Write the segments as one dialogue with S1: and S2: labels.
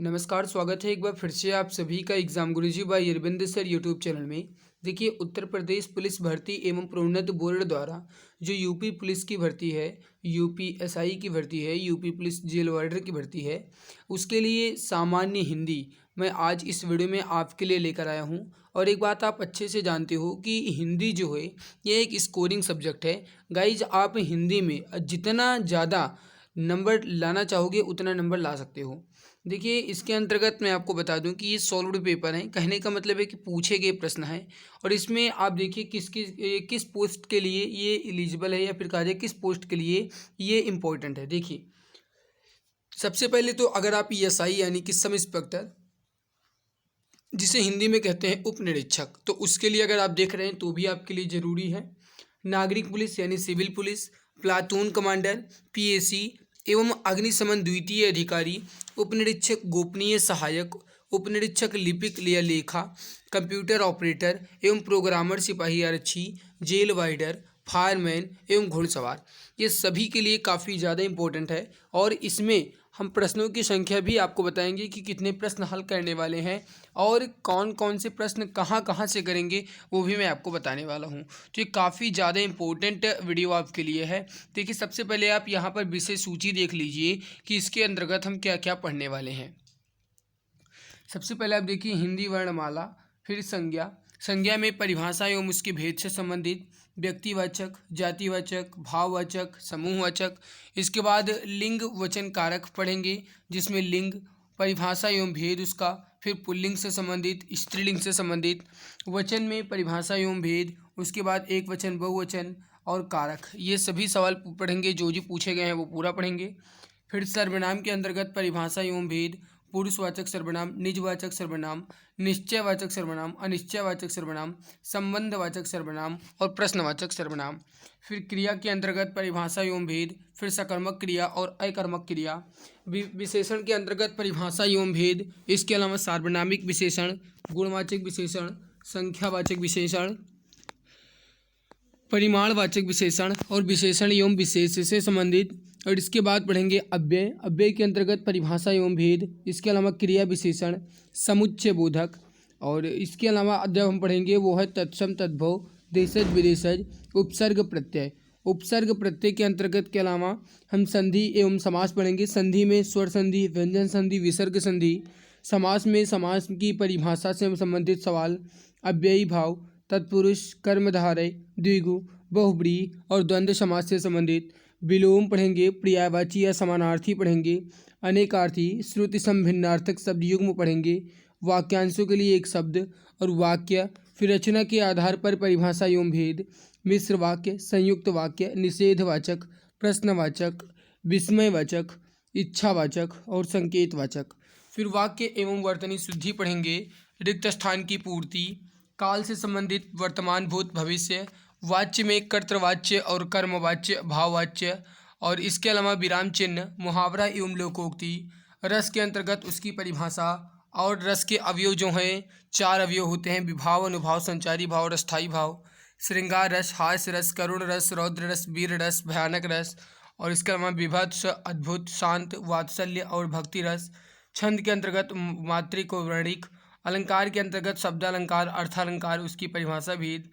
S1: नमस्कार, स्वागत है एक बार फिर से आप सभी का एग्जाम गुरुजी bye Arvind sir YouTube channel में। देखिए, उत्तर प्रदेश पुलिस भर्ती एवं प्रोन्नत बोर्ड द्वारा जो यूपी पुलिस की भर्ती है, यूपी एसआई की भर्ती है, यूपी पुलिस जेल वार्डर की भर्ती है, उसके लिए सामान्य हिंदी मैं आज इस वीडियो में आपके लिए लेकर आया हूं। और एक बात आप अच्छे से जानते हो कि हिंदी जो है ये एक स्कोरिंग सब्जेक्ट है। गाइज, आप हिंदी में जितना ज़्यादा नंबर लाना चाहोगे उतना नंबर ला सकते हो। देखिए, इसके अंतर्गत मैं आपको बता दूं कि ये सॉल्व्ड पेपर है। कहने का मतलब है कि पूछे गए प्रश्न हैं और इसमें आप देखिए किस पोस्ट के लिए ये एलिजिबल है या फिर कहा जाए किस पोस्ट के लिए ये इम्पोर्टेंट है। देखिए, सबसे पहले तो अगर आप एसआई यानी कि सब इंस्पेक्टर, जिसे हिंदी में कहते हैं उप निरीक्षक, तो उसके लिए अगर आप देख रहे हैं तो भी आपके लिए ज़रूरी है। नागरिक पुलिस यानी civil police, platoon commander, PAC एवं अग्निशमन द्वितीय अधिकारी, उपनिरीक्षक गोपनीय सहायक, उपनिरीक्षक लिपिक या लेखा, कंप्यूटर ऑपरेटर एवं प्रोग्रामर सिपाही आरक्षी, जेल वार्डर, फायरमैन एवं घुड़सवार, ये सभी के लिए काफ़ी ज़्यादा इम्पोर्टेंट है। और इसमें हम प्रश्नों की संख्या भी आपको बताएंगे कि कितने प्रश्न हल करने वाले हैं और कौन कौन से प्रश्न कहाँ कहाँ से करेंगे, वो भी मैं आपको बताने वाला हूँ। तो ये काफ़ी ज़्यादा इम्पोर्टेंट वीडियो आपके लिए है। देखिए, सबसे पहले आप यहाँ पर विषय सूची देख लीजिए कि इसके अंतर्गत हम क्या क्या पढ़ने वाले हैं। सबसे पहले आप देखिए हिंदी वर्णमाला, फिर संज्ञा। संज्ञा में परिभाषा एवं उसके भेद से संबंधित व्यक्तिवाचक, जातिवाचक, भाववाचक, समूहवाचक। इसके बाद लिंग वचन कारक पढ़ेंगे, जिसमें लिंग, परिभाषा एवं भेद उसका, फिर पुल्लिंग से संबंधित, स्त्रीलिंग से संबंधित, वचन में परिभाषा एवं भेद, उसके बाद एक वचन, बहुवचन और कारक। ये सभी सवाल पढ़ेंगे, जो पूछे गए हैं वो पूरा पढ़ेंगे। फिर सर्वनाम के अंतर्गत परिभाषा एवं भेद, पुरुषवाचक सर्वनाम, निजवाचक सर्वनाम, निश्चयवाचक सर्वनाम, अनिश्चयवाचक सर्वनाम, संबंधवाचक सर्वनाम और प्रश्नवाचक सर्वनाम। फिर क्रिया के अंतर्गत परिभाषा एवं भेद, फिर सकर्मक क्रिया और अकर्मक क्रिया। विशेषण के अंतर्गत परिभाषा एवं भेद, इसके अलावा सार्वनामिक विशेषण, गुणवाचक विशेषण, संख्यावाचक विशेषण, परिमाणवाचक विशेषण और विशेषण एवं विशेष से संबंधित। और इसके बाद पढ़ेंगे अव्यय। अव्यय के अंतर्गत परिभाषा एवं भेद, इसके अलावा क्रिया विशेषण, समुच्चय बोधक। और इसके अलावा जब हम पढ़ेंगे वो है तत्सम तद्भव, देशज विदेशज, उपसर्ग प्रत्यय। उपसर्ग प्रत्यय के अंतर्गत के अलावा हम संधि एवं समास पढ़ेंगे। संधि में स्वर संधि, व्यंजन संधि, विसर्ग संधि। समास में समास की परिभाषा से संबंधित सवाल, अव्ययी भाव, तत्पुरुष, कर्मधारय, द्विगु, बहुब्रीहि और द्वंद्व समास से संबंधित। विलोम पढ़ेंगे, पर्यायवाची या समानार्थी पढ़ेंगे, अनेकार्थी, श्रुति संभिन्नार्थक शब्द युग्म पढ़ेंगे, वाक्यांशों के लिए एक शब्द और वाक्य। फिर रचना के आधार पर परिभाषा एवं भेद, मिश्र वाक्य, संयुक्त वाक्य, निषेधवाचक, प्रश्नवाचक, विस्मयवाचक, इच्छावाचक और संकेतवाचक। फिर वाक्य एवं वर्तनी शुद्धि पढ़ेंगे, रिक्त स्थान की पूर्ति, काल से संबंधित वर्तमान भूत भविष्य, वाच्य में कर्तृवाच्य और कर्मवाच्य, भाववाच्य। और इसके अलावा विराम चिन्ह, मुहावरा एवं लोकोक्ति। रस के अंतर्गत उसकी परिभाषा और रस के अवयव जो हैं, 4 अवयव होते हैं, विभाव, अनुभाव, संचारी भाव और अस्थायी भाव। श्रृंगार रस, हास्य रस, करुण रस, रौद्र रस, वीर रस, भयानक रस। और इसके अलावा विभत्स, अद्भुत, शांत, वात्सल्य और भक्ति रस। छंद के अंतर्गत मात्रिक और वर्णिक। अलंकार के अंतर्गत शब्दालंकार, अर्थालंकार, उसकी परिभाषा भेद।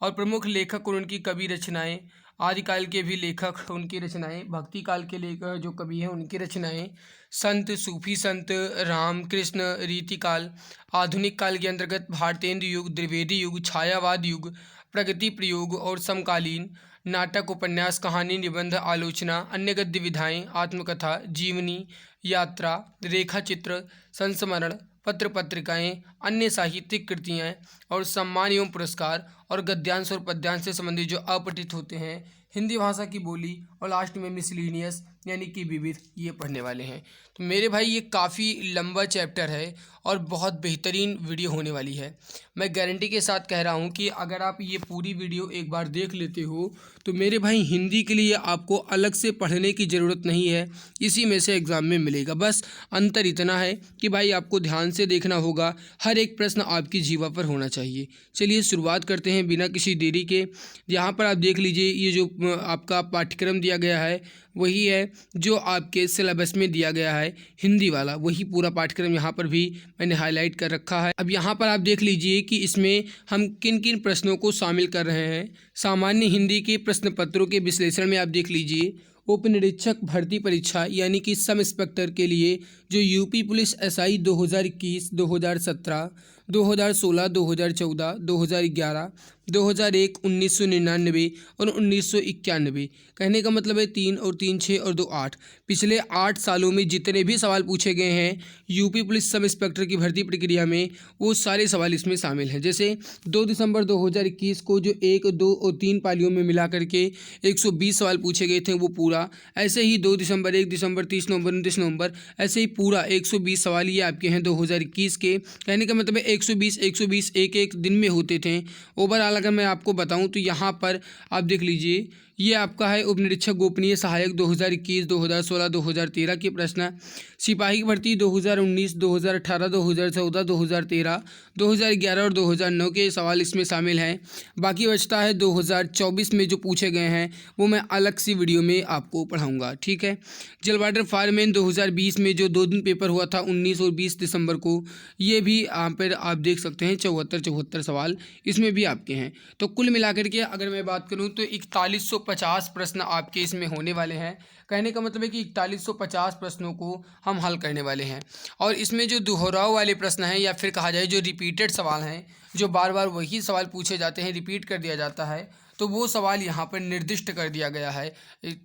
S1: और प्रमुख लेखक और उनकी कवि रचनाएं, आदिकाल के भी लेखक उनकी रचनाएं, भक्ति काल के लेखक जो कवि हैं उनकी रचनाएं, संत, सूफी संत, राम कृष्ण, रीतिकाल। आधुनिक काल के अंतर्गत भारतेंदु युग, द्विवेदी युग, छायावाद युग, प्रगति प्रयोग और समकालीन। नाटक, उपन्यास, कहानी, निबंध, आलोचना, अन्य गद्य विधाएँ, आत्मकथा, जीवनी, यात्रा, रेखाचित्र, संस्मरण, पत्र पत्रिकाएँ, अन्य साहित्यिक कृतियाँ और सम्मान एवं पुरस्कार और गद्यांश और पद्यांश से संबंधित जो अपठित होते हैं, हिंदी भाषा की बोली और लास्ट में मिसलिनियस यानी कि विविध, ये पढ़ने वाले हैं। तो मेरे भाई ये काफ़ी लंबा चैप्टर है और बहुत बेहतरीन वीडियो होने वाली है। मैं गारंटी के साथ कह रहा हूँ कि अगर आप ये पूरी वीडियो एक बार देख लेते हो तो मेरे भाई हिंदी के लिए आपको अलग से पढ़ने की ज़रूरत नहीं है, इसी में से एग्ज़ाम में मिलेगा। बस अंतर इतना है कि भाई आपको ध्यान से देखना होगा, हर एक प्रश्न आपकी जीवा पर होना चाहिए। चलिए शुरुआत करते हैं बिना किसी देरी के। यहाँ पर आप देख लीजिए, ये जो आपका पाठ्यक्रम दिया गया है वही है जो आपके सिलेबस में दिया गया है, हिंदी वाला, वही पूरा पाठ्यक्रम यहाँ पर भी मैंने हाईलाइट कर रखा है। अब यहाँ पर आप देख लीजिए कि इसमें हम किन किन प्रश्नों को शामिल कर रहे हैं। सामान्य हिंदी के प्रश्न पत्रों के विश्लेषण में आप देख लीजिए, उप निरीक्षक भर्ती परीक्षा यानी कि सब इंस्पेक्टर के लिए जो यूपी पुलिस एसआई 2021, 2017, 2016, 2014, 2011, 2001, 1999 और 1991, कहने का मतलब है 3 और 3 6 और 2 8, पिछले 8 सालों में जितने भी सवाल पूछे गए हैं यूपी पुलिस सब इंस्पेक्टर की भर्ती प्रक्रिया में, वो सारे सवाल इसमें शामिल हैं। जैसे 2 दिसंबर 2021 को जो 1, 2 और 3 पालियों में मिला करके 120 सवाल पूछे गए थे वो पूरा, ऐसे ही 2 दिसंबर, 1 दिसंबर, 30 नवंबर, 29 नवंबर, ऐसे ही पूरा 120 सवाल ये आपके हैं 2021 के। कहने का मतलब है 120 एक दिन में होते थे। ओवरऑल अगर मैं आपको बताऊं तो यहाँ पर आप देख लीजिए, ये आपका है उप निरीक्षक गोपनीय सहायक 2021, 2016, 2013 के प्रश्न। सिपाही की भर्ती 2019, 2018, 2014, 2013, 2011 और 2009 के सवाल इसमें शामिल हैं। बाकी बचता है 2024 में जो पूछे गए हैं वो मैं अलग सी वीडियो में आपको पढ़ाऊँगा, ठीक है। जलवाटर फायरमैन 2020 में जो 2 दिन पेपर हुआ था 19 और 20 दिसंबर को, ये भी यहाँ पर आप देख सकते हैं 74 सवाल इसमें भी आपके हैं। तो कुल मिलाकर के अगर मैं बात करूँ तो 4150 प्रश्न आपके इसमें होने वाले हैं। कहने का मतलब है कि 4150 प्रश्नों को हम हल करने वाले हैं। और इसमें जो दोहराव वाले प्रश्न हैं या फिर कहा जाए जो रिपीटेड सवाल हैं, जो बार बार वही सवाल पूछे जाते हैं, रिपीट कर दिया जाता है, तो वो सवाल यहाँ पर निर्दिष्ट कर दिया गया है,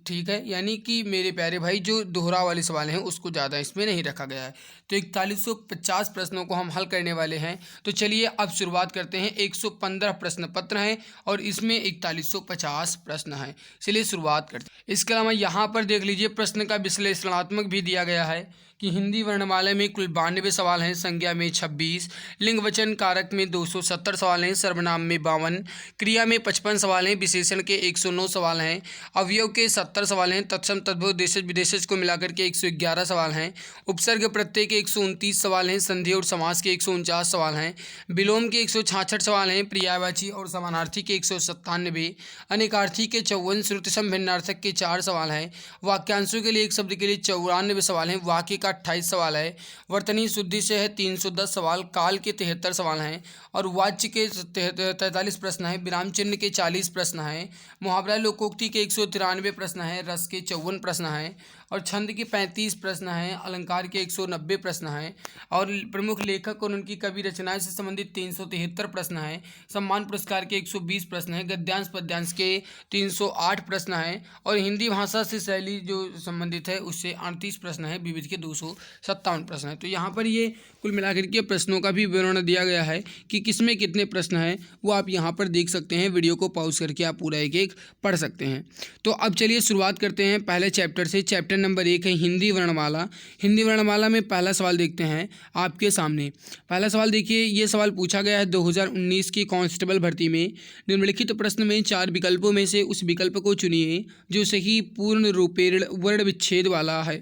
S1: ठीक है। यानी कि मेरे प्यारे भाई जो दोहराव वाले सवाल हैं उसको ज़्यादा इसमें नहीं रखा गया है। तो 4150 प्रश्नों को हम हल करने वाले हैं। तो चलिए अब शुरुआत करते हैं। 115 प्रश्न पत्र हैं और इसमें 4150 प्रश्न हैं। चलिए शुरुआत करते हैं। इसके अलावा यहाँ पर देख लीजिए प्रश्न का विश्लेषणात्मक भी दिया गया है कि हिंदी वर्णमाला में कुल 92 सवाल हैं, संज्ञा में 26, लिंग वचन कारक में 270 सवाल हैं, सर्वनाम में 52, क्रिया में 55 सवाल हैं, विशेषण के 109 सवाल हैं, अवयव के 70 सवाल हैं, तत्सम तद्भव देशज विदेशज को मिलाकर के 111 सवाल हैं, उपसर्ग प्रत्यय के 129 सवाल हैं, संधि और समास के 149 सवाल हैं, विलोम के 166 सवाल हैं, पर्यायवाची और समानार्थी के 197, अनेकार्थी के 54, श्रुतिसम भिन्नार्थक के 4 सवाल हैं, वाक्यांशों के लिए एक शब्द के लिए 94 सवाल हैं, वाक्य का 28 सवाल है, वर्तनी शुद्धि से है 310 सवाल, काल के 73 सवाल हैं और वाच्य के 43 प्रश्न हैं, विराम चिन्ह के 40 प्रश्न हैं, मुहावरा लोकोक्ति के 193 प्रश्न हैं, रस के 54 प्रश्न हैं और छंद के 35 प्रश्न हैं, अलंकार के 190 प्रश्न हैं और प्रमुख लेखक और उनकी कवि रचनाएं से संबंधित 373 प्रश्न हैं, सम्मान पुरस्कार के 120 प्रश्न हैं, गद्यांश पद्यांश के 308 प्रश्न हैं और हिंदी भाषा से शैली जो संबंधित है उससे 38 प्रश्न हैं, विविध के 257 प्रश्न हैं। तो यहाँ पर ये कुल मिलाकर के प्रश्नों का भी विवरण दिया गया है कि किसमें कितने प्रश्न हैं, वो आप यहाँ पर देख सकते हैं। वीडियो को पॉज करके आप पूरा एक एक पढ़ सकते हैं। तो अब चलिए शुरुआत करते हैं पहले चैप्टर से। चैप्टर नंबर 1 है हिंदी वर्णमाला। हिंदी वर्णमाला में पहला सवाल देखते हैं आपके सामने। पहला सवाल देखिए, ये सवाल पूछा गया है 2019 की कांस्टेबल भर्ती में। निम्नलिखित प्रश्न में 4 विकल्पों में से उस विकल्प को चुनिए जो सही पूर्ण रूपेण वर्ण विच्छेद वाला है।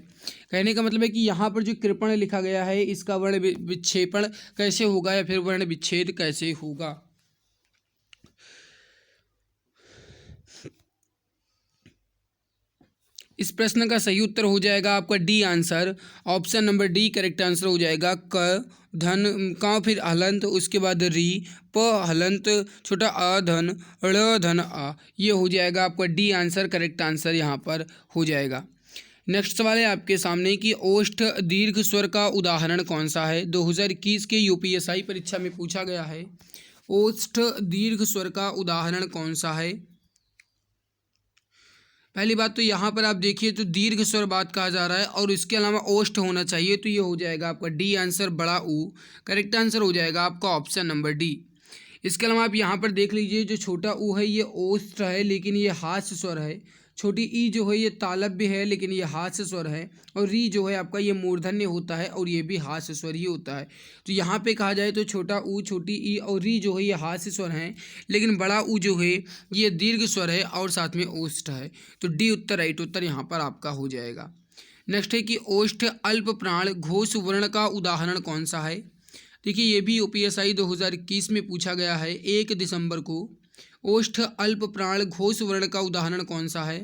S1: कहने का मतलब है कि यहाँ पर जो कृपण लिखा गया है इसका वर्ण विक्षेपण कैसे होगा या फिर वर्ण विच्छेद कैसे होगा। इस प्रश्न का सही उत्तर हो जाएगा आपका D answer, option number D correct answer हो जाएगा। क धन का फिर हलंत, उसके बाद री प हलंत छोटा अ धन ड़ धन आ, ये हो जाएगा आपका डी आंसर करेक्ट आंसर यहाँ पर हो जाएगा। नेक्स्ट सवाल है आपके सामने कि ओष्ठ दीर्घ स्वर का उदाहरण कौन सा है। 2021 के यूपीएसआई परीक्षा में पूछा गया है। ओष्ठ दीर्घ स्वर का उदाहरण कौन सा है। पहली बात तो यहाँ पर आप देखिए तो दीर्घ स्वर बात कहा जा रहा है और इसके अलावा ओष्ठ होना चाहिए, तो ये हो जाएगा आपका डी आंसर बड़ा ऊ। करेक्ट आंसर हो जाएगा आपका ऑप्शन नंबर डी। इसके अलावा आप यहाँ पर देख लीजिए जो छोटा ऊ है ये ओष्ठ है लेकिन ये हास्य स्वर है। छोटी ई जो है ये तालव्य है लेकिन ये हास्य स्वर है और री जो है आपका ये मूर्धन्य होता है और ये भी हास्य स्वर ही होता है। तो यहाँ पे कहा जाए तो छोटा ऊ, छोटी ई और री जो है ये हास्य स्वर हैं लेकिन बड़ा ऊ जो है ये दीर्घ स्वर है और साथ में ओष्ठ है। तो डी उत्तर राइट उत्तर यहाँ पर आपका हो जाएगा। नेक्स्ट है कि ओष्ठ अल्प प्राण घोष वर्ण का उदाहरण कौन सा है। देखिए ये भी यूपीएसआई 2021 में पूछा गया है 1 दिसंबर को। ओष्ठ अल्प प्राण घोष वर्ण का उदाहरण कौन सा है।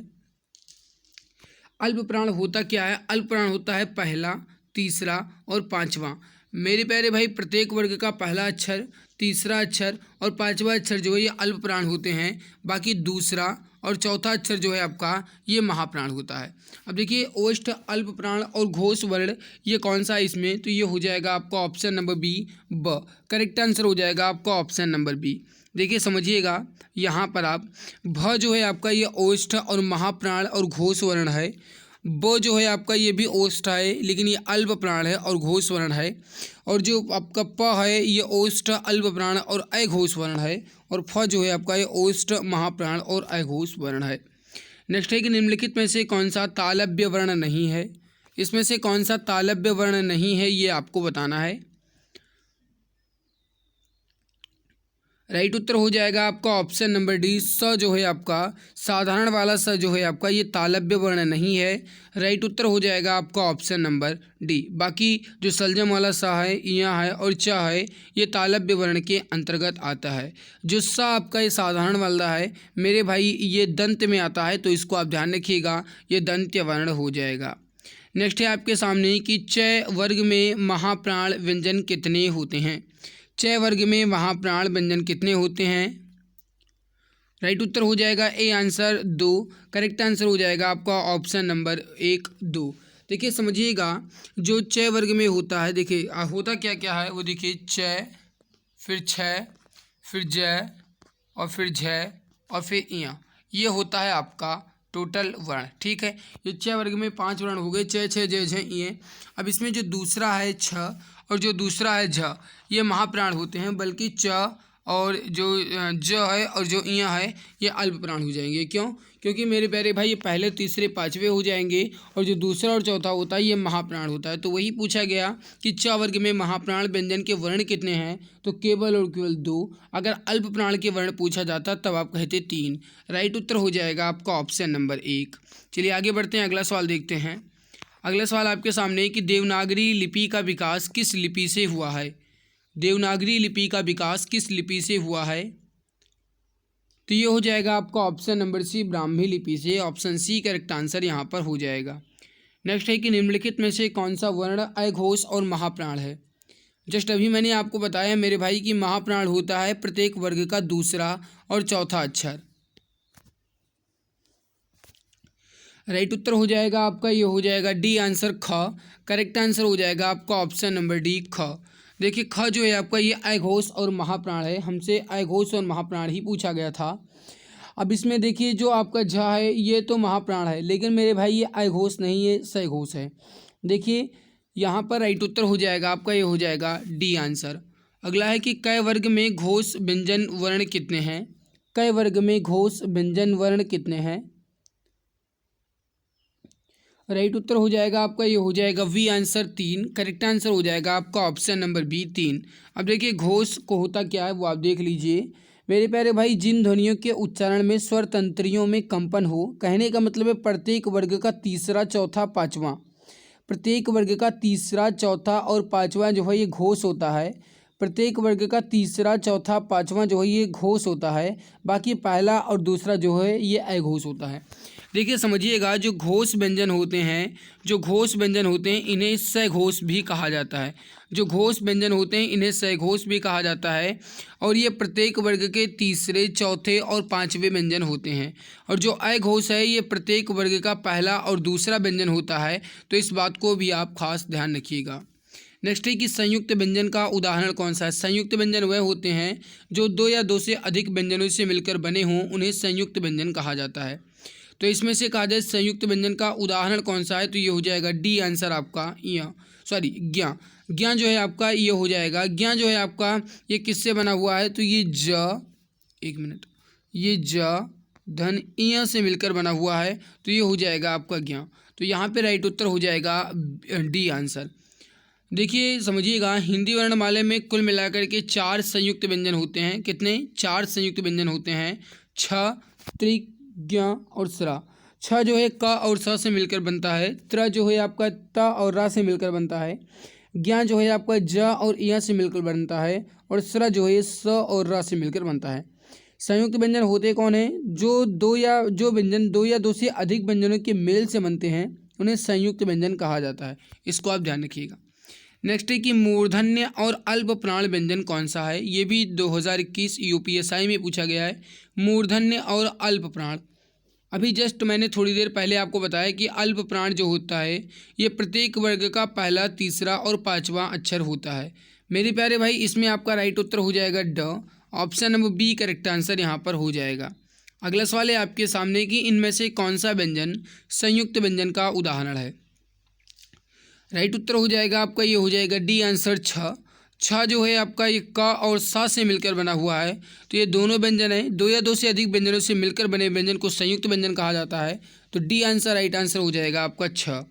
S1: अल्प प्राण होता क्या है? अल्प प्राण होता है पहला, तीसरा और पांचवा। मेरे प्यारे भाई, प्रत्येक वर्ग का पहला अक्षर, तीसरा अक्षर और पांचवा अक्षर जो है ये अल्प प्राण होते हैं। बाकी दूसरा और चौथा अक्षर जो है आपका ये महाप्राण होता है। अब देखिए, ओष्ठ, अल्प प्राण और घोष वर्ण ये कौन सा है इसमें? तो ये हो जाएगा आपका ऑप्शन नंबर बी, ब। करेक्ट आंसर हो जाएगा आपका ऑप्शन नंबर बी। देखिए समझिएगा, यहाँ पर आप भ जो है आपका ये ओष्ठ और महाप्राण और घोष वर्ण है। ब जो है आपका ये भी ओष्ठ है लेकिन ये अल्प प्राण है और घोष वर्ण है। और जो आपका प है ये ओष्ठ, अल्प प्राण और अघोष वर्ण है। और फ जो है आपका ये ओष्ठ, महाप्राण और अघोष वर्ण है। नेक्स्ट है कि निम्नलिखित में से कौन सा तालव्य वर्ण नहीं है? इसमें से कौन सा तालव्य वर्ण नहीं है ये आपको बताना है। राइट उत्तर हो जाएगा आपका ऑप्शन नंबर डी, स जो है आपका साधारण वाला स जो है आपका ये तालव्य वर्ण नहीं है। राइट उत्तर हो जाएगा आपका ऑप्शन नंबर डी। बाकी जो सलजम वाला स है, इया है और च है ये तालव्य वर्ण के अंतर्गत आता है। जो स आपका ये साधारण वाला है मेरे भाई ये दंत में आता है, तो इसको आप ध्यान रखिएगा, ये दंत्य वर्ण हो जाएगा। नेक्स्ट है आपके सामने कि च वर्ग में महाप्राण व्यंजन कितने होते हैं? च वर्ग में महाप्राण व्यंजन कितने होते हैं? राइट उत्तर हो जाएगा ए आंसर 2। करेक्ट आंसर हो जाएगा आपका ऑप्शन नंबर 1, 2। देखिए समझिएगा, जो च वर्ग में होता है, देखिए होता क्या क्या है वो देखिए, च, फिर छ, फिर ज और फिर झ और फिर इया, ये होता है आपका टोटल वर्ण। ठीक है, ये च वर्ग में 5 वर्ण हो गए, च, छ, ज, झ, इये। अब इसमें जो दूसरा है छ और जो दूसरा है झ ये महाप्राण होते हैं, बल्कि च और जो ज है और जो इया है ये अल्प प्राण हो जाएंगे। क्यों? क्योंकि मेरे प्यारे भाई ये पहले, तीसरे, पाँचवें हो जाएंगे और जो दूसरा और चौथा होता है ये महाप्राण होता है। तो वही पूछा गया कि च वर्ग में महाप्राण व्यंजन के वर्ण कितने हैं? तो केवल और केवल 2। अगर अल्प प्राण के वर्ण पूछा जाता तब आप कहते 3। राइट उत्तर हो जाएगा आपका ऑप्शन नंबर 1। चलिए आगे बढ़ते हैं, अगला सवाल देखते हैं। अगला सवाल आपके सामने कि देवनागरी लिपि का विकास किस लिपि से हुआ है? देवनागरी लिपि का विकास किस लिपि से हुआ है? तो ये हो जाएगा आपका ऑप्शन नंबर सी, ब्राह्मी लिपि से। ऑप्शन सी करेक्ट आंसर यहाँ पर हो जाएगा। नेक्स्ट है कि निम्नलिखित में से कौन सा वर्ण अघोष और महाप्राण है? जस्ट अभी मैंने आपको बताया मेरे भाई कि महाप्राण होता है प्रत्येक वर्ग का दूसरा और चौथा अक्षर। राइट उत्तर हो जाएगा आपका, ये हो जाएगा डी आंसर, ख। करेक्ट आंसर हो जाएगा आपका ऑप्शन नंबर डी, ख। देखिए ख जो है आपका ये अघोष और महाप्राण है, हमसे अघोष और महाप्राण ही पूछा गया था। अब इसमें देखिए जो आपका झ है ये तो महाप्राण है, लेकिन मेरे भाई ये अघोष नहीं है, सघोष है। देखिए यहाँ पर राइट उत्तर हो जाएगा आपका, ये हो जाएगा डी आंसर। अगला है कि क वर्ग में घोष व्यंजन वर्ण कितने हैं? क वर्ग में घोष व्यंजन वर्ण कितने हैं? राइट उत्तर हो जाएगा आपका, ये हो जाएगा वी आंसर, 3। करेक्ट आंसर हो जाएगा आपका ऑप्शन नंबर बी, 3। अब देखिए घोष को होता क्या है वो आप देख लीजिए मेरे प्यारे भाई। जिन ध्वनियों के उच्चारण में स्वर तंत्रियों में कंपन हो, कहने का मतलब है प्रत्येक वर्ग का तीसरा, चौथा, पाँचवा, प्रत्येक वर्ग का तीसरा, चौथा और पाँचवा जो है ये घोष होता है। प्रत्येक वर्ग का तीसरा, चौथा, पाँचवा जो है ये घोष होता है। बाकी पहला और दूसरा जो है ये अघोष होता है। देखिए समझिएगा, जो घोष व्यंजन होते हैं, जो घोष व्यंजन होते हैं इन्हें सघोष भी कहा जाता है। जो घोष व्यंजन होते हैं इन्हें सघोष भी कहा जाता है। और ये प्रत्येक वर्ग के तीसरे, चौथे और पाँचवें व्यंजन होते हैं। और जो अघोष है ये प्रत्येक वर्ग का पहला और दूसरा व्यंजन होता है। तो इस बात को भी आप खास ध्यान रखिएगा। नेक्स्ट है कि संयुक्त व्यंजन का उदाहरण कौन सा है? संयुक्त व्यंजन वह होते हैं जो 2 या 2 से अधिक व्यंजनों से मिलकर बने हों, उन्हें संयुक्त व्यंजन कहा जाता है। तो इसमें से कहा जाए संयुक्त व्यंजन का उदाहरण कौन सा है? तो ये हो जाएगा डी आंसर आपका, ज्ञा। ज्ञा जो है आपका ये हो जाएगा। ज्ञा जो है आपका ये किससे बना हुआ है? तो ये ये ज धन इया से मिलकर बना हुआ है। तो ये हो जाएगा आपका ज्ञा। तो यहाँ पे राइट उत्तर हो जाएगा डी आंसर। देखिए समझिएगा, हिंदी वर्णमाला में कुल मिलाकर के 4 संयुक्त व्यंजन होते हैं। कितने? 4 संयुक्त व्यंजन होते हैं। छ, त्रिक, ज्ञ और स्रा। छ जो है क और स से मिलकर बनता है। त्र जो है आपका त और रा से मिलकर बनता है। ज्ञ जो है आपका ज और इया से मिलकर बनता है। और स्रा जो है स और रा से मिलकर बनता है। संयुक्त व्यंजन होते कौन है? जो व्यंजन दो या दो से अधिक व्यंजनों के मेल से बनते हैं उन्हें संयुक्त व्यंजन कहा जाता है। इसको आप ध्यान रखिएगा। नेक्स्ट है कि मूर्धन्य और अल्प प्राण व्यंजन कौन सा है? ये भी 2021 यूपीएसआई में पूछा गया है। मूर्धन्य और अल्प प्राण, अभी जस्ट मैंने थोड़ी देर पहले आपको बताया कि अल्प प्राण जो होता है ये प्रत्येक वर्ग का पहला, तीसरा और पांचवा अक्षर होता है। मेरे प्यारे भाई, इसमें आपका राइट उत्तर हो जाएगा ड। Option number B correct answer यहाँ पर हो जाएगा। अगला सवाल है आपके सामने कि इनमें से कौन सा व्यंजन संयुक्त व्यंजन का उदाहरण है? राइट उत्तर हो जाएगा आपका, ये हो जाएगा डी आंसर छ। छ जो है आपका ये क और सा से मिलकर बना हुआ है, तो ये दोनों व्यंजन है, दो या दो से अधिक व्यंजनों से मिलकर बने व्यंजन को संयुक्त व्यंजन कहा जाता है। तो डी आंसर राइट आंसर हो जाएगा आपका छ।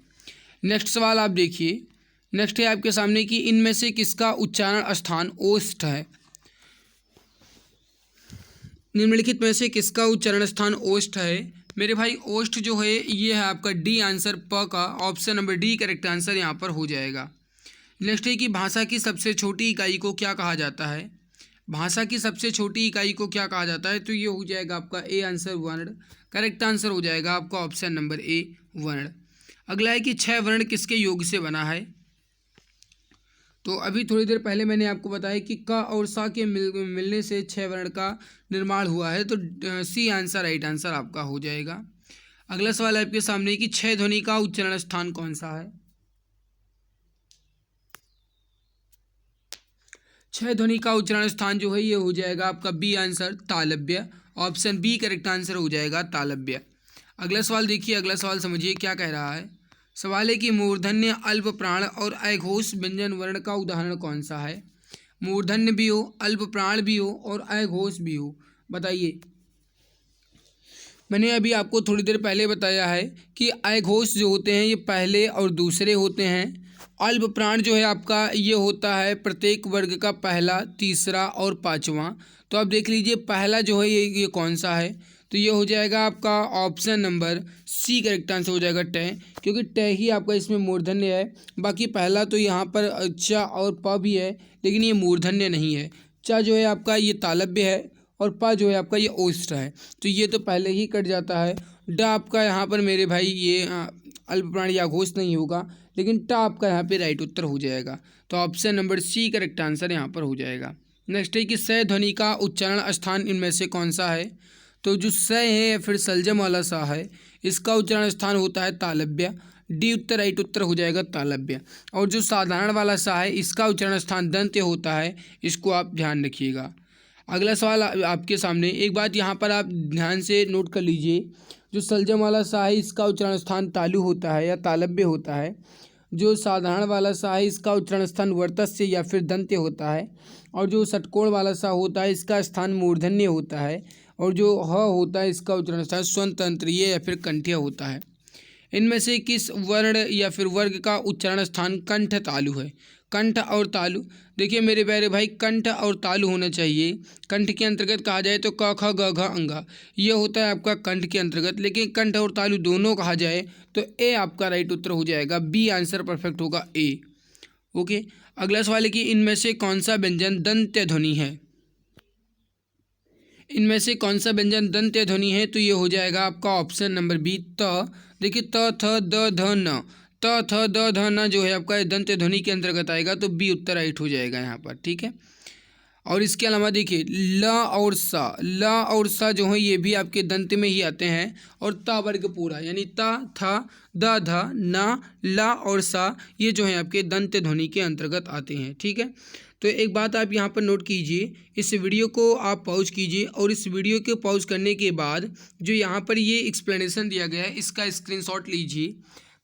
S1: नेक्स्ट सवाल आप देखिए। नेक्स्ट है आपके सामने कि इनमें से किसका उच्चारण स्थान ओष्ठ है? निम्नलिखित में से किसका उच्चारण स्थान ओष्ठ है? मेरे भाई ओष्ठ जो है ये है आपका डी आंसर प का, option number D correct answer यहाँ पर हो जाएगा। नेक्स्ट है कि भाषा की सबसे छोटी इकाई को क्या कहा जाता है? भाषा की सबसे छोटी इकाई को क्या कहा जाता है? तो ये हो जाएगा आपका ए आंसर वर्ण। करेक्ट आंसर हो जाएगा आपका ऑप्शन नंबर ए वर्ण। अगला है कि 6 वर्ण किसके योग से बना है? तो अभी थोड़ी देर पहले मैंने आपको बताया कि क और सा के मिलने से 6 वर्ण का निर्माण हुआ है, तो सी आंसर राइट आंसर आपका हो जाएगा। अगला सवाल है आपके सामने कि 6 ध्वनि का उच्चारण स्थान कौन सा है? 6 ध्वनि का उच्चारण स्थान जो है ये हो जाएगा आपका B answer तालव्य। Option B correct answer हो जाएगा तालव्य। अगला सवाल देखिए, अगला सवाल समझिए क्या कह रहा है। सवाल है कि मूर्धन्य, अल्प प्राण और अघोष व्यंजन वर्ण का उदाहरण कौन सा है? मूर्धन्य भी हो, अल्प प्राण भी हो और अघोष भी हो, बताइए। मैंने अभी आपको थोड़ी देर पहले बताया है कि अघोष जो होते हैं ये पहले और दूसरे होते हैं। अल्प प्राण जो है आपका ये होता है प्रत्येक वर्ग का पहला, तीसरा और पांचवा। तो आप देख लीजिए पहला जो है ये कौन सा है? तो ये हो जाएगा आपका option number C correct answer हो जाएगा ट, क्योंकि ट ही आपका इसमें मूर्धन्य है। बाकी पहला तो यहाँ पर च और प भी है, लेकिन ये मूर्धन्य नहीं है। च जो है आपका ये तालव्य है और प जो है आपका ये ओष्ठ है, तो ये तो पहले ही कट जाता है। ड आपका यहाँ पर मेरे भाई ये अल्प प्राण या घोष नहीं होगा, लेकिन ट आपका यहाँ पे राइट उत्तर हो जाएगा। तो option number C correct answer यहाँ पर हो जाएगा। नेक्स्ट है कि स ध्वनि का उच्चारण स्थान इनमें से कौन सा है? तो जो स है या फिर सलजम वाला सा है, इसका उच्चारण स्थान होता है तालव्य। डी उत्तर राइट उत्तर हो जाएगा तालव्य। और जो साधारण वाला सा है इसका उच्चारण स्थान दंत्य होता है, इसको आप ध्यान रखिएगा। अगला सवाल आपके सामने, एक बात यहाँ पर आप ध्यान से नोट कर लीजिए। जो सलजम वाला सा है इसका उच्चारण स्थान तालु होता है या तालव्य होता है। जो साधारण वाला सा है इसका उच्चारण स्थान वर्तस्य या फिर दंत्य होता है। और जो षटकोण वाला सा होता है इसका स्थान मूर्धन्य होता है। और जो ह होता है इसका उच्चारण स्थान स्वतंत्रीय या फिर कंठ्य होता है। इनमें से किस वर्ण या फिर वर्ग का उच्चारण स्थान कंठ तालु है? कंठ और तालु, देखिए मेरे प्यारे भाई, कंठ और तालु होना चाहिए। कंठ के अंतर्गत कहा जाए तो क ख ग घ अंग, ये होता है आपका कंठ के अंतर्गत, लेकिन कंठ और तालु दोनों कहा जाए तो ए आपका राइट उत्तर हो जाएगा। बी आंसर परफेक्ट होगा ए। ओके, अगला सवाल है कि इनमें से कौन सा व्यंजन दंत्य ध्वनि है? इनमें से कौन सा व्यंजन दंत्य ध्वनि है? तो ये हो जाएगा आपका ऑप्शन नंबर बी त। देखिए त थ द ध न, त थ द ध न जो है आपका दंत्य ध्वनि के अंतर्गत आएगा, तो बी उत्तर राइट हो जाएगा यहाँ पर। ठीक है, और इसके अलावा देखिए ल और सा, ल और सा जो है ये भी आपके दंत में ही आते हैं। और ता वर्ग पूरा यानी ता था द ध न ल और सा ये जो है आपके दंत ध्वनि के अंतर्गत आते हैं। ठीक है, तो एक बात आप यहाँ पर नोट कीजिए, इस वीडियो को आप पॉज कीजिए और इस वीडियो को पॉज करने के बाद जो यहाँ पर ये एक्सप्लेनेशन दिया गया है इसका स्क्रीनशॉट लीजिए।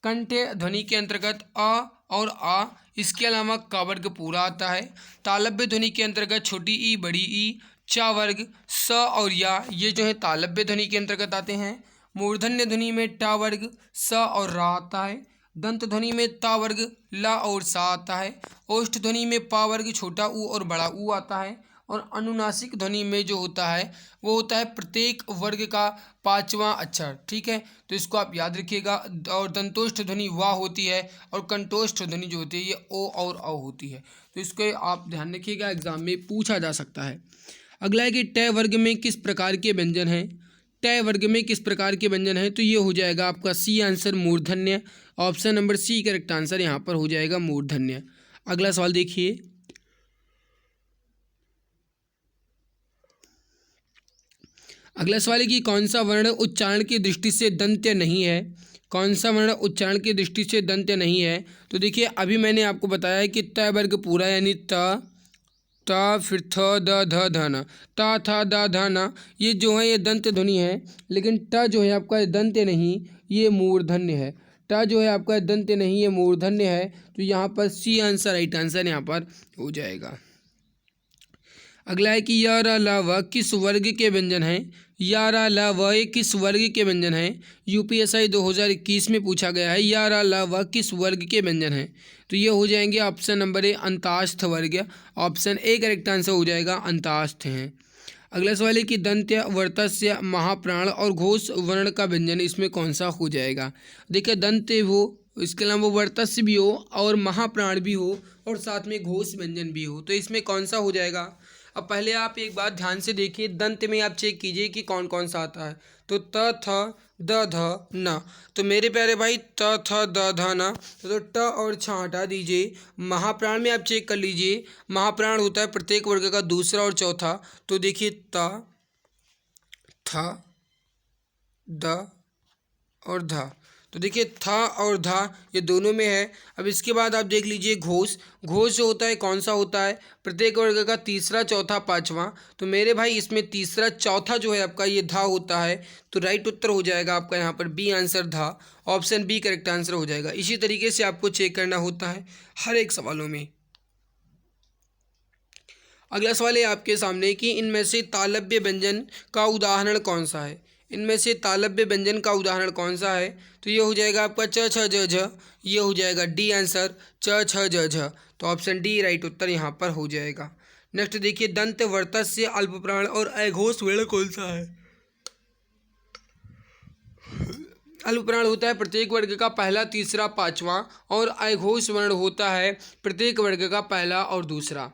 S1: कंठ ध्वनि के अंतर्गत अ और आ, इसके अलावा का वर्ग पूरा आता है। तालव्य ध्वनि के अंतर्गत छोटी ई, बड़ी ई, चा वर्ग, स और या ये जो है तालव्य ध्वनि के अंतर्गत आते हैं। मूर्धन्य ध्वनि में टा वर्ग, स और रा आता है। दंत ध्वनि में ता वर्ग, ला और सा आता है। ओष्ठ ध्वनि में पा वर्ग, छोटा ऊ और बड़ा ऊ आता है। और अनुनासिक ध्वनि में जो होता है वो होता है प्रत्येक वर्ग का पांचवा अक्षर। ठीक है, तो इसको आप याद रखिएगा। और दंतोष्ठ ध्वनि वाह होती है और कंठोष्ठ ध्वनि जो होती है ये ओ और औ होती है, तो इसको आप ध्यान रखिएगा, एग्जाम में पूछा जा सकता है। अगला है कि ट वर्ग में किस प्रकार के व्यंजन हैं। ट वर्ग में किस प्रकार के व्यंजन हैं, तो ये हो जाएगा आपका सी आंसर मूर्धन्य। Option number C correct answer यहाँ पर हो जाएगा मूर्धन्य। अगला सवाल देखिए, अगला सवाल है कि कौन सा वर्ण उच्चारण की दृष्टि से दंत्य नहीं है। कौन सा वर्ण उच्चारण की दृष्टि से दंत्य नहीं है, तो देखिए अभी मैंने आपको बताया है कि त वर्ग पूरा यानी त फिर थ द ध ध न, ता था दा धा ना, ये जो है ये दंत ध्वनि है, लेकिन ट जो है आपका दंत्य नहीं, ये मूर्धन्य है। ट जो है आपका दंत्य नहीं, ये मूर्धन्य है। तो यहाँ पर सी आंसर राइट आंसर यहाँ पर हो जाएगा। अगला है कि य र ल व किस वर्ग के व्यंजन हैं। य र ल व ये किस वर्ग के व्यंजन हैं, यूपीएसआई 2021 में पूछा गया है। य र ल व किस वर्ग के व्यंजन हैं, तो ये हो जाएंगे ऑप्शन नंबर ए अंतास्थ वर्ग। ऑप्शन ए करेक्ट आंसर हो जाएगा अंतास्थ हैं। अगला सवाल है कि दंत्य वर्तस्य महाप्राण और घोष वर्ण का व्यंजन इसमें कौन सा हो जाएगा। देखिए दंत्य हो, इसके अलावा वर्तस्य भी हो और महाप्राण भी हो और साथ में घोष व्यंजन भी हो, तो इसमें कौन सा हो जाएगा। अब पहले आप एक बात ध्यान से देखिए, दंत में आप चेक कीजिए कि कौन कौन सा आता है। तो त थ द ध न, तो मेरे प्यारे भाई त थ द ध न, तो ट और छ हटा दीजिए। महाप्राण में आप चेक कर लीजिए, महाप्राण होता है प्रत्येक वर्ग का दूसरा और चौथा। तो देखिए त थ द और ध, तो देखिए था और धा ये दोनों में है। अब इसके बाद आप देख लीजिए घोष। घोष जो होता है कौन सा होता है, प्रत्येक वर्ग का तीसरा चौथा पांचवा। तो मेरे भाई इसमें तीसरा चौथा जो है आपका ये धा होता है, तो राइट उत्तर हो जाएगा आपका यहाँ पर बी आंसर धा। ऑप्शन बी करेक्ट आंसर हो जाएगा। इसी तरीके से आपको चेक करना होता है हर एक सवालों में। अगला सवाल है आपके सामने कि इनमें से तालव्य व्यंजन का उदाहरण कौन सा है। इनमें से तालव्य व्यंजन का उदाहरण कौन सा है, तो ये हो जाएगा आपका च छ ज झ, ये हो जाएगा डी आंसर च छ ज झ। तो ऑप्शन डी राइट उत्तर यहाँ पर हो जाएगा। नेक्स्ट देखिए दंत वर्तस्य अल्पप्राण और अघोष वर्ण कौन सा है। अल्पप्राण होता है प्रत्येक वर्ग का पहला तीसरा पांचवा और अघोष वर्ण होता है प्रत्येक वर्ग का पहला और दूसरा।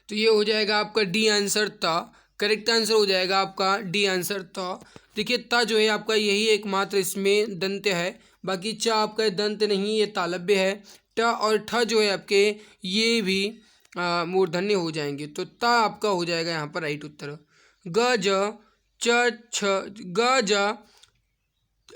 S1: तो ये हो जाएगा आपका डी आंसर ता। करेक्ट आंसर हो जाएगा आपका डी आंसर ता। देखिए ता जो है आपका यही एकमात्र इसमें दंत्य है, बाकी च आपका दंत नहीं, ये तालव्य है। ट और ठ जो है आपके ये भी मूर्धन्य हो जाएंगे, तो ता आपका हो जाएगा यहाँ पर राइट उत्तर। ग ज च छ ग ज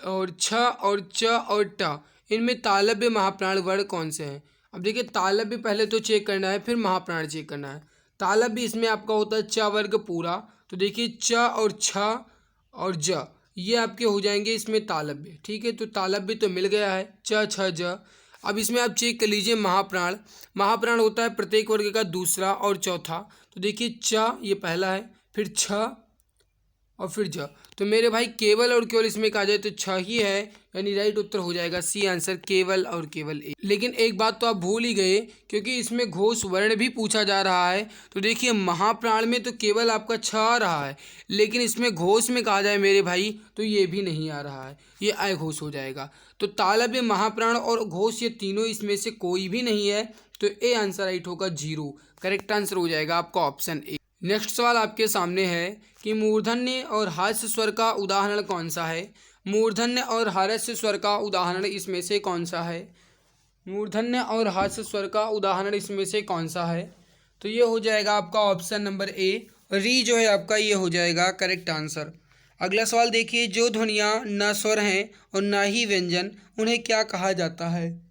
S1: और छ और च और ट, इनमें तालव्य महाप्राण वर्ण कौन से हैं। अब देखिए तालव्य पहले तो चेक करना है, फिर महाप्राण चेक करना है। तालव्य इसमें आपका होता है च वर्ग पूरा, तो देखिए च और छ और ज ये आपके हो जाएंगे इसमें तालव्य। ठीक है, तो तालव्य तो मिल गया है च छ ज। अब इसमें आप चेक कर लीजिए महाप्राण। महाप्राण होता है प्रत्येक वर्ग का दूसरा और चौथा, तो देखिए च ये पहला है, फिर छ और फिर ज। तो मेरे भाई केवल और केवल इसमें कहा जाए तो छ ही है, यानी राइट उत्तर हो जाएगा सी आंसर केवल और केवल एक। लेकिन एक बात तो आप भूल ही गए, क्योंकि इसमें घोष वर्ण भी पूछा जा रहा है। तो देखिए महाप्राण में तो केवल आपका छ आ रहा है, लेकिन इसमें घोष में कहा जाए मेरे भाई तो ये भी नहीं आ रहा है, ये अघोष हो जाएगा। तो तालव्य महाप्राण और घोष ये तीनों इसमें से कोई भी नहीं है, तो ए आंसर राइट होगा 0। करेक्ट आंसर हो जाएगा आपका ऑप्शन ए। नेक्स्ट सवाल आपके सामने है कि मूर्धन्य और हास्य स्वर का उदाहरण कौन सा है। मूर्धन्य और हास्य स्वर का उदाहरण इसमें से कौन सा है। मूर्धन्य और हास्य स्वर का उदाहरण इसमें से कौन सा है, तो ये हो जाएगा आपका ऑप्शन नंबर ए री जो है आपका ये हो जाएगा करेक्ट आंसर। अगला सवाल देखिए, जो ध्वनियाँ न स्वर हैं और न ही व्यंजन, उन्हें क्या कहा जाता है।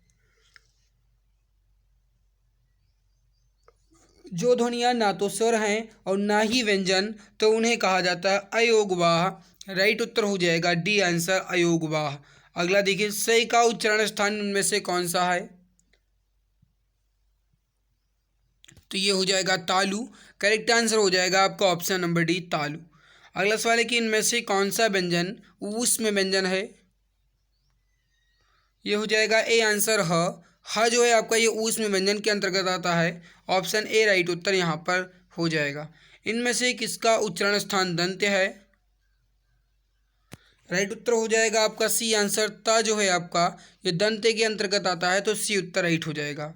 S1: जो ध्वनियाँ ना तो स्वर हैं और ना ही व्यंजन, तो उन्हें कहा जाता है अयोगवाह। राइट उत्तर हो जाएगा डी आंसर अयोगवाह। अगला देखिए, सही का उच्चारण स्थान इनमें से कौन सा है, तो ये हो जाएगा तालु। करेक्ट आंसर हो जाएगा आपका ऑप्शन नंबर डी तालु। अगला सवाल है कि इनमें से कौन सा व्यंजन ऊष्म व्यंजन है, ये हो जाएगा ए आंसर ह जो है आपका ये ऊष्म व्यंजन के अंतर्गत आता है। ऑप्शन ए राइट उत्तर यहाँ पर हो जाएगा। इनमें से किसका उच्चारण स्थान दंत्य है, राइट उत्तर हो जाएगा आपका सी आंसर ता जो है आपका ये दंत्य के अंतर्गत आता है, तो सी उत्तर राइट हो जाएगा।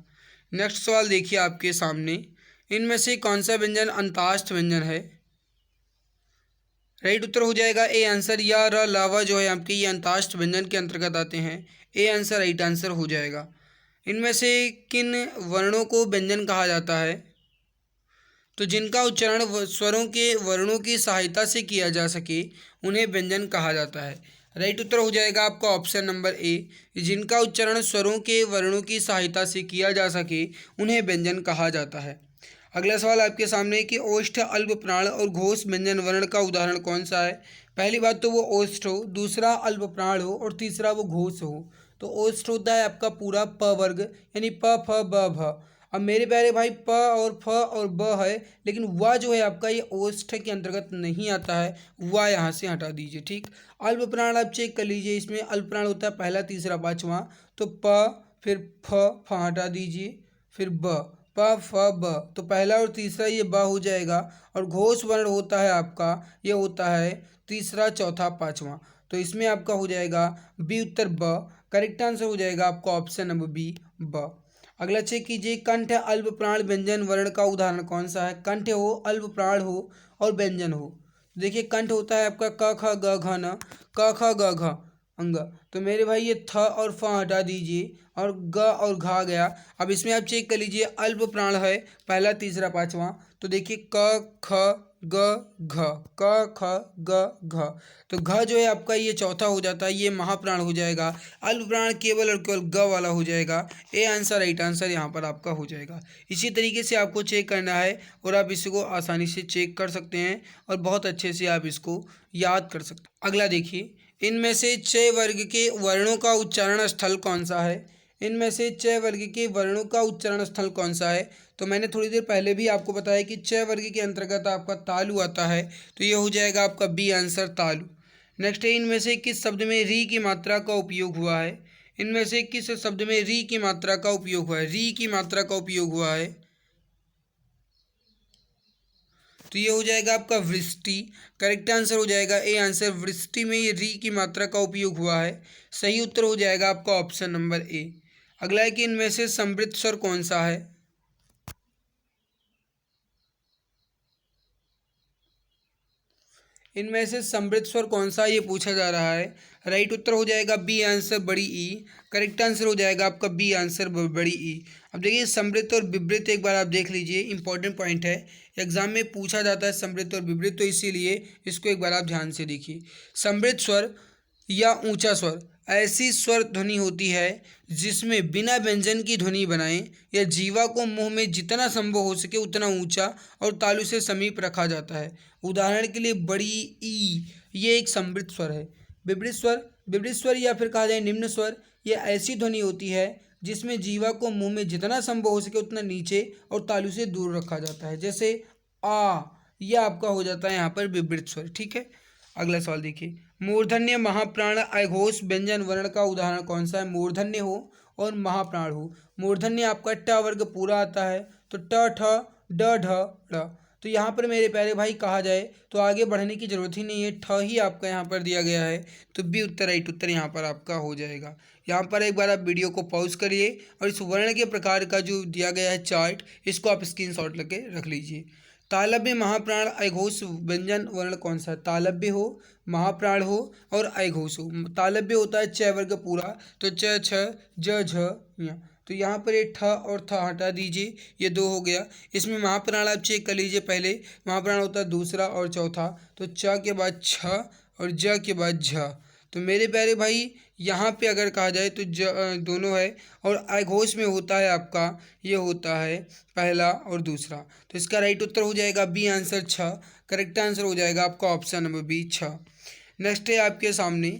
S1: नेक्स्ट सवाल देखिए आपके सामने इनमें से कौन सा व्यंजन अंताष्ट व्यंजन है? राइट उत्तर हो जाएगा ए आंसर। या र लावा जो है आपके ये अंताष्ट व्यंजन के अंतर्गत आते हैं। ए आंसर राइट आंसर हो जाएगा। इनमें से किन वर्णों को व्यंजन कहा जाता है? तो जिनका उच्चारण स्वरों के वर्णों की सहायता से किया जा सके उन्हें व्यंजन कहा जाता है। राइट उत्तर हो जाएगा आपका ऑप्शन नंबर ए। जिनका उच्चारण स्वरों के वर्णों की सहायता से किया जा सके उन्हें व्यंजन कहा जाता है। अगला सवाल आपके सामने कि ओष्ठ अल्प प्राण और घोष व्यंजन वर्ण का उदाहरण कौन सा है? पहली बात तो वो ओष्ठ हो, दूसरा अल्प प्राण हो और तीसरा वो घोष हो। तो ओष्ठ होता है आपका पूरा प वर्ग यानी प फ ब भ। अब मेरे प्यारे भाई प और फ और ब है, लेकिन व जो है आपका ये ओष्ठ के अंतर्गत नहीं आता है, व यहाँ से हटा दीजिए। ठीक, अल्प प्राण आप चेक कर लीजिए, इसमें अल्प प्राण होता है पहला तीसरा पाँचवा। तो प फिर फ हटा दीजिए, फिर ब, प फ ब, तो पहला और तीसरा ये ब हो जाएगा। और घोष वर्ण होता है आपका, ये होता है तीसरा चौथा पाँचवा। तो इसमें आपका हो जाएगा बी उत्तर ब। करेक्ट आंसर हो जाएगा आपका ऑप्शन नंबर बी ब। अगला चेक कीजिए कंठ अल्प प्राण व्यंजन वर्ण का उदाहरण कौन सा है? कंठ हो, अल्प प्राण हो और व्यंजन हो। देखिए कंठ होता है आपका क ख ग घ न, क ख ग घ अंग। तो मेरे भाई ये थ और फ हटा दीजिए और ग और घा गया। अब इसमें आप चेक कर लीजिए अल्प प्राण है पहला तीसरा पाँचवा। तो देखिए क ख ग घ, क ख ग घ। तो घ जो है आपका ये चौथा हो जाता है, ये महाप्राण हो जाएगा। अल्प प्राण केवल और केवल ग वाला हो जाएगा। ए आंसर राइट आंसर यहाँ पर आपका हो जाएगा। इसी तरीके से आपको चेक करना है और आप इसको आसानी से चेक कर सकते हैं और बहुत अच्छे से आप इसको याद कर सकते हैं। अगला देखिए, इनमें से च वर्ग के वर्णों का उच्चारण स्थल कौन सा है? इनमें से च वर्ग के वर्णों का उच्चारण स्थल कौन सा है? तो मैंने थोड़ी देर पहले भी आपको बताया कि च वर्ग के अंतर्गत आपका तालु आता है, तो ये हो जाएगा आपका बी आंसर तालु। नेक्स्ट है, इनमें से किस शब्द में री की मात्रा का उपयोग हुआ है? इनमें से किस शब्द में री की मात्रा का उपयोग हुआ है? री की मात्रा का उपयोग हुआ है, तो ये हो जाएगा आपका वृष्टि। करेक्ट आंसर हो जाएगा ए आंसर। वृष्टि में ये री की मात्रा का उपयोग हुआ है। सही उत्तर हो जाएगा आपका ऑप्शन नंबर ए। अगला है कि इनमें से समृद्ध स्वर कौन सा है? इनमें से समृद्ध स्वर कौन सा ये पूछा जा रहा है। राइट उत्तर हो जाएगा बी आंसर बड़ी ई। करेक्ट आंसर हो जाएगा आपका बी आंसर बड़ी ई। अब देखिए समृद्ध और विवृत एक बार आप देख लीजिए, इंपॉर्टेंट पॉइंट है, एग्जाम में पूछा जाता है समृद्ध और विवृत, तो इसीलिए इसको एक बार आप ध्यान से देखिए। समृद्ध स्वर या ऊंचा स्वर ऐसी स्वर ध्वनि होती है जिसमें बिना व्यंजन की ध्वनि बनाए या जीवा को मुंह में जितना संभव हो सके उतना ऊंचा और तालु से समीप रखा जाता है। उदाहरण के लिए बड़ी ई, ये एक समृद्ध स्वर है। विवृत स्वर या फिर कहा जाए निम्न स्वर, ये ऐसी ध्वनि होती है जिसमें जीवा को मुंह में जितना संभव हो सके उतना नीचे और तालु से दूर रखा जाता है। जैसे आ, यह आपका हो जाता है यहाँ पर विवृत स्वर। ठीक है, अगला सवाल देखिए, मूर्धन्य महाप्राण अघोष व्यंजन वर्ण का उदाहरण कौन सा है? मूर्धन्य हो और महाप्राण हो। मूर्धन्य आपका ट वर्ग पूरा आता है, तो ट ठ ड ढ ड़। तो यहाँ पर मेरे प्यारे भाई कहा जाए तो आगे बढ़ने की जरूरत ही नहीं है, ठ ही आपका यहाँ पर दिया गया है, तो बी उत्तर राइट उत्तर यहाँ पर आपका हो जाएगा। यहाँ पर एक बार आप वीडियो को पॉज करिए और इस वर्ण के प्रकार का जो दिया गया है चार्ट, इसको आप स्क्रीनशॉट लेके रख लीजिए। तालव्य महाप्राण अघोष व्यंजन वर्ण कौन सा है? तालव्य हो, महाप्राण हो और अघोष हो। तालव्य होता है च वर्ग पूरा, तो च छ ज झ ञ। तो यहाँ पर ये ठ और थ हटा दीजिए, ये दो हो गया। इसमें महाप्राण आप चेक कर लीजिए, पहले महाप्राण होता है दूसरा और चौथा, तो च के बाद छ और ज के बाद झ। तो मेरे प्यारे भाई यहाँ पे अगर कहा जाए तो दोनों है, और अघोष में होता है आपका, ये होता है पहला और दूसरा। तो इसका राइट उत्तर हो जाएगा बी आंसर छ। करेक्ट आंसर हो जाएगा आपका ऑप्शन नंबर बी छ। नेक्स्ट है आपके सामने,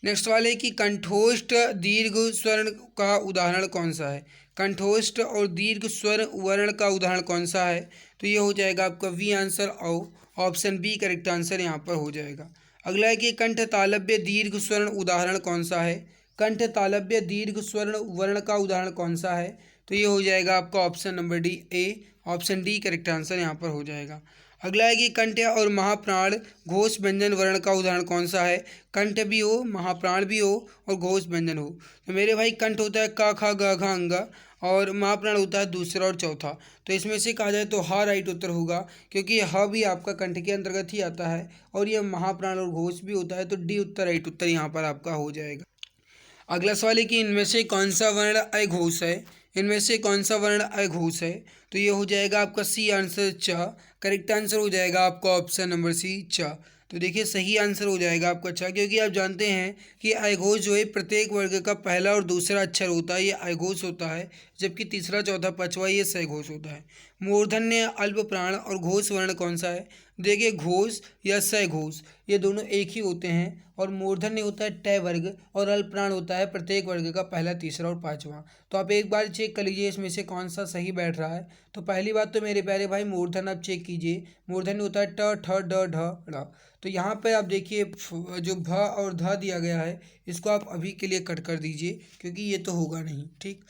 S1: नेक्स्ट वाले की कंठोष्ठ दीर्घ स्वर्ण का उदाहरण कौन सा है? कंठोष्ठ और दीर्घ स्वर वर्ण का उदाहरण कौन सा है? तो ये हो जाएगा आपका वी आंसर और ऑप्शन बी करेक्ट आंसर यहाँ पर हो जाएगा। अगला है कि कंठ तालव्य दीर्घ स्वर्ण उदाहरण कौन सा है? कंठ तालव्य दीर्घ स्वर्ण वर्ण का उदाहरण कौन सा है? तो ये हो जाएगा आपका option number D A. Option D correct answer यहाँ पर हो जाएगा। अगला है कि कंठ और महाप्राण घोष व्यंजन वर्ण का उदाहरण कौन सा है। कंठ भी हो, महाप्राण भी हो और घोष व्यंजन हो। तो मेरे भाई कंठ होता है क ख ग घ अंग और महाप्राण होता है दूसरा और चौथा। तो इसमें से कहा जाए तो ह राइट उत्तर होगा, क्योंकि ह भी आपका कंठ के अंतर्गत ही आता है और यह महाप्राण और घोष भी होता है। तो डी उत्तर राइट उत्तर यहाँ पर आपका हो जाएगा। अगला सवाल है कि इनमें से कौन सा वर्ण अघोष है। इनमें से कौन सा वर्ण अघोष है। तो ये हो जाएगा आपका सी आंसर च। करेक्ट आंसर हो जाएगा आपका ऑप्शन नंबर सी च। तो देखिए सही आंसर हो जाएगा आपका च, क्योंकि आप जानते हैं कि अघोष जो है प्रत्येक वर्ग का पहला और दूसरा अक्षर होता है, ये अघोष होता है, जबकि तीसरा चौथा पांचवा ये सघोष होता है। मूर्धन्य अल्प प्राण और घोष वर्ण कौन सा है। देखिए घोष या सघोष ये दोनों एक ही होते हैं, और मूर्धन्य होता है ट वर्ग और अल्प प्राण होता है प्रत्येक वर्ग का पहला, तीसरा और पांचवा। तो आप एक बार चेक कर लीजिए इसमें से कौन सा सही बैठ रहा है। तो पहली बात तो मेरे प्यारे भाई मूर्धन्य आप चेक कीजिए। मूर्धन्य होता है ट ठ ड ढ ड़। तो यहाँ पे आप देखिए जो भ और ध दिया गया है इसको आप अभी के लिए कट कर दीजिए, क्योंकि ये तो होगा नहीं। ठीक,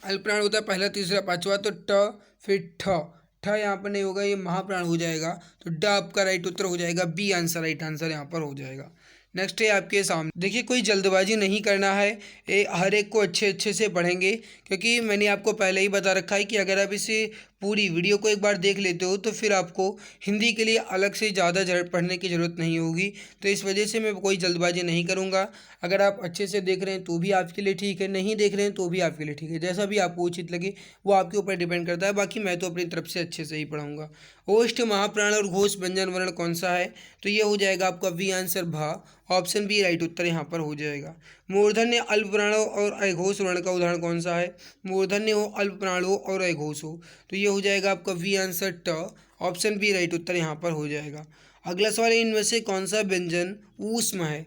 S1: अल्प प्राण होता है पहला, तीसरा, पांचवा। तो ट फिर ठ यहाँ पर नहीं होगा, ये महाप्राण हो जाएगा। तो ड आपका राइट उत्तर हो जाएगा, बी आंसर राइट आंसर यहाँ पर हो जाएगा। नेक्स्ट है आपके सामने, देखिए कोई जल्दबाजी नहीं करना है, हर एक को अच्छे अच्छे से पढ़ेंगे, क्योंकि मैंने आपको पहले ही बता रखा है कि अगर आप इसे पूरी वीडियो को एक बार देख लेते हो तो फिर आपको हिंदी के लिए अलग से ज़्यादा पढ़ने की ज़रूरत नहीं होगी। तो इस वजह से मैं कोई जल्दबाजी नहीं करूँगा। अगर आप अच्छे से देख रहे हैं तो भी आपके लिए ठीक है, नहीं देख रहे हैं तो भी आपके लिए ठीक है, जैसा भी आपको उचित लगे वो आपके ऊपर डिपेंड करता है। बाकी मैं तो अपनी तरफ से अच्छे से ही पढ़ाऊँगा। ओष्ठ, महाप्राण और घोष व्यंजन वर्ण कौन सा है। तो ये हो जाएगा आपका वी आंसर भा। ऑप्शन बी राइट उत्तर यहाँ पर हो जाएगा। मूर्धन्य अल्प प्राण और अघोष वर्ण का उदाहरण कौन सा है। मूर्धन्य हो, अल्प प्राण हो और अघोष हो। तो ये हो जाएगा आपका वी आंसर ट। ऑप्शन बी राइट उत्तर यहाँ पर हो जाएगा। अगला सवाल है इनमें से कौन सा व्यंजन ऊष्म है।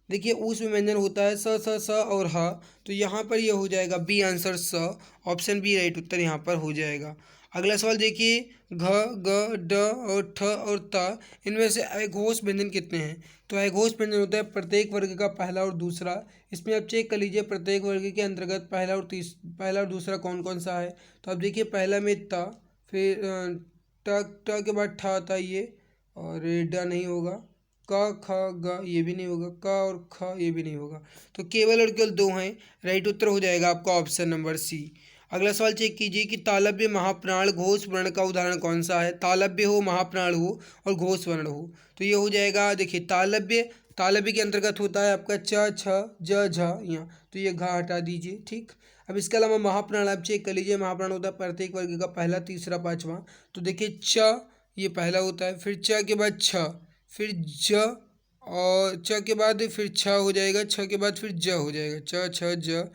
S1: देखिए ऊष्म व्यंजन होता है स स स और ह। तो यहाँ पर ये हो जाएगा बी आंसर स। ऑप्शन बी राइट उत्तर यहाँ पर हो जाएगा। अगला सवाल देखिए घ ग ड और ठ और त, इनमें से अघोष व्यंजन कितने हैं। तो अघोष व्यंजन होता है प्रत्येक वर्ग का पहला और दूसरा। इसमें आप चेक कर लीजिए प्रत्येक वर्ग के अंतर्गत पहला और दूसरा कौन कौन सा है। तो आप देखिए पहला में त, फिर ट के बाद ठ आता है ये, और ड नहीं होगा, क ख ग ये भी नहीं होगा, क और ख ये भी नहीं होगा। तो केवल और केवल दो हैं, राइट उत्तर हो जाएगा आपका ऑप्शन नंबर सी। अगला सवाल चेक कीजिए कि तालव्य, महाप्राण, घोष वर्ण का उदाहरण कौन सा है। तालव्य हो, महाप्राण हो और घोष वर्ण हो। तो ये हो जाएगा, देखिए तालव्य के अंतर्गत होता है आपका च छ ज झ यहाँ। तो ये घा हटा दीजिए। ठीक, अब इसके अलावा महाप्राण आप चेक कर लीजिए। महाप्राण होता है प्रत्येक वर्ग का पहला, तीसरा, पांचवा। तो देखिए च ये पहला होता है, फिर च के बाद छ, फिर ज, और च के बाद फिर छ हो जाएगा, छ के बाद फिर ज हो जाएगा, च छ ज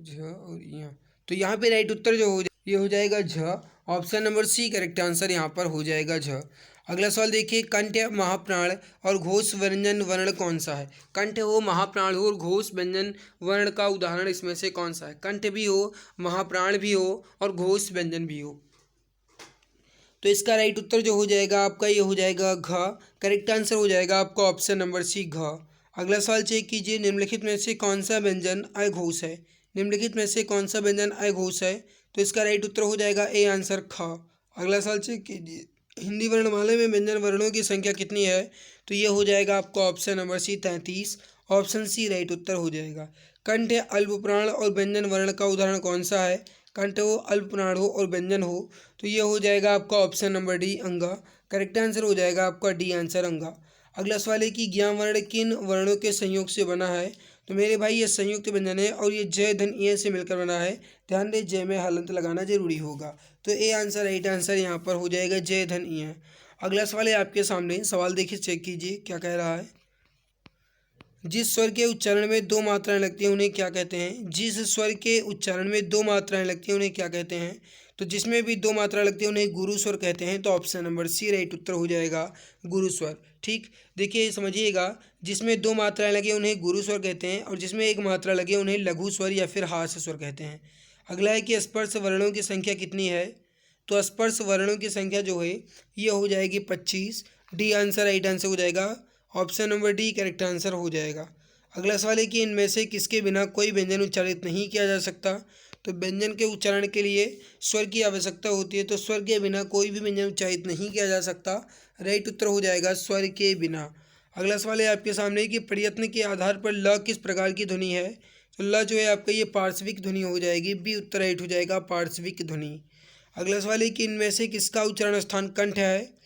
S1: और यहाँ। तो यहाँ पे राइट उत्तर जो ये हो जाएगा झ। Option number C correct answer यहाँ पर हो जाएगा झ। अगला सवाल देखिए कंठ, महाप्राण और घोष व्यंजन वर्ण कौन सा है। कंठ हो, महाप्राण हो और घोष व्यंजन वर्ण का उदाहरण इसमें से कौन सा है। कंठ भी हो, महाप्राण भी हो और घोष व्यंजन भी हो। तो इसका राइट उत्तर जो हो जाएगा आपका ये हो जाएगा घ। करेक्ट आंसर हो जाएगा आपका ऑप्शन नंबर सी घ। अगला सवाल चेक कीजिए, निम्नलिखित में से कौन सा व्यंजन अघोष है। निम्नलिखित में से कौन सा व्यंजन अघोष है। तो इसका राइट उत्तर हो जाएगा ए आंसर ख। अगला सवाल चेक कीजिए, हिंदी वर्णमाला में व्यंजन वर्णों की संख्या कितनी है। तो ये हो जाएगा आपका ऑप्शन नंबर सी 33। ऑप्शन सी राइट उत्तर हो जाएगा। कंठ, अल्पप्राण और व्यंजन वर्ण का उदाहरण कौन सा है। कंठ हो, अल्पप्राण हो और व्यंजन हो। तो ये हो जाएगा आपका ऑप्शन नंबर डी अंगा। करेक्ट आंसर हो जाएगा आपका डी आंसर अंगा। अगला सवाल है कि ज्ञान वर्ण किन वर्णों के संयोग से बना है। तो मेरे भाई ये संयुक्त व्यंजन है और ये जय धन ई से मिलकर बना है। ध्यान दें जय में हलंत लगाना जरूरी होगा। तो ए आंसर राइट आंसर यहाँ पर हो जाएगा जय धन ई। अगला सवाल है आपके सामने, सवाल देखिए चेक कीजिए क्या कह रहा है। जिस स्वर के उच्चारण में दो मात्राएं लगती हैं उन्हें क्या कहते हैं। जिस स्वर के उच्चारण में दो मात्राएं लगती हैं उन्हें क्या कहते हैं। तो जिसमें भी दो मात्रा लगती है उन्हें गुरु स्वर कहते हैं। तो ऑप्शन नंबर सी राइट उत्तर हो जाएगा गुरु स्वर। ठीक, देखिए समझिएगा, जिसमें दो मात्राएं लगे उन्हें गुरु स्वर कहते हैं और जिसमें एक मात्रा लगे उन्हें लघु स्वर या फिर हास्य स्वर कहते हैं। अगला है कि स्पर्श वर्णों की संख्या कितनी है। तो स्पर्श वर्णों की संख्या जो है ये हो जाएगी 25। डी आंसर राइट आंसर हो जाएगा। Option number D correct answer हो जाएगा। अगला सवाल है कि इनमें से किसके बिना कोई व्यंजन उच्चारित नहीं किया जा सकता। तो व्यंजन के उच्चारण के लिए स्वर की आवश्यकता होती है, तो स्वर के बिना कोई भी व्यंजन उच्चारित नहीं किया जा सकता। राइट उत्तर हो जाएगा स्वर के बिना। अगला सवाल है आपके सामने कि प्रयत्न के आधार पर ल किस प्रकार की ध्वनि है। तो ल जो है आपका ये पार्श्विक ध्वनि हो जाएगी। बी उत्तर राइट हो जाएगा पार्श्विक ध्वनि। अगला सवाल है कि इनमें से किसका उच्चारण स्थान कंठ है।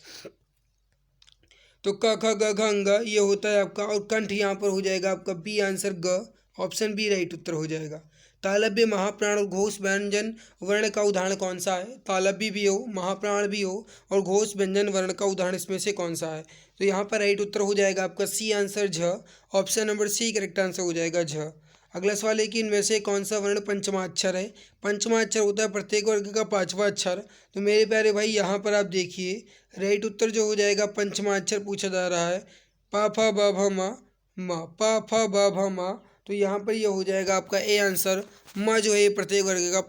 S1: तो क ख ग घ अंग ये होता है आपका, और कंठ यहाँ पर हो जाएगा आपका बी आंसर ग। ऑप्शन बी राइट उत्तर हो जाएगा। तालव्य महाप्राण और घोष व्यंजन वर्ण का उदाहरण कौन सा है। तालव्य भी हो, महाप्राण भी हो और घोष व्यंजन वर्ण का उदाहरण इसमें से कौन सा है। तो यहाँ पर राइट उत्तर हो जाएगा आपका सी आंसर झ। Option number C correct answer हो जाएगा झ। अगला सवाल है कि इनमें से कौन सा वर्ण पंचमाक्षर है। पंचमाक्षर होता है प्रत्येक वर्ग का पांचवा अक्षर। तो मेरे प्यारे भाई यहाँ पर आप देखिए राइट उत्तर जो हो जाएगा पंचमाक्षर पूछा जा रहा है। प फ ब भ म म प फ ब भ म। तो यहाँ पर ये हो जाएगा आपका ए आंसर। म जो है प्रत्येक वर्ग का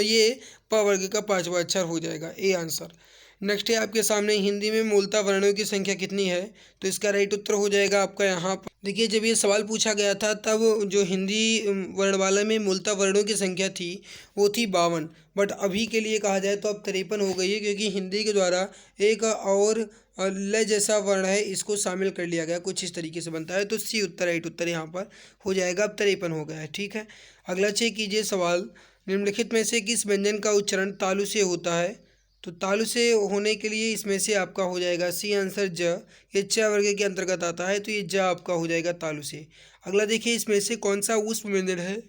S1: ये प वर्ग का पांचवा अक्षर हो जाएगा ए आंसर। नेक्स्ट है आपके सामने हिंदी में मूलतः वर्णों की संख्या कितनी है। तो इसका राइट उत्तर हो जाएगा आपका यहाँ पर। देखिए जब ये सवाल पूछा गया था तब जो हिंदी वर्णमाला में मूलतः वर्णों की संख्या थी वो थी 52, बट अभी के लिए कहा जाए तो अब 53 हो गई है, क्योंकि हिंदी के द्वारा एक और ल जैसा वर्ण है इसको शामिल कर लिया गया, कुछ इस तरीके से बनता है। तो सी उत्तर राइट उत्तर यहाँ पर हो जाएगा, अब 53 हो गया है। ठीक है, अगला चेक कीजिए सवाल। निम्नलिखित में से किस व्यंजन का उच्चारण तालु से होता है। तो तालु से होने के लिए इसमें से आपका हो जाएगा सी आंसर ज। ये च वर्ग के अंतर्गत आता है, तो ये ज आपका हो जाएगा तालु से। अगला देखिए इसमें से कौन सा ऊष्म व्यंजन है।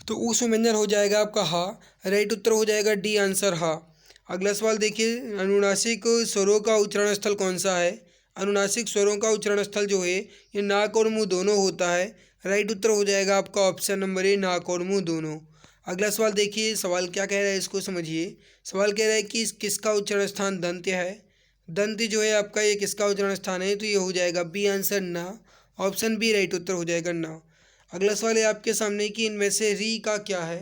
S1: तो ऊष्म व्यंजन हो जाएगा आपका हा। राइट उत्तर हो जाएगा डी आंसर हा। अगला सवाल देखिए अनुनासिक स्वरों का उच्चारण स्थल कौन सा है। अनुनासिक स्वरों का उच्चारण स्थल जो है ये नाक और मुंह दोनों होता है। राइट उत्तर हो जाएगा आपका ऑप्शन नंबर ए नाक और मुंह दोनों। अगला सवाल देखिए सवाल क्या कह रहा है इसको समझिए। सवाल कह रहा है कि किसका उच्चारण स्थान दंत्य है। दंत्य जो है आपका ये किसका उच्चारण स्थान है। तो ये हो जाएगा बी आंसर न। ऑप्शन बी राइट उत्तर हो जाएगा न। अगला सवाल है आपके सामने कि इनमें से री का क्या है।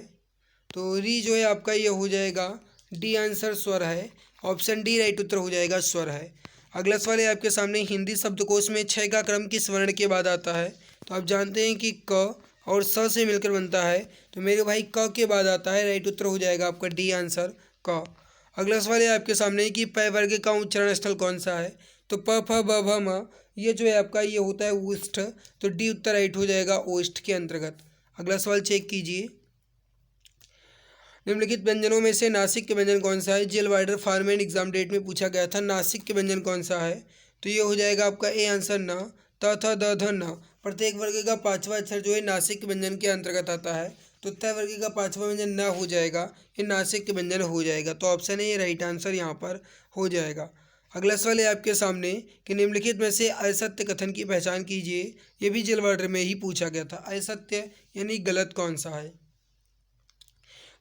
S1: तो री जो है आपका ये हो जाएगा डी आंसर स्वर है। ऑप्शन डी राइट उत्तर हो जाएगा स्वर है। अगला सवाल है आपके सामने हिंदी शब्दकोश में 6 का क्रम किस वर्ण के बाद आता है। तो आप जानते हैं कि क और स से मिलकर बनता है, तो मेरे भाई क के बाद आता है। राइट उत्तर हो जाएगा आपका डी आंसर क। अगला सवाल है आपके सामने कि प वर्ग का उच्चारण स्थल कौन सा है। तो प फ ब भ म ये जो है आपका ये होता है ओष्ठ। तो डी उत्तर राइट हो जाएगा ओष्ठ के अंतर्गत। अगला सवाल चेक कीजिए। निम्नलिखित व्यंजनों में से नासिक के व्यंजन कौन सा है। जेल वाइडर फार्मेन एग्जाम डेट में पूछा गया था नासिक के व्यंजन कौन सा है। तो ये हो जाएगा आपका ए आंसर न। त थ द ध न प्रत्येक वर्ग का पांचवा अक्षर जो है नासिक व्यंजन के अंतर्गत आता है। तो त वर्ग का पांचवा व्यंजन न हो जाएगा, ये नासिक के व्यंजन हो जाएगा। तो ऑप्शन है ये राइट आंसर यहाँ पर हो जाएगा। अगला सवाल है आपके सामने कि निम्नलिखित में से असत्य कथन की पहचान कीजिए। ये भी जेल वाइडर में ही पूछा गया था। असत्य यानी गलत कौन सा है।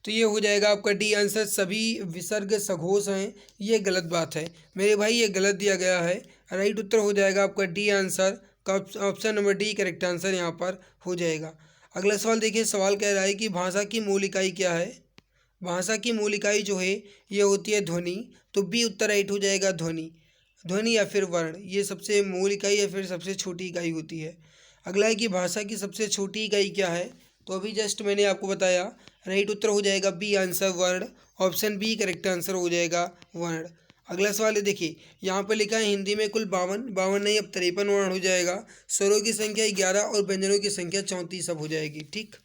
S1: तो ये हो जाएगा आपका डी आंसर सभी विसर्ग सघोष हैं, ये गलत बात है मेरे भाई, ये गलत दिया गया है। राइट उत्तर हो जाएगा आपका डी आंसर का option number D correct answer यहाँ पर हो जाएगा। अगला सवाल देखिए सवाल कह रहा है कि भाषा की मूल इकाई क्या है। भाषा की मूल इकाई जो है ये होती है ध्वनि। तो बी उत्तर राइट हो जाएगा ध्वनि। ध्वनि या फिर वर्ण ये सबसे मूल इकाई या फिर सबसे छोटी इकाई होती है। अगला है कि भाषा की सबसे छोटी इकाई क्या है। तो अभी जस्ट मैंने आपको बताया। राइट उत्तर हो जाएगा बी आंसर वर्ण। ऑप्शन बी करेक्ट आंसर हो जाएगा वर्ण। अगला सवाल है देखिए यहाँ पर लिखा है हिंदी में कुल 52 नहीं अब 53 वर्ण हो जाएगा। स्वरों की संख्या 11 और व्यंजनों की संख्या 34 अब हो जाएगी। ठीक,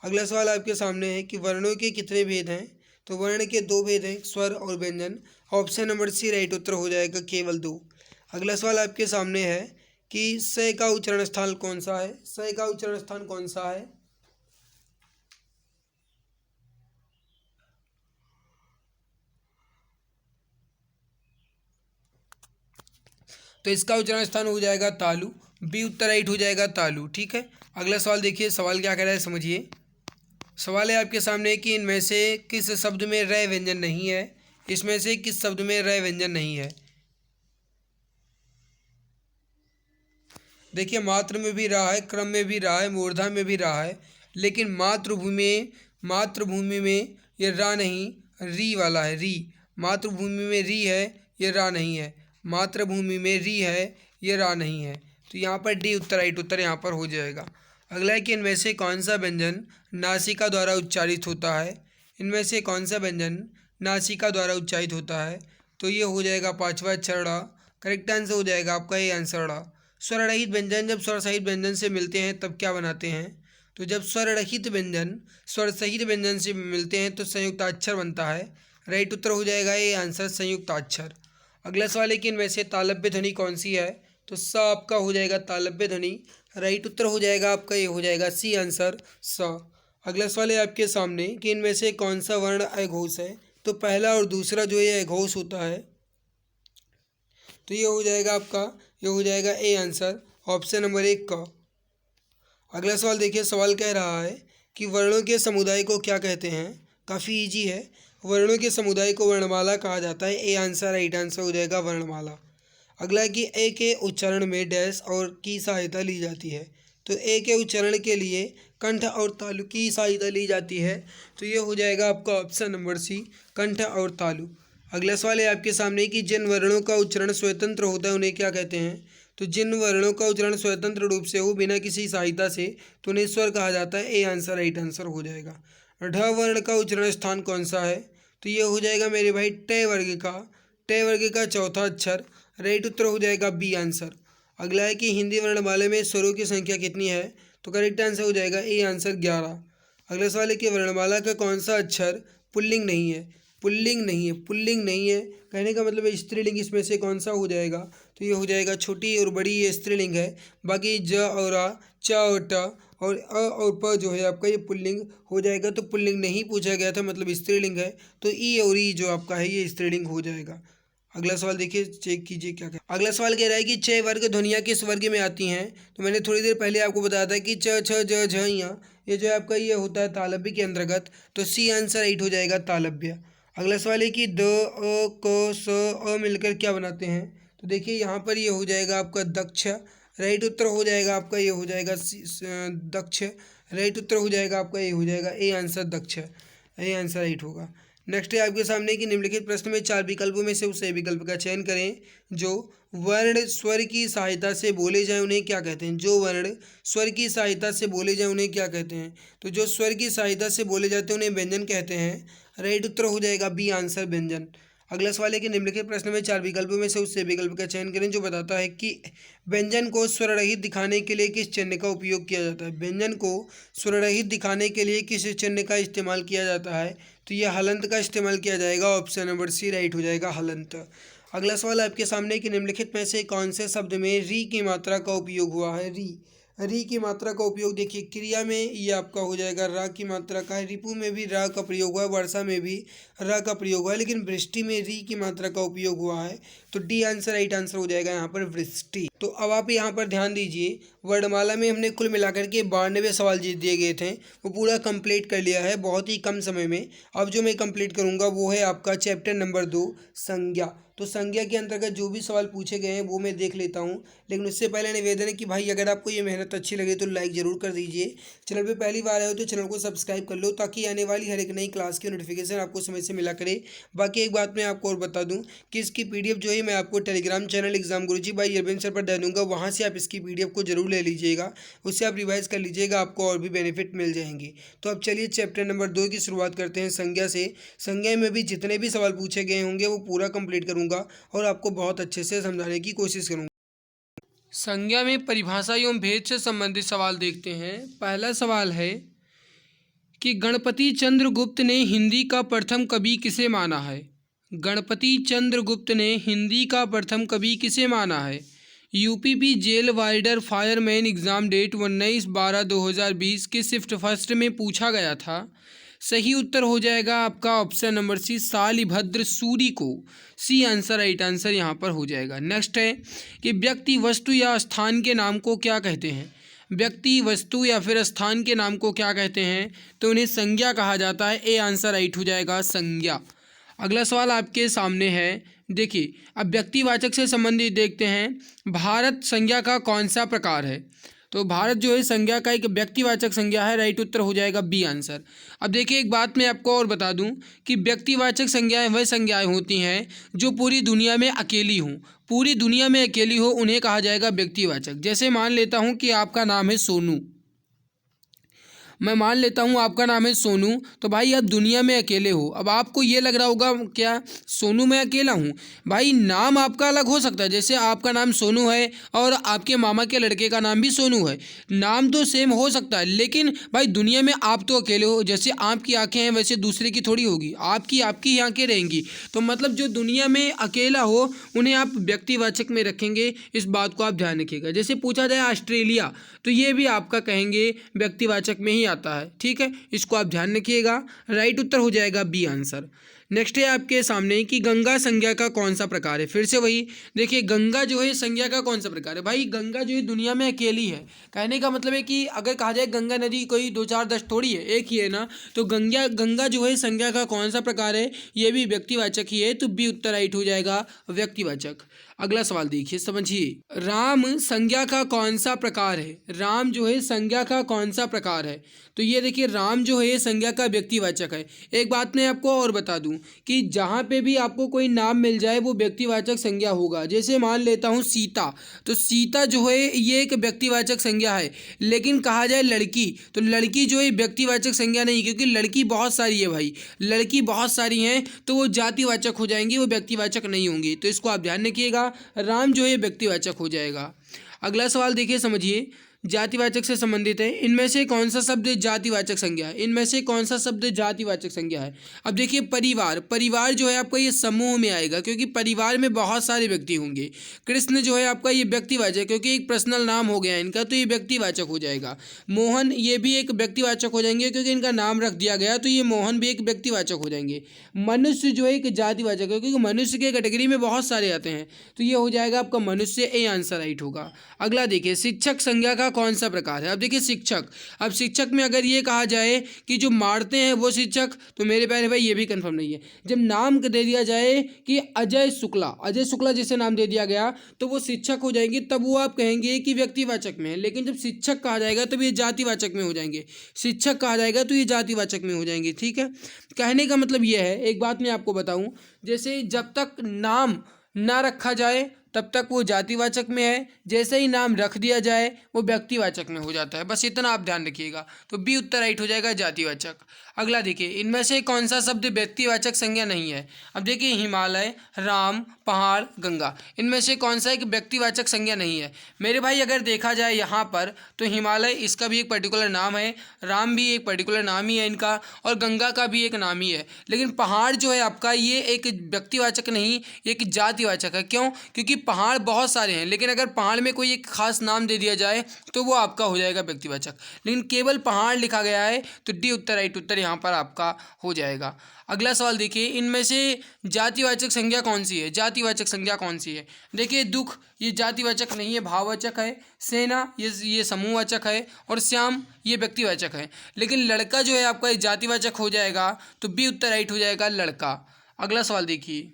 S1: अगला सवाल आपके सामने है कि वर्णों के कितने भेद हैं। तो वर्ण के 2 भेद हैं, स्वर और व्यंजन। ऑप्शन नंबर सी राइट उत्तर हो जाएगा केवल 2। अगला सवाल आपके सामने है कि स का उच्चारण स्थान कौन सा है। स का उच्चारण स्थान कौन सा है। तो इसका उच्चारण स्थान हो जाएगा तालु। बी उत्तर राइट हो जाएगा तालु। ठीक है, अगला सवाल देखिए सवाल क्या कह रहा है समझिए। सवाल है आपके सामने कि इनमें से किस शब्द में र व्यंजन नहीं है। इसमें से किस शब्द में र व्यंजन नहीं है। देखिए मात्र में भी रहा है, क्रम में भी रहा है, मूर्धा में भी रहा है, लेकिन मातृभूमि में ये रा नहीं री वाला है। री मातृभूमि में री है, ये रा नहीं है। मातृभूमि में री है, ये रा नहीं है। तो यहाँ पर डी उत्तर राइट उत्तर यहाँ पर हो जाएगा। अगला है कि इनमें से कौन सा व्यंजन नासिका द्वारा उच्चारित होता है। इनमें से कौन सा व्यंजन नासिका द्वारा उच्चारित होता है। तो ये हो जाएगा पाँचवा अक्षर ड़। करेक्ट आंसर हो जाएगा आपका ये आंसर ड़। स्वर रहित व्यंजन जब स्वर सहित व्यंजन से मिलते हैं तब क्या बनाते हैं। तो जब स्वर रहित व्यंजन स्वर सहित व्यंजन से मिलते हैं तो संयुक्ताक्षर बनता है। राइट उत्तर हो जाएगा ये आंसर संयुक्ताक्षर। अगला सवाल है कि इनमें से तालव्य ध्वनि कौन सी है। तो स आपका हो जाएगा तालव्य ध्वनि। राइट उत्तर हो जाएगा आपका ये हो जाएगा सी आंसर स। अगला सवाल है आपके सामने कि इनमें से कौन सा वर्ण अघोष है। तो पहला और दूसरा जो ये अघोष होता है तो ये हो जाएगा आपका ये हो जाएगा ए आंसर ऑप्शन नंबर 1 का। अगला सवाल देखिए, सवाल कह रहा है कि वर्णों के समुदाय को क्या कहते हैं। काफ़ी इजी है। वर्णों के समुदाय को वर्णमाला कहा जाता है। ए आंसर राइट आंसर हो जाएगा वर्णमाला। अगला है कि ए के उच्चारण में डैश और की सहायता ली जाती है। तो ए के उच्चारण के लिए कंठ और तालु की सहायता ली जाती है। तो ये हो जाएगा आपका ऑप्शन नंबर सी कंठ और तालु। अगला सवाल है आपके सामने कि जिन वर्णों का उच्चारण स्वतंत्र होता है उन्हें क्या कहते हैं। तो जिन वर्णों का उच्चारण स्वतंत्र रूप से हो बिना किसी सहायता से तो उन्हें स्वर कहा जाता है। ए आंसर राइट आंसर हो जाएगा। ढ वर्ण का उच्चारण स्थान कौन सा है। तो ये हो जाएगा मेरे भाई ट वर्ग का। ट वर्ग का चौथा अक्षर। राइट उत्तर हो जाएगा बी आंसर। अगला है कि हिंदी वर्णमाला में स्वरों की संख्या कितनी है। तो करेक्ट आंसर हो जाएगा ए आंसर 11। अगला सवाल है कि वर्णमाला का कौन सा अक्षर पुल्लिंग नहीं है। पुल्लिंग नहीं है। पुल्लिंग नहीं है कहने का मतलब है स्त्रीलिंग। इसमें से कौन सा हो जाएगा। तो ये हो जाएगा छोटी और बड़ी ये स्त्रीलिंग है। बाकी ज और आ च और ट और अ और प जो है आपका ये पुल्लिंग हो जाएगा। तो पुल्लिंग नहीं पूछा गया था मतलब स्त्रीलिंग है। तो ई और ई जो आपका है ये स्त्रीलिंग हो जाएगा। अगला सवाल देखिए, चेक कीजिए क्या क्या। अगला सवाल कह रहा है कि छह वर्ग ध्वनियाँ किस वर्ग में आती हैं। तो मैंने थोड़ी देर पहले आपको बताया था कि च छ ज झ यहाँ ये जो आपका ये होता है तालव्य के अंतर्गत। तो सी आंसर राइट हो जाएगा तालव्य। अगला सवाल है कि द अ क स अ मिलकर क्या बनाते हैं। तो देखिए यहाँ पर ये हो जाएगा आपका दक्ष। राइट उत्तर हो जाएगा आपका ये हो जाएगा दक्ष। राइट उत्तर हो जाएगा आपका ये हो जाएगा ए आंसर दक्ष। ए आंसर राइट होगा। नेक्स्ट है आपके सामने कि निम्नलिखित प्रश्न में 4 विकल्पों में से उस सही विकल्प का चयन करें जो वर्ण स्वर की सहायता से बोले जाएं उन्हें क्या कहते हैं। जो वर्ण स्वर की सहायता से बोले जाएं उन्हें क्या कहते हैं। तो जो स्वर की सहायता से बोले जाते हैं उन्हें व्यंजन कहते हैं। राइट उत्तर हो जाएगा बी आंसर व्यंजन। अगला सवाल है कि निम्नलिखित प्रश्न में 4 विकल्पों में से उस सही विकल्प का चयन करें जो बताता है कि व्यंजन को स्वर रहित दिखाने के लिए किस चिन्ह का उपयोग किया जाता है। व्यंजन को स्वर रहित दिखाने के लिए किस चिन्ह का इस्तेमाल किया जाता है। तो यह हलंत का इस्तेमाल किया जाएगा। ऑप्शन नंबर सी राइट हो जाएगा हलंत। अगला सवाल आपके सामने कि निम्नलिखित में से कौन से शब्द में री की मात्रा का उपयोग हुआ है। री की मात्रा का उपयोग देखिए क्रिया में ये आपका हो जाएगा रा की मात्रा का है। रिपु में भी रा का प्रयोग हुआ है। वर्षा में भी रा का प्रयोग हुआ है लेकिन वृष्टि में री की मात्रा का उपयोग हुआ है। तो डी आंसर राइट आंसर हो जाएगा यहाँ पर वृष्टि। तो अब आप यहाँ पर ध्यान दीजिए, वर्णमाला में हमने कुल मिलाकर के 92 सवाल दिए गए थे वो पूरा कंप्लीट कर लिया है बहुत ही कम समय में। अब जो मैं कंप्लीट करूँगा वो है आपका चैप्टर नंबर 2 संज्ञा। तो संज्ञा के अंतर्गत जो भी सवाल पूछे गए हैं वो मैं देख लेता हूँ। लेकिन उससे पहले निवेदन है कि भाई अगर आपको ये मेहनत अच्छी लगे तो लाइक ज़रूर कर दीजिए। चैनल पे पहली बार आए हो तो चैनल को सब्सक्राइब कर लो ताकि आने वाली हर एक नई क्लास की नोटिफिकेशन आपको समय से मिला करे। बाकी एक बात मैं आपको और बता दूं कि इसकी पीडीएफ जो है मैं आपको telegram channel exam Guruji by Arvind sir पर दे दूँगा। वहाँ से आप इसकी पीडीएफ को जरूर ले लीजिएगा। उससे आप रिवाइज कर लीजिएगा, आपको और भी बेनिफिट मिल जाएंगी। तो अब चलिए चैप्टर नंबर 2 की शुरुआत करते हैं संज्ञा से। संज्ञा में भी जितने भी सवाल पूछे गए होंगे वो पूरा कंप्लीट करूँगा और आपको बहुत अच्छे से समझाने की कोशिश करूँगा। संज्ञा में परिभाषा एवं भेद से संबंधित सवाल देखते हैं। पहला सवाल है कि गणपति चंद्रगुप्त ने हिंदी का प्रथम कवि किसे माना है। गणपति चंद्रगुप्त ने हिंदी का प्रथम कवि किसे माना है। UPP jail warder fireman exam date 19/12/2020 के शिफ्ट फर्स्ट में पूछा गया था। सही उत्तर हो जाएगा आपका ऑप्शन नंबर सी शालिभद्र सूरी को। सी आंसर राइट आंसर यहाँ पर हो जाएगा। नेक्स्ट है कि व्यक्ति वस्तु या स्थान के नाम को क्या कहते हैं। व्यक्ति वस्तु या फिर स्थान के नाम को क्या कहते हैं। तो उन्हें संज्ञा कहा जाता है। ए आंसर राइट हो जाएगा संज्ञा। अगला सवाल आपके सामने है, देखिए अब व्यक्तिवाचक से संबंधित देखते हैं। भारत संज्ञा का कौन सा प्रकार है। तो भारत जो है संज्ञा का एक व्यक्तिवाचक संज्ञा है। राइट उत्तर हो जाएगा बी आंसर। अब देखिए एक बात मैं आपको और बता दूं कि व्यक्तिवाचक संज्ञाएं वह संज्ञाएं होती हैं जो पूरी दुनिया में अकेली हों। पूरी दुनिया में अकेली हो उन्हें कहा जाएगा व्यक्तिवाचक। जैसे मान लेता हूं कि आपका नाम है सोनू, मैं मान लेता हूँ आपका नाम है सोनू, तो भाई आप दुनिया में अकेले हो। अब आपको ये लग रहा होगा क्या सोनू मैं अकेला हूँ? भाई नाम आपका अलग हो सकता है, जैसे आपका नाम सोनू है और आपके मामा के लड़के का नाम भी सोनू है, नाम तो सेम हो सकता है, लेकिन भाई दुनिया में आप तो अकेले हो। जैसे आपकी आंखें हैं वैसे दूसरे की थोड़ी होगी, आपकी आपकी ही आंखें रहेंगी। तो मतलब जो दुनिया में अकेला हो उन्हें आप व्यक्तिवाचक में रखेंगे, इस बात को आप ध्यान रखिएगा। जैसे पूछा जाए ऑस्ट्रेलिया, तो ये भी आपका कहेंगे व्यक्तिवाचक में ही आता है, ठीक है, इसको आप ध्यान रखिएगा। राइट उत्तर हो जाएगा बी आंसर। नेक्स्ट है आपके सामने कि गंगा संज्ञा का कौन सा प्रकार है। फिर से वही देखिए, गंगा जो है संज्ञा का कौन सा प्रकार है। भाई गंगा जो है दुनिया में अकेली है, कहने का मतलब है कि अगर कहा जाए गंगा नदी कोई 2 4 10 थोड़ी है, एक ही है ना। तो गंगा जो है संज्ञा का कौन सा प्रकार है, ये भी व्यक्तिवाचक ही है, तो बी उत्तर राइट हो जाएगा व्यक्तिवाचक। अगला सवाल देखिए, समझिए। राम संज्ञा का कौन सा प्रकार है। राम जो है संज्ञा का कौन सा प्रकार है, तो ये देखिए राम जो है संज्ञा का व्यक्तिवाचक है। एक बात मैं आपको और बता दूं कि जहाँ पे भी आपको कोई नाम मिल जाए वो व्यक्तिवाचक संज्ञा होगा। जैसे मान लेता हूँ सीता, तो सीता जो है ये एक व्यक्तिवाचक संज्ञा है, लेकिन कहा जाए लड़की, तो लड़की जो है व्यक्तिवाचक संज्ञा नहीं, क्योंकि लड़की बहुत सारी है भाई, लड़की बहुत सारी हैं, तो वो जातिवाचक हो जाएंगी, वो व्यक्तिवाचक नहीं होंगी। तो इसको आप ध्यान रखिएगा, राम जो है व्यक्तिवाचक हो जाएगा। अगला सवाल देखिए, समझिए, जातिवाचक से संबंधित है। इनमें से कौन सा शब्द जातिवाचक संज्ञा है। इनमें से कौन सा शब्द जातिवाचक संज्ञा है। अब देखिए परिवार, परिवार जो है आपका ये समूह में आएगा, क्योंकि परिवार में बहुत सारे व्यक्ति होंगे। कृष्ण जो है आपका ये व्यक्तिवाचक, क्योंकि एक पर्सनल नाम हो गया इनका, तो ये व्यक्तिवाचक हो जाएगा। मोहन ये भी एक व्यक्तिवाचक हो जाएंगे, क्योंकि इनका नाम रख दिया गया, तो ये मोहन भी एक व्यक्तिवाचक हो जाएंगे। मनुष्य जो है एक जातिवाचक है, क्योंकि मनुष्य के कैटेगरी में बहुत सारे आते हैं, तो ये हो जाएगा आपका मनुष्य, ए आंसर राइट होगा। अगला देखिए, शिक्षक संज्ञा का कौन सा प्रकार है। अब देखिए शिक्षक, अब शिक्षक में अगर ये कहा जाए कि जो मारते हैं वो शिक्षक, तो मेरे प्यारे भाई ये भी कंफर्म नहीं है। जब नाम दे दिया जाए कि अजय शुक्ला, अजय शुक्ला जैसे नाम दे दिया गया, तो वो शिक्षक हो जाएंगे, तब वो आप कहेंगे कि व्यक्तिवाचक में है। लेकिन जब शिक्षक कहा जाएगा तो ये जातिवाचक में हो जाएंगे, शिक्षक कहा जाएगा तो ये जातिवाचक में हो जाएंगे, ठीक है। कहने का मतलब ये है, एक बात मैं आपको बताऊं, जैसे जब तक नाम ना रखा जाए तब तक वो जातिवाचक में है, जैसे ही नाम रख दिया जाए वो व्यक्तिवाचक में हो जाता है, बस इतना आप ध्यान रखिएगा। तो बी उत्तर राइट हो जाएगा, जातिवाचक। अगला देखिए, इनमें से कौन सा शब्द व्यक्तिवाचक संज्ञा नहीं है। अब देखिए हिमालय, राम, पहाड़, गंगा, इनमें से कौन सा एक व्यक्तिवाचक संज्ञा नहीं है। मेरे भाई अगर देखा जाए यहाँ पर, तो हिमालय इसका भी एक पर्टिकुलर नाम है, राम भी एक पर्टिकुलर नाम ही है इनका, और गंगा का भी एक नाम ही है। लेकिन पहाड़ जो है आपका ये एक व्यक्तिवाचक नहीं, एक जातिवाचक है। क्यों? क्योंकि पहाड़ बहुत सारे हैं, लेकिन अगर पहाड़ में कोई एक खास नाम दे दिया जाए तो वो आपका हो जाएगा व्यक्तिवाचक। लेकिन केवल पहाड़ लिखा गया है, तो डी उत्तर राइट उत्तर यहाँ पर आपका हो जाएगा। अगला सवाल देखिए, इनमें से जातिवाचक संज्ञा कौन सी है। जातिवाचक संज्ञा कौन सी है। देखिए दुख ये जातिवाचक नहीं है, भाववाचक है। सेना ये समूहवाचक है, और श्याम ये व्यक्तिवाचक है। लेकिन लड़का जो है आपका जातिवाचक हो जाएगा, तो बी उत्तर राइट हो जाएगा, लड़का। अगला सवाल देखिए,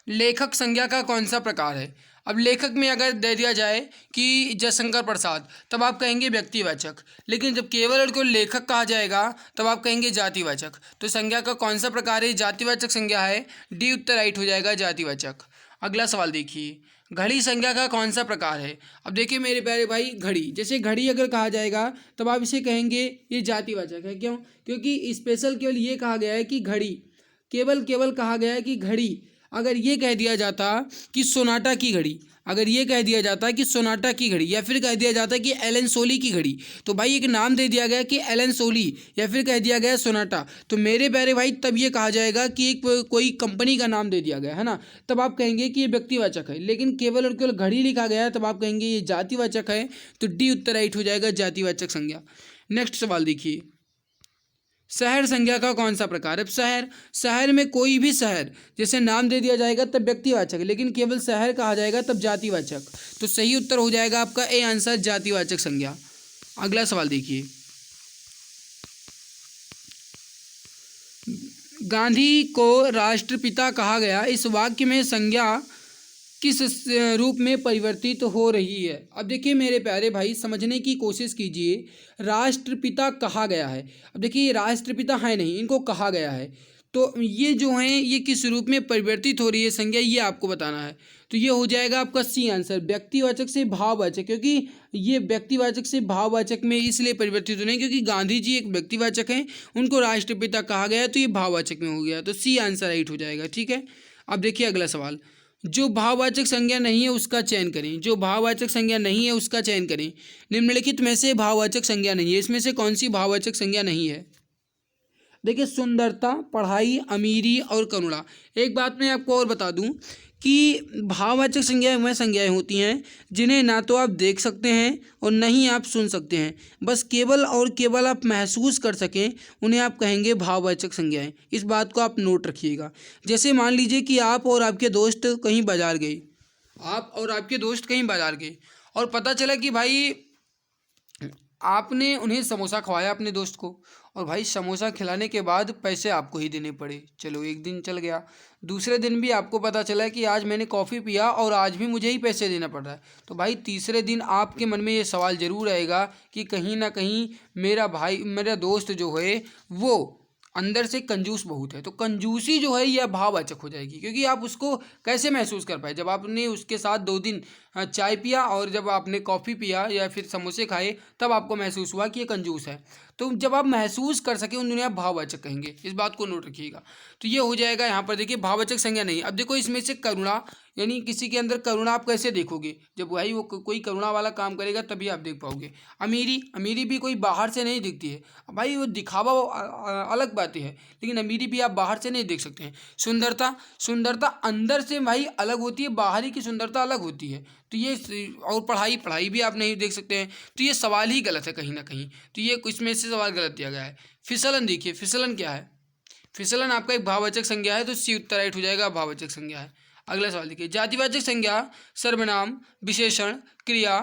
S1: लेखक संज्ञा का कौन सा प्रकार है। अब लेखक में अगर दे दिया जाए कि जयशंकर प्रसाद, तब आप कहेंगे व्यक्तिवाचक। लेकिन जब केवल और केवल लेखक कहा जाएगा तब आप कहेंगे जातिवाचक। तो संज्ञा का कौन सा प्रकार है, जातिवाचक संज्ञा है, डी उत्तर राइट हो जाएगा, जातिवाचक। अगला सवाल देखिए, घड़ी संज्ञा का कौन सा प्रकार है। अब देखिए मेरे प्यारे भाई, घड़ी, जैसे घड़ी अगर कहा जाएगा तब आप इसे कहेंगे ये जातिवाचक है। क्यों? क्योंकि स्पेशल केवल ये कहा गया है कि घड़ी, केवल कहा गया है कि घड़ी। अगर ये कह दिया जाता कि सोनाटा की घड़ी, अगर ये कह दिया जाता कि सोनाटा की घड़ी, या फिर कह दिया जाता कि एलन सोली की घड़ी, तो भाई एक नाम दे दिया गया कि एलन सोली, या फिर कह दिया गया सोनाटा, तो मेरे प्यारे भाई तब ये कहा जाएगा कि एक कोई कंपनी का नाम दे दिया गया है ना, तब आप कहेंगे कि ये व्यक्तिवाचक है। लेकिन केवल और केवल घड़ी लिखा गया है, तब आप कहेंगे ये जातिवाचक है। तो डी उत्तर राइट हो जाएगा, जातिवाचक संज्ञा। नेक्स्ट सवाल देखिए, शहर संज्ञा का कौन सा प्रकार है। शहर, शहर में कोई भी शहर जैसे नाम दे दिया जाएगा तब व्यक्तिवाचक, लेकिन केवल शहर कहा जाएगा तब जातिवाचक। तो सही उत्तर हो जाएगा आपका ए आंसर, जातिवाचक संज्ञा। अगला सवाल देखिए, गांधी को राष्ट्रपिता कहा गया, इस वाक्य में संज्ञा किस रूप में परिवर्तित हो रही है। अब देखिए मेरे प्यारे भाई, समझने की कोशिश कीजिए। राष्ट्रपिता कहा गया है, अब देखिए राष्ट्रपिता है नहीं, इनको कहा गया है, तो ये जो है ये किस रूप में परिवर्तित हो रही है संज्ञा, ये आपको बताना है। तो ये हो जाएगा आपका सी आंसर, व्यक्तिवाचक से भाववाचक, क्योंकि ये व्यक्तिवाचक से भाववाचक में इसलिए परिवर्तित हो रहे हैं क्योंकि गांधी जी एक व्यक्तिवाचक हैं, उनको राष्ट्रपिता कहा गया, तो ये भाववाचक में हो गया, तो सी आंसर राइट हो जाएगा। ठीक है, अब देखिए अगला सवाल, जो भाववाचक संज्ञा नहीं है उसका चयन करें। जो भाववाचक संज्ञा नहीं है उसका चयन करें। निम्नलिखित में से भाववाचक संज्ञा नहीं है, इसमें से कौन सी भाववाचक संज्ञा नहीं है? देखिए, सुंदरता, पढ़ाई, अमीरी और करुणा। एक बात मैं आपको और बता दूं कि भाववाचक संज्ञाएं वह संज्ञाएं होती हैं जिन्हें ना तो आप देख सकते हैं और न ही आप सुन सकते हैं, बस केवल और केवल आप महसूस कर सकें, उन्हें आप कहेंगे भाववाचक संज्ञाएं। इस बात को आप नोट रखिएगा। जैसे मान लीजिए कि आप और आपके दोस्त कहीं बाजार गए, आप और आपके दोस्त कहीं बाजार गए और पता चला कि भाई आपने उन्हें समोसा खवाया अपने दोस्त को, और भाई समोसा खिलाने के बाद पैसे आपको ही देने पड़े। चलो एक दिन चल गया, दूसरे दिन भी आपको पता चला कि आज मैंने कॉफ़ी पिया और आज भी मुझे ही पैसे देना पड़ रहा है। तो भाई तीसरे दिन आपके मन में ये सवाल ज़रूर आएगा कि कहीं ना कहीं मेरा दोस्त जो है वो अंदर से कंजूस बहुत है। तो कंजूसी जो है यह भाववाचक हो जाएगी, क्योंकि आप उसको कैसे महसूस कर पाए? जब आपने उसके साथ 2 दिन चाय पिया और जब आपने कॉफ़ी पिया या फिर समोसे खाए, तब आपको महसूस हुआ कि ये कंजूस है। तो जब आप महसूस कर सके उन दुनिया आप भाववाचक कहेंगे, इस बात को नोट रखिएगा। तो ये हो जाएगा यहाँ पर, देखिए भाववाचक संज्ञा नहीं। अब देखो इसमें से करुणा, यानी किसी के अंदर करुणा आप कैसे देखोगे? जब भाई वो कोई करुणा वाला काम करेगा तभी आप देख पाओगे। अमीरी भी कोई बाहर से नहीं दिखती है भाई, वो दिखावा अलग बातें है, लेकिन अमीरी भी आप बाहर से नहीं देख सकते हैं। सुंदरता अंदर से भाई अलग होती है, बाहरी की सुंदरता अलग होती है। तो ये, और पढ़ाई भी आप नहीं देख सकते हैं। तो ये सवाल ही गलत है कहीं ना कहीं, तो ये इसमें से सवाल गलत दिया गया है। फिसलन, देखिए फिसलन क्या है? फिसलन आपका एक भाववाचक संज्ञा है, तो सी उत्तर राइट हो जाएगा, भाववाचक संज्ञा है। अगला सवाल देखिए, जातिवाचक संज्ञा सर्वनाम, विशेषण, क्रिया,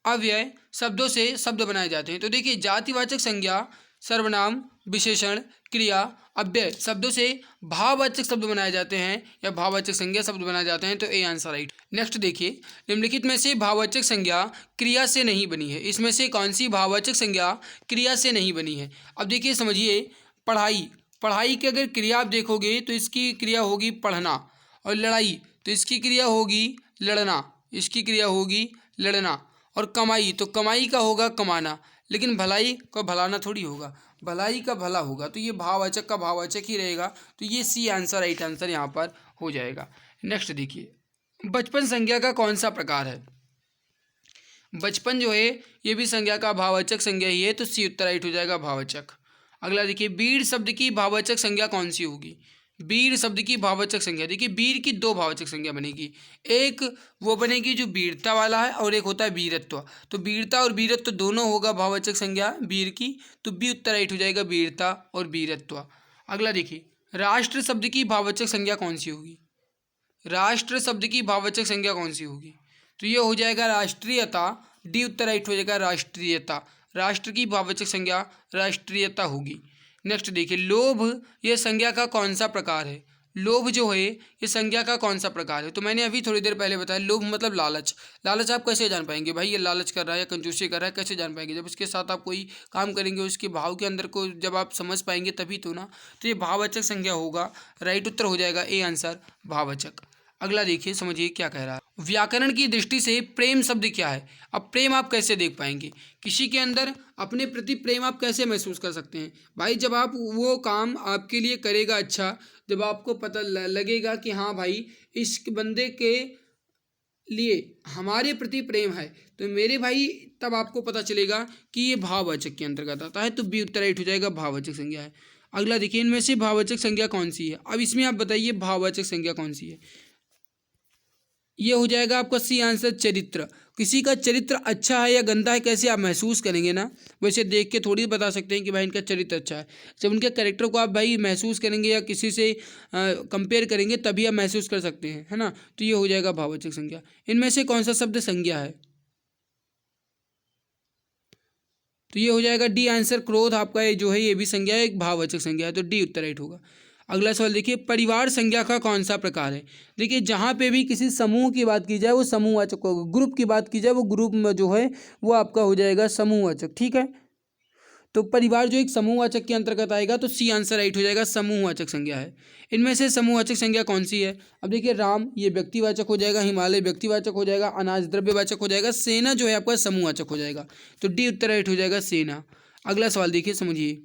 S1: अव्यय शब्दों से शब्द बनाए जाते हैं। तो देखिए जातिवाचक संज्ञा सर्वनाम, विशेषण, क्रिया, अव्यय शब्दों से भाववाचक शब्द बनाए जाते हैं या भाववाचक संज्ञा शब्द बनाए जाते हैं, तो ए आंसर राइट। नेक्स्ट देखिए, निम्नलिखित में से भाववाचक संज्ञा क्रिया से नहीं बनी है, इसमें से कौन सी भाववाचक संज्ञा क्रिया से नहीं बनी है? अब देखिए समझिए, पढ़ाई की अगर क्रिया आप देखोगे तो इसकी क्रिया होगी पढ़ना, और लड़ाई तो इसकी क्रिया होगी लड़ना, इसकी क्रिया होगी लड़ना, और कमाई तो कमाई का होगा कमाना, लेकिन भलाई का भलाना थोड़ी होगा, भलाई का भला होगा। तो ये भाववाचक का भाववाचक ही रहेगा, तो ये सी आंसर राइट आंसर यहाँ पर हो जाएगा। नेक्स्ट देखिए, बचपन संज्ञा का कौन सा प्रकार है? बचपन जो है ये भी संज्ञा का भाववाचक संज्ञा ही है, तो सी उत्तर राइट हो जाएगा, भाववाचक। अगला देखिए, वीर शब्द की भाववाचक संज्ञा कौन सी होगी? वीर शब्द की भाववाचक संज्ञा, देखिए वीर की 2 भाववाचक संज्ञा बनेगी, एक वो बनेगी जो वीरता वाला है और एक होता है वीरत्व। तो वीरता और वीरत्व दोनों होगा भाववाचक संज्ञा वीर की, तो बी उत्तर राइट हो जाएगा, वीरता और वीरत्व। अगला देखिए, राष्ट्र शब्द की भाववाचक संज्ञा कौन सी होगी? राष्ट्र शब्द की भाववाचक संज्ञा कौन सी होगी? तो ये हो जाएगा राष्ट्रीयता, डी उत्तर राइट हो जाएगा, राष्ट्रीयता। राष्ट्र की भाववाचक संज्ञा राष्ट्रीयता होगी। नेक्स्ट देखिए, लोभ ये संज्ञा का कौन सा प्रकार है? लोभ जो है ये संज्ञा का कौन सा प्रकार है? तो मैंने अभी थोड़ी देर पहले बताया, लोभ मतलब लालच। लालच आप कैसे जान पाएंगे भाई ये लालच कर रहा है या कंजूसी कर रहा है? कैसे जान पाएंगे? जब उसके साथ आप कोई काम करेंगे, उसके भाव के अंदर को जब आप समझ पाएंगे तभी तो ना। तो ये भाववाचक संज्ञा होगा, राइट उत्तर हो जाएगा, ए आंसर भाववाचक। अगला देखिए, समझिए क्या कह रहा है। व्याकरण की दृष्टि से प्रेम शब्द क्या है? अब प्रेम आप कैसे देख पाएंगे? किसी के अंदर अपने प्रति प्रेम आप कैसे महसूस कर सकते हैं? भाई जब आप वो काम आपके लिए करेगा अच्छा, जब आपको पता लगेगा कि हाँ भाई इस बंदे के लिए हमारे प्रति प्रेम है, तो मेरे भाई, तब आपको पता चलेगा कि ये भाववाचक के अंतर्गत आता है, तो बी उत्तर राइट हो जाएगा, भाववाचक संज्ञा है। अगला देखिए, इनमें से भाववाचक संज्ञा कौन सी है? अब इसमें आप बताइए भाववाचक संज्ञा कौन सी है? ये हो जाएगा आपका सी आंसर, चरित्र। किसी का चरित्र अच्छा है या गंदा है कैसे आप महसूस करेंगे ना? वैसे देख के थोड़ी बता सकते हैं कि भाई इनका चरित्र अच्छा है। जब उनके कैरेक्टर को आप भाई महसूस करेंगे या किसी से कंपेयर करेंगे तभी आप महसूस कर सकते हैं, है ना? तो ये हो जाएगा भाववाचक संज्ञा। इनमें से कौन सा शब्द संज्ञा है? तो ये हो जाएगा डी आंसर, क्रोध आपका ये जो है ये भी संज्ञा है, एक भाववाचक संज्ञा है, तो डी उत्तर राइट होगा। अगला सवाल देखिए, परिवार संज्ञा का कौन सा प्रकार है? देखिए जहाँ पे भी किसी समूह की बात की जाए वो समूहवाचक होगा, ग्रुप की बात की जाए वो ग्रुप में जो है वो आपका हो जाएगा समूहवाचक, ठीक है। तो परिवार जो एक समूहवाचक के अंतर्गत आएगा, तो सी आंसर राइट हो जाएगा, समूहवाचक संज्ञा है। इनमें से समूहवाचक संज्ञा कौन सी है? अब देखिए, राम ये व्यक्तिवाचक हो जाएगा, हिमालय व्यक्तिवाचक हो जाएगा, अनाज द्रव्यवाचक हो जाएगा, सेना जो है आपका समूहवाचक हो जाएगा। तो डी उत्तर राइट हो जाएगा, सेना। अगला सवाल देखिए, समझिए।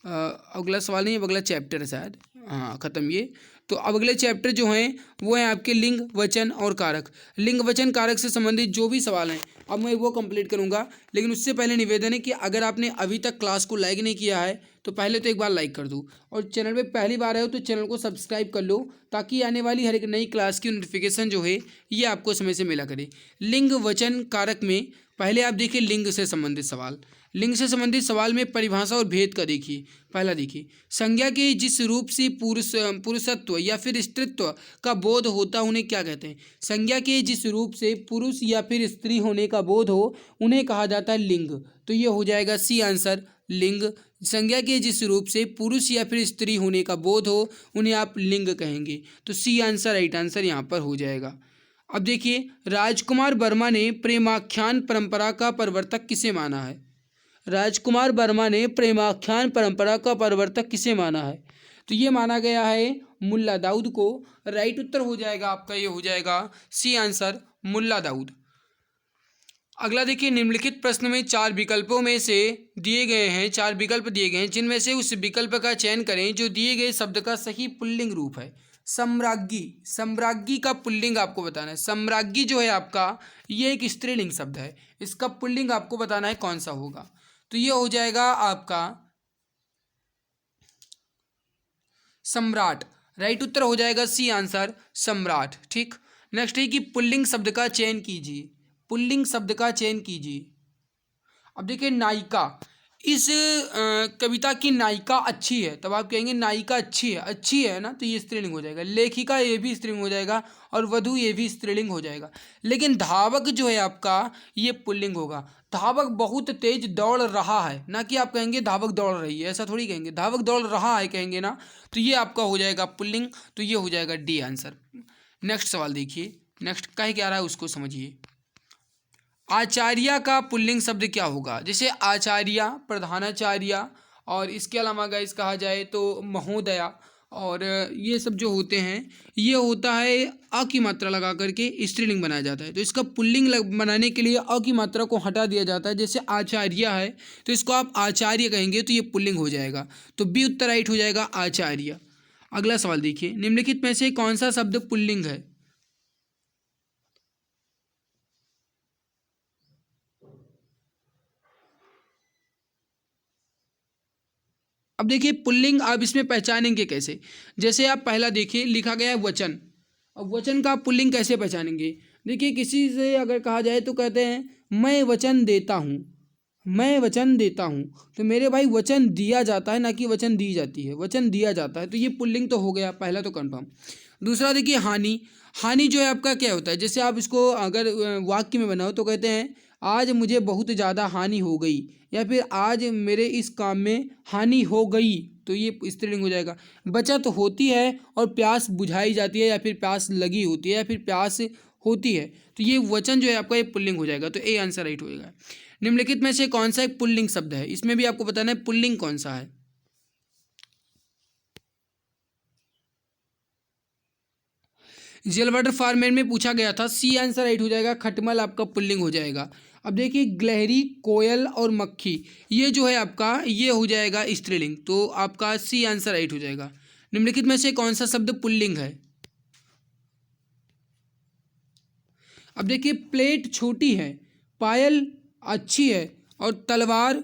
S1: अगला सवाल नहीं, अगला चैप्टर है शायद, हाँ खत्म ये। तो अब अगले चैप्टर जो हैं वो हैं आपके लिंग, वचन और कारक। लिंग, वचन, कारक से संबंधित जो भी सवाल हैं अब मैं वो कंप्लीट करूंगा, लेकिन उससे पहले निवेदन है कि अगर आपने अभी तक क्लास को लाइक नहीं किया है तो पहले तो एक बार लाइक कर दो, और चैनल पे पहली बार आए हो तो चैनल को सब्सक्राइब कर लो, ताकि आने वाली हर एक नई क्लास की नोटिफिकेशन जो है ये आपको समय से मिला करे। लिंग, वचन, कारक में पहले आप देखिए लिंग से संबंधित सवाल। लिंग से संबंधित सवाल में परिभाषा और भेद का देखिए। पहला देखिए, संज्ञा के जिस रूप से पुरुषत्व या फिर स्त्रीत्व का बोध होता उन्हें क्या कहते हैं? संज्ञा के जिस रूप से पुरुष या फिर स्त्री होने का बोध हो उन्हें कहा जाता है लिंग। तो ये हो जाएगा सी आंसर, लिंग। संज्ञा के जिस रूप से पुरुष या फिर स्त्री होने का बोध हो उन्हें आप लिंग कहेंगे। तो सी आंसर राइट आंसर यहाँ पर हो जाएगा। अब देखिए, राजकुमार वर्मा ने प्रेमाख्यान परंपरा का प्रवर्तक किसे माना है? राजकुमार वर्मा ने प्रेमाख्यान परंपरा का प्रवर्तक किसे माना है? तो ये माना गया है मुल्ला दाऊद को। राइट उत्तर हो जाएगा आपका, ये हो जाएगा सी आंसर, मुल्ला दाऊद। अगला देखिए, निम्नलिखित प्रश्न में 4 विकल्पों में से दिए गए हैं, 4 विकल्प दिए गए हैं, जिनमें से उस विकल्प का चयन करें जो दिए गए शब्द का सही पुल्लिंग रूप है। सम्राज्ञी, सम्राज्ञी का पुल्लिंग आपको बताना है। सम्राज्ञी जो है आपका ये एक स्त्रीलिंग शब्द है, इसका पुल्लिंग आपको बताना है कौन सा होगा। तो ये हो जाएगा आपका सम्राट। राइट उत्तर हो जाएगा सी आंसर, सम्राट। ठीक, नेक्स्ट है कि पुल्लिंग शब्द का चयन कीजिए। पुल्लिंग शब्द का चयन कीजिए। अब देखिए, नायिका, इस कविता की नायिका अच्छी है, तब आप कहेंगे नायिका अच्छी है ना, तो ये स्त्रीलिंग हो जाएगा। लेखिका ये भी स्त्रीलिंग हो जाएगा, और वधु ये भी स्त्रीलिंग हो जाएगा। लेकिन धावक जो है आपका ये पुल्लिंग होगा। धावक बहुत तेज दौड़ रहा है, ना कि आप कहेंगे धावक दौड़ रही है, ऐसा थोड़ी कहेंगे, धावक दौड़ रहा है कहेंगे ना, तो ये आपका हो जाएगा पुल्लिंग। तो ये हो जाएगा डी आंसर। नेक्स्ट सवाल देखिए, नेक्स्ट कहे क्या रहा है उसको समझिए। आचार्य का पुल्लिंग शब्द क्या होगा? जैसे आचार्य, प्रधानाचार्य, और इसके अलावा गाइस कहा जाए तो महोदया, और ये सब जो होते हैं ये होता है अ की मात्रा लगा करके स्त्रीलिंग बनाया जाता है। तो इसका पुल्लिंग बनाने के लिए अ की मात्रा को हटा दिया जाता है। जैसे आचार्य है तो इसको आप आचार्य कहेंगे तो ये पुल्लिंग हो जाएगा। तो बी उत्तर राइट हो जाएगा, आचार्य। अगला सवाल देखिए, निम्नलिखित में से कौन सा शब्द पुल्लिंग है? अब देखिए, पुल्लिंग आप इसमें पहचानेंगे कैसे? जैसे आप पहला देखिए, लिखा गया है वचन। अब वचन का पुल्लिंग कैसे पहचानेंगे? देखिए, किसी से अगर कहा जाए तो कहते हैं मैं वचन देता हूँ, मैं वचन देता हूँ, तो मेरे भाई वचन दिया जाता है, ना कि वचन दी जाती है, वचन दिया जाता है। तो ये पुल्लिंग तो हो गया, पहला तो कंफर्म। दूसरा देखिए, हानि। हानि जो है आपका क्या होता है? जैसे आप इसको अगर वाक्य में बनाओ तो कहते हैं आज मुझे बहुत ज़्यादा हानि हो गई, या फिर आज मेरे इस काम में हानि हो गई, तो ये स्त्रीलिंग हो जाएगा। बचत होती है और प्यास बुझाई जाती है, या फिर प्यास लगी होती है, या फिर प्यास होती है, तो ये वचन जो है आपका ये पुल्लिंग हो जाएगा। तो ए आंसर राइट होएगा। निम्नलिखित में से कौन सा एक पुल्लिंग शब्द है? इसमें भी आपको बताना है पुल्लिंग कौन सा है। जेल वाटर फार्मेट में पूछा गया था, सी आंसर राइट हो जाएगा, खटमल आपका पुल्लिंग हो जाएगा। अब देखिए, गिलहरी, कोयल और मक्खी, ये जो है आपका ये हो जाएगा स्त्रीलिंग। तो आपका सी आंसर राइट हो जाएगा। निम्नलिखित में से कौन सा शब्द पुल्लिंग है? अब देखिए, प्लेट छोटी है, पायल अच्छी है, और तलवार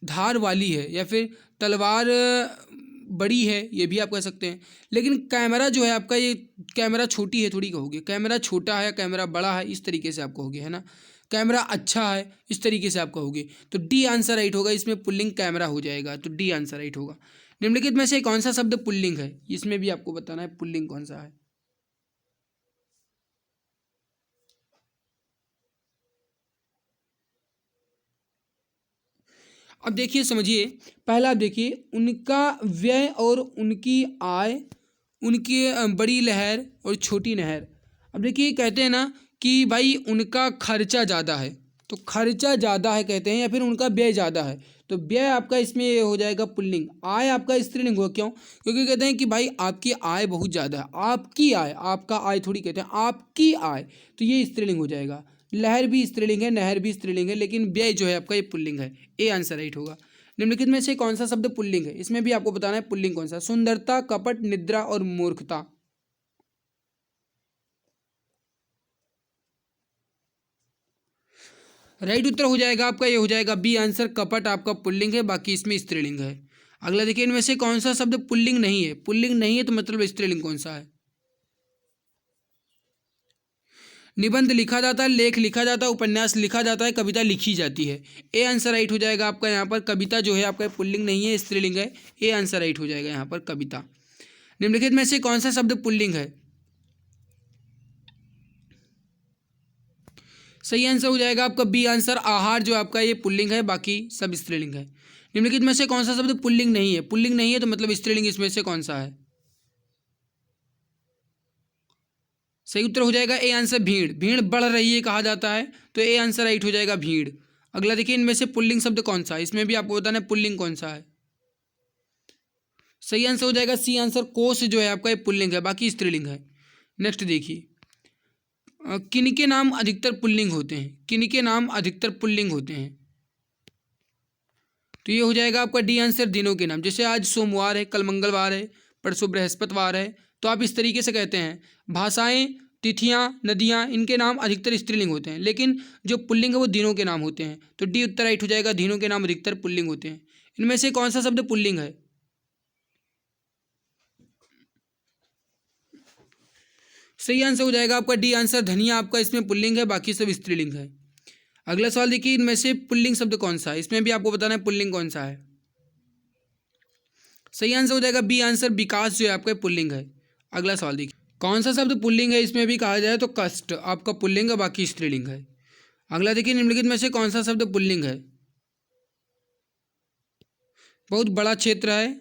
S1: धार वाली है, या फिर तलवार बड़ी है, ये भी आप कह सकते हैं। लेकिन कैमरा जो है आपका, ये कैमरा छोटी है थोड़ी कहोगे, कैमरा छोटा है, कैमरा बड़ा है, इस तरीके से आप कहोगे, है ना। कैमरा अच्छा है, इस तरीके से आप कहोगे। तो डी आंसर राइट होगा, इसमें पुल्लिंग कैमरा हो जाएगा। तो डी आंसर राइट होगा। निम्नलिखित में से कौन सा शब्द पुल्लिंग है? इसमें भी आपको बताना है पुल्लिंग कौन सा है। अब देखिए, समझिए, पहला देखिए, उनका व्यय और उनकी आय, उनकी बड़ी लहर और छोटी नहर। अब देखिए, कहते हैं ना कि भाई उनका खर्चा ज़्यादा है, तो खर्चा ज़्यादा है कहते हैं, या फिर उनका व्यय ज़्यादा है। तो व्यय आपका इसमें ये हो जाएगा पुल्लिंग। आय आपका स्त्रीलिंग हुआ, क्यों? क्योंकि कहते हैं कि भाई आपकी आय बहुत ज़्यादा है, आपकी आय, आपका आय थोड़ी कहते हैं, आपकी आय, तो ये स्त्रीलिंग हो जाएगा। लहर भी स्त्रीलिंग है, नहर भी स्त्रीलिंग है, लेकिन व्यय जो है आपका ये पुल्लिंग है। ए आंसर राइट होगा। निम्नलिखित में से कौन सा शब्द पुल्लिंग है? इसमें भी आपको बताना है पुल्लिंग कौन सा। सुंदरता, कपट, निद्रा और मूर्खता। राइट उत्तर हो जाएगा आपका, ये हो जाएगा बी आंसर। कपट आपका पुल्लिंग है, बाकी इसमें स्त्रीलिंग है। अगला देखिए, इनमें से कौन सा शब्द पुल्लिंग नहीं है? पुल्लिंग नहीं है तो मतलब स्त्रीलिंग कौन सा है? निबंध लिखा जाता है, लेख लिखा जाता है, उपन्यास लिखा जाता है, कविता लिखी जाती है। ए आंसर राइट हो जाएगा आपका यहाँ पर। कविता जो है आपका पुल्लिंग नहीं है, स्त्रीलिंग है। ए आंसर राइट हो जाएगा यहाँ पर कविता। निम्नलिखित में से कौन सा शब्द पुल्लिंग है? सही आंसर हो जाएगा आपका बी आंसर। आहार जो आपका ये पुल्लिंग है, बाकी सब स्त्रीलिंग है। निम्नलिखित में से कौन सा शब्द पुल्लिंग नहीं है? पुल्लिंग नहीं है तो मतलब स्त्रीलिंग इसमें से कौन सा है? सही उत्तर हो जाएगा ए आंसर भीड़। भीड़ बढ़ रही है कहा जाता है, तो ए आंसर राइट हो जाएगा भीड़। अगला देखिए, इनमें से पुल्लिंग शब्द कौन सा है? इसमें भी आपको बताना है पुल्लिंग कौन सा है। सही आंसर हो जाएगा सी आंसर। कोश जो है आपका ये पुल्लिंग है, बाकी स्त्रीलिंग है। नेक्स्ट देखिए, किनके नाम अधिकतर पुल्लिंग होते हैं? किनके नाम अधिकतर पुल्लिंग होते हैं? तो ये हो जाएगा आपका डी आंसर, दिनों के नाम। जैसे आज सोमवार है, कल मंगलवार है, परसों बृहस्पतिवार है, तो आप इस तरीके से कहते हैं। भाषाएं, तिथियां, नदियां, इनके नाम अधिकतर स्त्रीलिंग होते हैं, लेकिन जो पुल्लिंग है वो दिनों के नाम होते हैं। तो डी उत्तर राइट हो जाएगा, दिनों के नाम अधिकतर पुल्लिंग होते हैं। इनमें से कौन सा शब्द पुल्लिंग है? सही आंसर हो जाएगा आपका डी आंसर। धनिया आपका इसमें पुल्लिंग है, बाकी सब स्त्रीलिंग है। अगला सवाल देखिए, इनमें से पुल्लिंग शब्द कौन सा है? इसमें भी आपको बताना है पुल्लिंग कौन सा है। सही आंसर हो जाएगा बी आंसर। विकास जो है आपका पुल्लिंग है। अगला सवाल देखिए, कौन सा शब्द पुल्लिंग है? इसमें भी कहा जाए तो कष्ट आपका पुल्लिंग है, बाकी स्त्रीलिंग है। अगला देखिए, निम्नलिखित में से कौन सा शब्द पुल्लिंग है? बहुत बड़ा क्षेत्र है,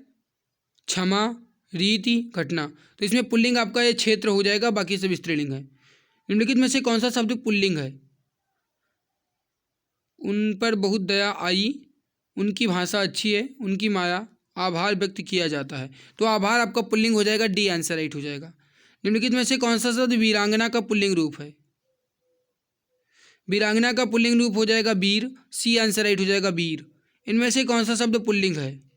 S1: क्षमा, रीति, घटना। तो इसमें पुल्लिंग आपका ये क्षेत्र हो जाएगा, बाकी सब स्त्रीलिंग है। निम्नलिखित में से कौन सा शब्द पुल्लिंग है? उन पर बहुत दया आई, उनकी भाषा अच्छी है, उनकी माया, आभार व्यक्त किया जाता है। तो आभार आपका पुल्लिंग हो जाएगा, डी आंसर राइट हो जाएगा। निम्नलिखित में से कौन सा शब्द वीरांगना का पुल्लिंग रूप है? वीरांगना का पुल्लिंग रूप हो जाएगा वीर। सी आंसर राइट हो जाएगा वीर। इनमें से कौन सा शब्द पुल्लिंग है?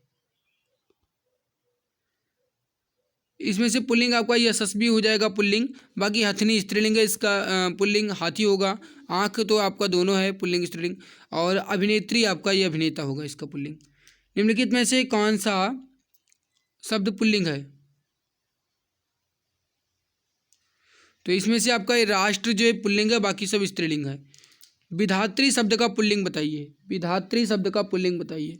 S1: इसमें से पुल्लिंग आपका यशस्वी हो जाएगा पुल्लिंग, बाकी हथनी स्त्रीलिंग है, इसका पुल्लिंग हाथी होगा। आँख तो आपका दोनों है, पुल्लिंग स्त्रीलिंग। और अभिनेत्री आपका ये अभिनेता होगा, इसका पुल्लिंग। निम्नलिखित में से कौन सा शब्द पुल्लिंग है? तो इसमें से आपका ये राष्ट्र जो है पुल्लिंग है, बाकी सब स्त्रीलिंग है। विधात्री शब्द का पुल्लिंग बताइए। विधात्री शब्द का पुल्लिंग बताइए।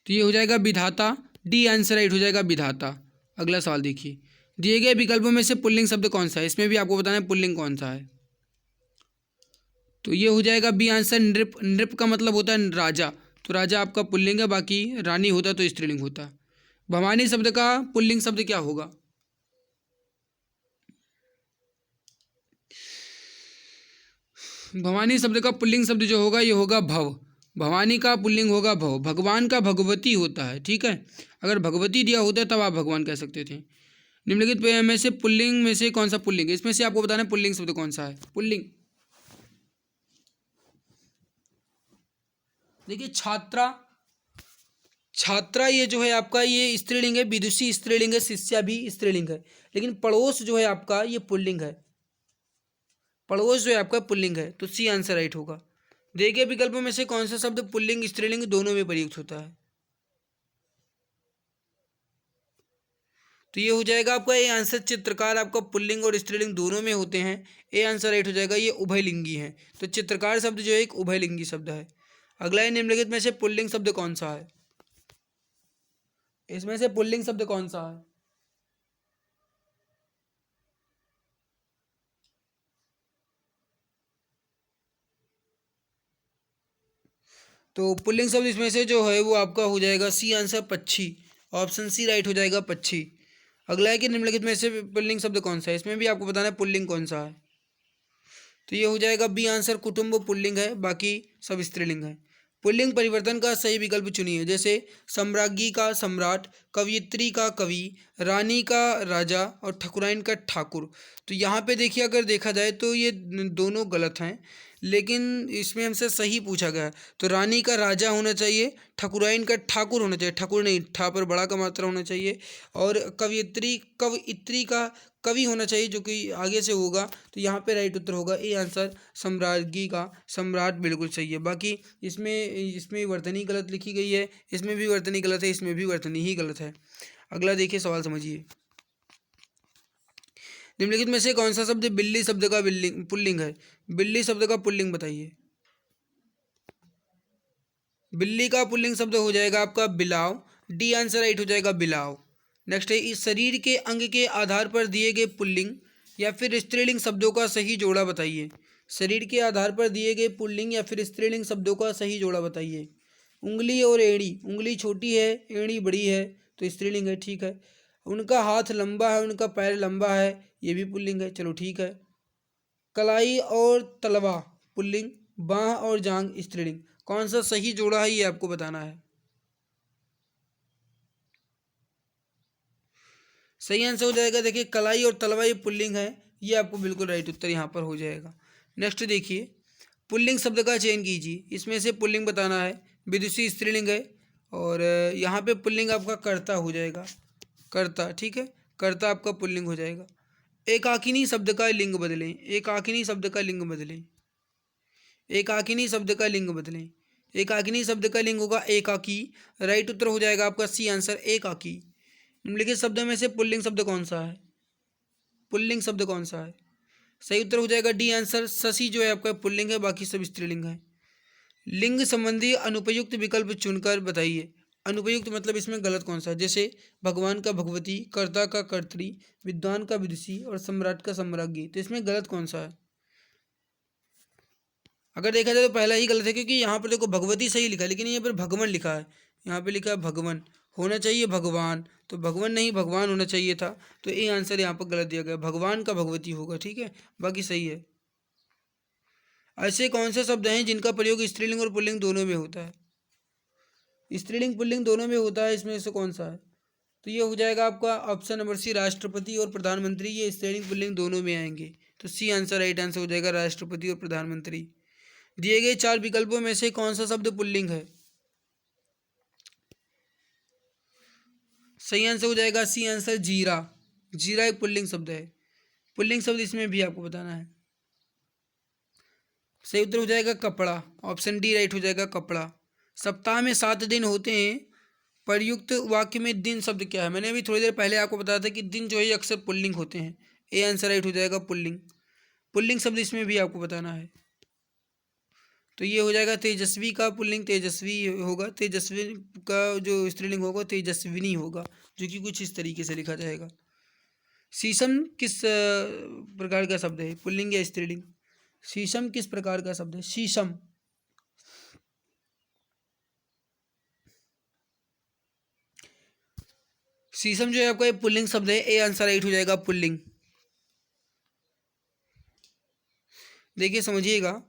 S1: तो ये हो जाएगा विधाता। डी आंसर राइट हो जाएगा विधाता। अगला सवाल देखिए, दिए गए विकल्पों में से पुल्लिंग शब्द कौन सा है? इसमें भी आपको बताना है पुल्लिंग कौन सा है। तो ये हो जाएगा बी आंसर नृप। नृप का मतलब होता है राजा, तो राजा आपका पुल्लिंग है, बाकी रानी होता तो स्त्रीलिंग होता। भवानी शब्द का पुल्लिंग शब्द क्या होगा? भवानी शब्द का पुल्लिंग शब्द जो होगा ये होगा भव। भवानी का पुल्लिंग होगा भव। भगवान का भगवती होता है, ठीक है। अगर भगवती दिया होता तब आप भगवान कह सकते थे। निम्नलिखित में से पुल्लिंग में से कौन सा पुल्लिंग है? इसमें से आपको बताना है पुल्लिंग शब्द कौन सा है। पुल्लिंग देखिए, छात्रा। छात्रा ये जो है आपका ये स्त्रीलिंग है। विदुषी स्त्रीलिंग है, शिष्या भी स्त्रीलिंग है। लेकिन पड़ोस जो है आपका ये पुल्लिंग है। पड़ोस जो है आपका पुल्लिंग है, तो सी आंसर राइट होगा। दिए गए विकल्पों में से कौन सा शब्द पुल्लिंग स्त्रीलिंग दोनों में प्रयुक्त होता है? तो ये हो जाएगा आपका ए आंसर। चित्रकार आपका पुल्लिंग और स्त्रीलिंग दोनों में होते हैं। ए आंसर राइट हो जाएगा, ये उभयलिंगी है। तो चित्रकार शब्द जो है एक उभयलिंगी शब्द है। अगला है, निम्नलिखित में से पुल्लिंग शब्द कौन सा है? इसमें से पुल्लिंग शब्द कौन सा है? तो पुल्लिंग शब्द इसमें से जो है वो आपका हो जाएगा सी आंसर, पक्षी। ऑप्शन सी राइट हो जाएगा, पक्षी। अगला है कि निम्नलिखित में से पुल्लिंग शब्द कौन सा है? इसमें भी आपको बताना है पुल्लिंग कौन सा है। तो ये हो जाएगा बी आंसर, कुटुंब पुल्लिंग है, बाकी सब स्त्रीलिंग है। पुल्लिंग परिवर्तन का सही विकल्प चुनिए, जैसे सम्राज्ञी का सम्राट, कवयित्री का कवि, रानी का राजा और ठकुराइन का ठाकुर। तो यहाँ पे देखिए, अगर देखा जाए तो ये दोनों गलत हैं, लेकिन इसमें हमसे सही पूछा गया है। तो रानी का राजा होना चाहिए, ठकुराइन का ठाकुर होना चाहिए, ठाकुर नहीं, ठा पर बड़ा का मात्रा होना चाहिए, और कवयित्री का कवि होना चाहिए, जो कि आगे से होगा। तो यहाँ पे राइट उत्तर होगा ए आंसर, सम्राज्ञी का सम्राट बिल्कुल सही है। बाकी इसमें वर्तनी गलत लिखी गई है, इसमें भी वर्तनी गलत है, इसमें भी वर्तनी ही गलत है। अगला देखिए सवाल समझिए। निम्नलिखित में से कौन सा शब्द बिल्ली शब्द का पुल्लिंग है? बिल्ली शब्द का पुल्लिंग बताइए। बिल्ली का पुल्लिंग शब्द हो जाएगा आपका बिलाव, डी आंसर राइट हो जाएगा बिलाव। नेक्स्ट है, इस शरीर के अंग के आधार पर दिए गए पुल्लिंग या फिर स्त्रीलिंग शब्दों का सही जोड़ा बताइए। शरीर के आधार पर दिए गए पुल्लिंग या फिर स्त्रीलिंग शब्दों का सही जोड़ा बताइए। उंगली और एड़ी, उंगली छोटी है, एड़ी बड़ी है, तो स्त्रीलिंग है, ठीक है। उनका हाथ लंबा है, उनका पैर लंबा है, ये भी पुल्लिंग है, चलो ठीक है। कलाई और तलवा पुल्लिंग, बाह और जांग स्त्रीलिंग। कौन सा सही जोड़ा है ये आपको बताना है। सही आंसर हो जाएगा, देखिए कलाई और तलवा ये पुल्लिंग है, ये आपको बिल्कुल राइट उत्तर यहाँ पर हो जाएगा। नेक्स्ट देखिए, पुल्लिंग शब्द का चयन कीजिए, इसमें से पुल्लिंग बताना है। विदुषी स्त्रीलिंग है, और यहाँ पे पुल्लिंग आपका कर्ता हो जाएगा, कर्ता, ठीक है, कर्ता आपका पुल्लिंग हो जाएगा। एकाकिनी शब्द का लिंग बदलें, एकाकिनी शब्द का लिंग बदलें, एकाकिनी शब्द का लिंग बदलें। एकाकिनी शब्द का लिंग होगा एकाकी, राइट उत्तर हो जाएगा आपका सी आंसर, एकाकी। निम्नलिखित शब्दों में से पुल्लिंग शब्द कौन सा है? पुल्लिंग शब्द कौन सा है? सही उत्तर हो जाएगा डी आंसर, शशि जो है आपका पुल्लिंग है, बाकी सब स्त्रीलिंग है। लिंग संबंधी अनुपयुक्त विकल्प चुनकर बताइए। अनुपयुक्त मतलब इसमें गलत कौन सा है? जैसे भगवान का भगवती, कर्ता का कर्त्री, विद्वान का विदुषी और सम्राट का सम्राज्ञी। तो इसमें गलत कौन सा है? अगर देखा जाए तो पहला ही गलत है, क्योंकि यहाँ पर देखो भगवती सही लिखा है, लेकिन यहाँ पर भगवान लिखा है, यहाँ पे लिखा है भगवान, होना चाहिए भगवान, तो भगवान नहीं भगवान होना चाहिए था। तो ये आंसर यहाँ पर गलत दिया गया, भगवान का भगवती होगा, ठीक है, बाकी सही है। ऐसे कौन से शब्द हैं जिनका प्रयोग स्त्रीलिंग और पुल्लिंग दोनों में होता है? स्त्रीलिंग पुल्लिंग दोनों में होता है, इसमें से कौन सा है? तो ये हो जाएगा आपका ऑप्शन नंबर सी, राष्ट्रपति और प्रधानमंत्री, ये स्त्रीलिंग पुल्लिंग दोनों में आएंगे। तो सी आंसर राइट आंसर हो जाएगा, राष्ट्रपति और प्रधानमंत्री। दिए गए चार विकल्पों में से कौन सा शब्द पुल्लिंग है? सही आंसर हो जाएगा सी आंसर, जीरा। जीरा एक पुल्लिंग शब्द है, पुल्लिंग शब्द इसमें भी आपको बताना है। सही उत्तर हो जाएगा कपड़ा, ऑप्शन डी राइट हो जाएगा, कपड़ा। सप्ताह में 7 दिन होते हैं, प्रयुक्त वाक्य में दिन शब्द क्या है? मैंने अभी थोड़ी देर पहले आपको बताया था कि दिन जो है अक्सर पुल्लिंग होते हैं, ए आंसर राइट हो जाएगा पुल्लिंग। पुल्लिंग शब्द इसमें भी आपको बताना है। तो ये हो जाएगा तेजस्वी का पुल्लिंग तेजस्वी होगा, तेजस्वी का जो स्त्रीलिंग होगा तेजस्विनी होगा, जो कि कुछ इस तरीके से लिखा जाएगा। शीशम किस प्रकार का शब्द है, पुल्लिंग या स्त्रीलिंग? शीशम किस प्रकार का शब्द है? शीशम, शीशम जो है आपका एक पुल्लिंग शब्द है, ए आंसर राइट हो जाएगा पुल्लिंग। देखिए समझिएगा,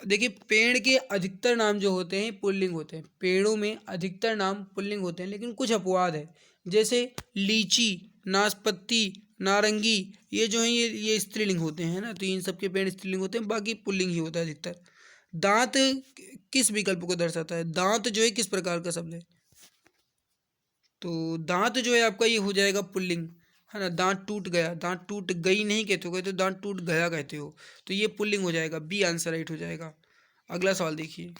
S1: देखिए पेड़ के अधिकतर नाम जो होते हैं पुल्लिंग होते हैं, पेड़ों में अधिकतर नाम पुल्लिंग होते हैं, लेकिन कुछ अपवाद है, जैसे लीची, नाशपत्ती, नारंगी, ये जो है ये स्त्रीलिंग होते हैं ना, तो इन सब के पेड़ स्त्रीलिंग होते हैं, बाकी पुल्लिंग ही होता है अधिकतर। दांत किस विकल्प को दर्शाता है? दांत जो है किस प्रकार का शब्द है? तो दांत जो है आपका ये हो जाएगा पुल्लिंग, है ना। दांत टूट गया, दांत टूट गई नहीं कहते हो, कहते हो दांत टूट गया कहते हो, तो ये पुल्लिंग हो जाएगा, बी आंसर राइट हो जाएगा। अगला सवाल देखिए।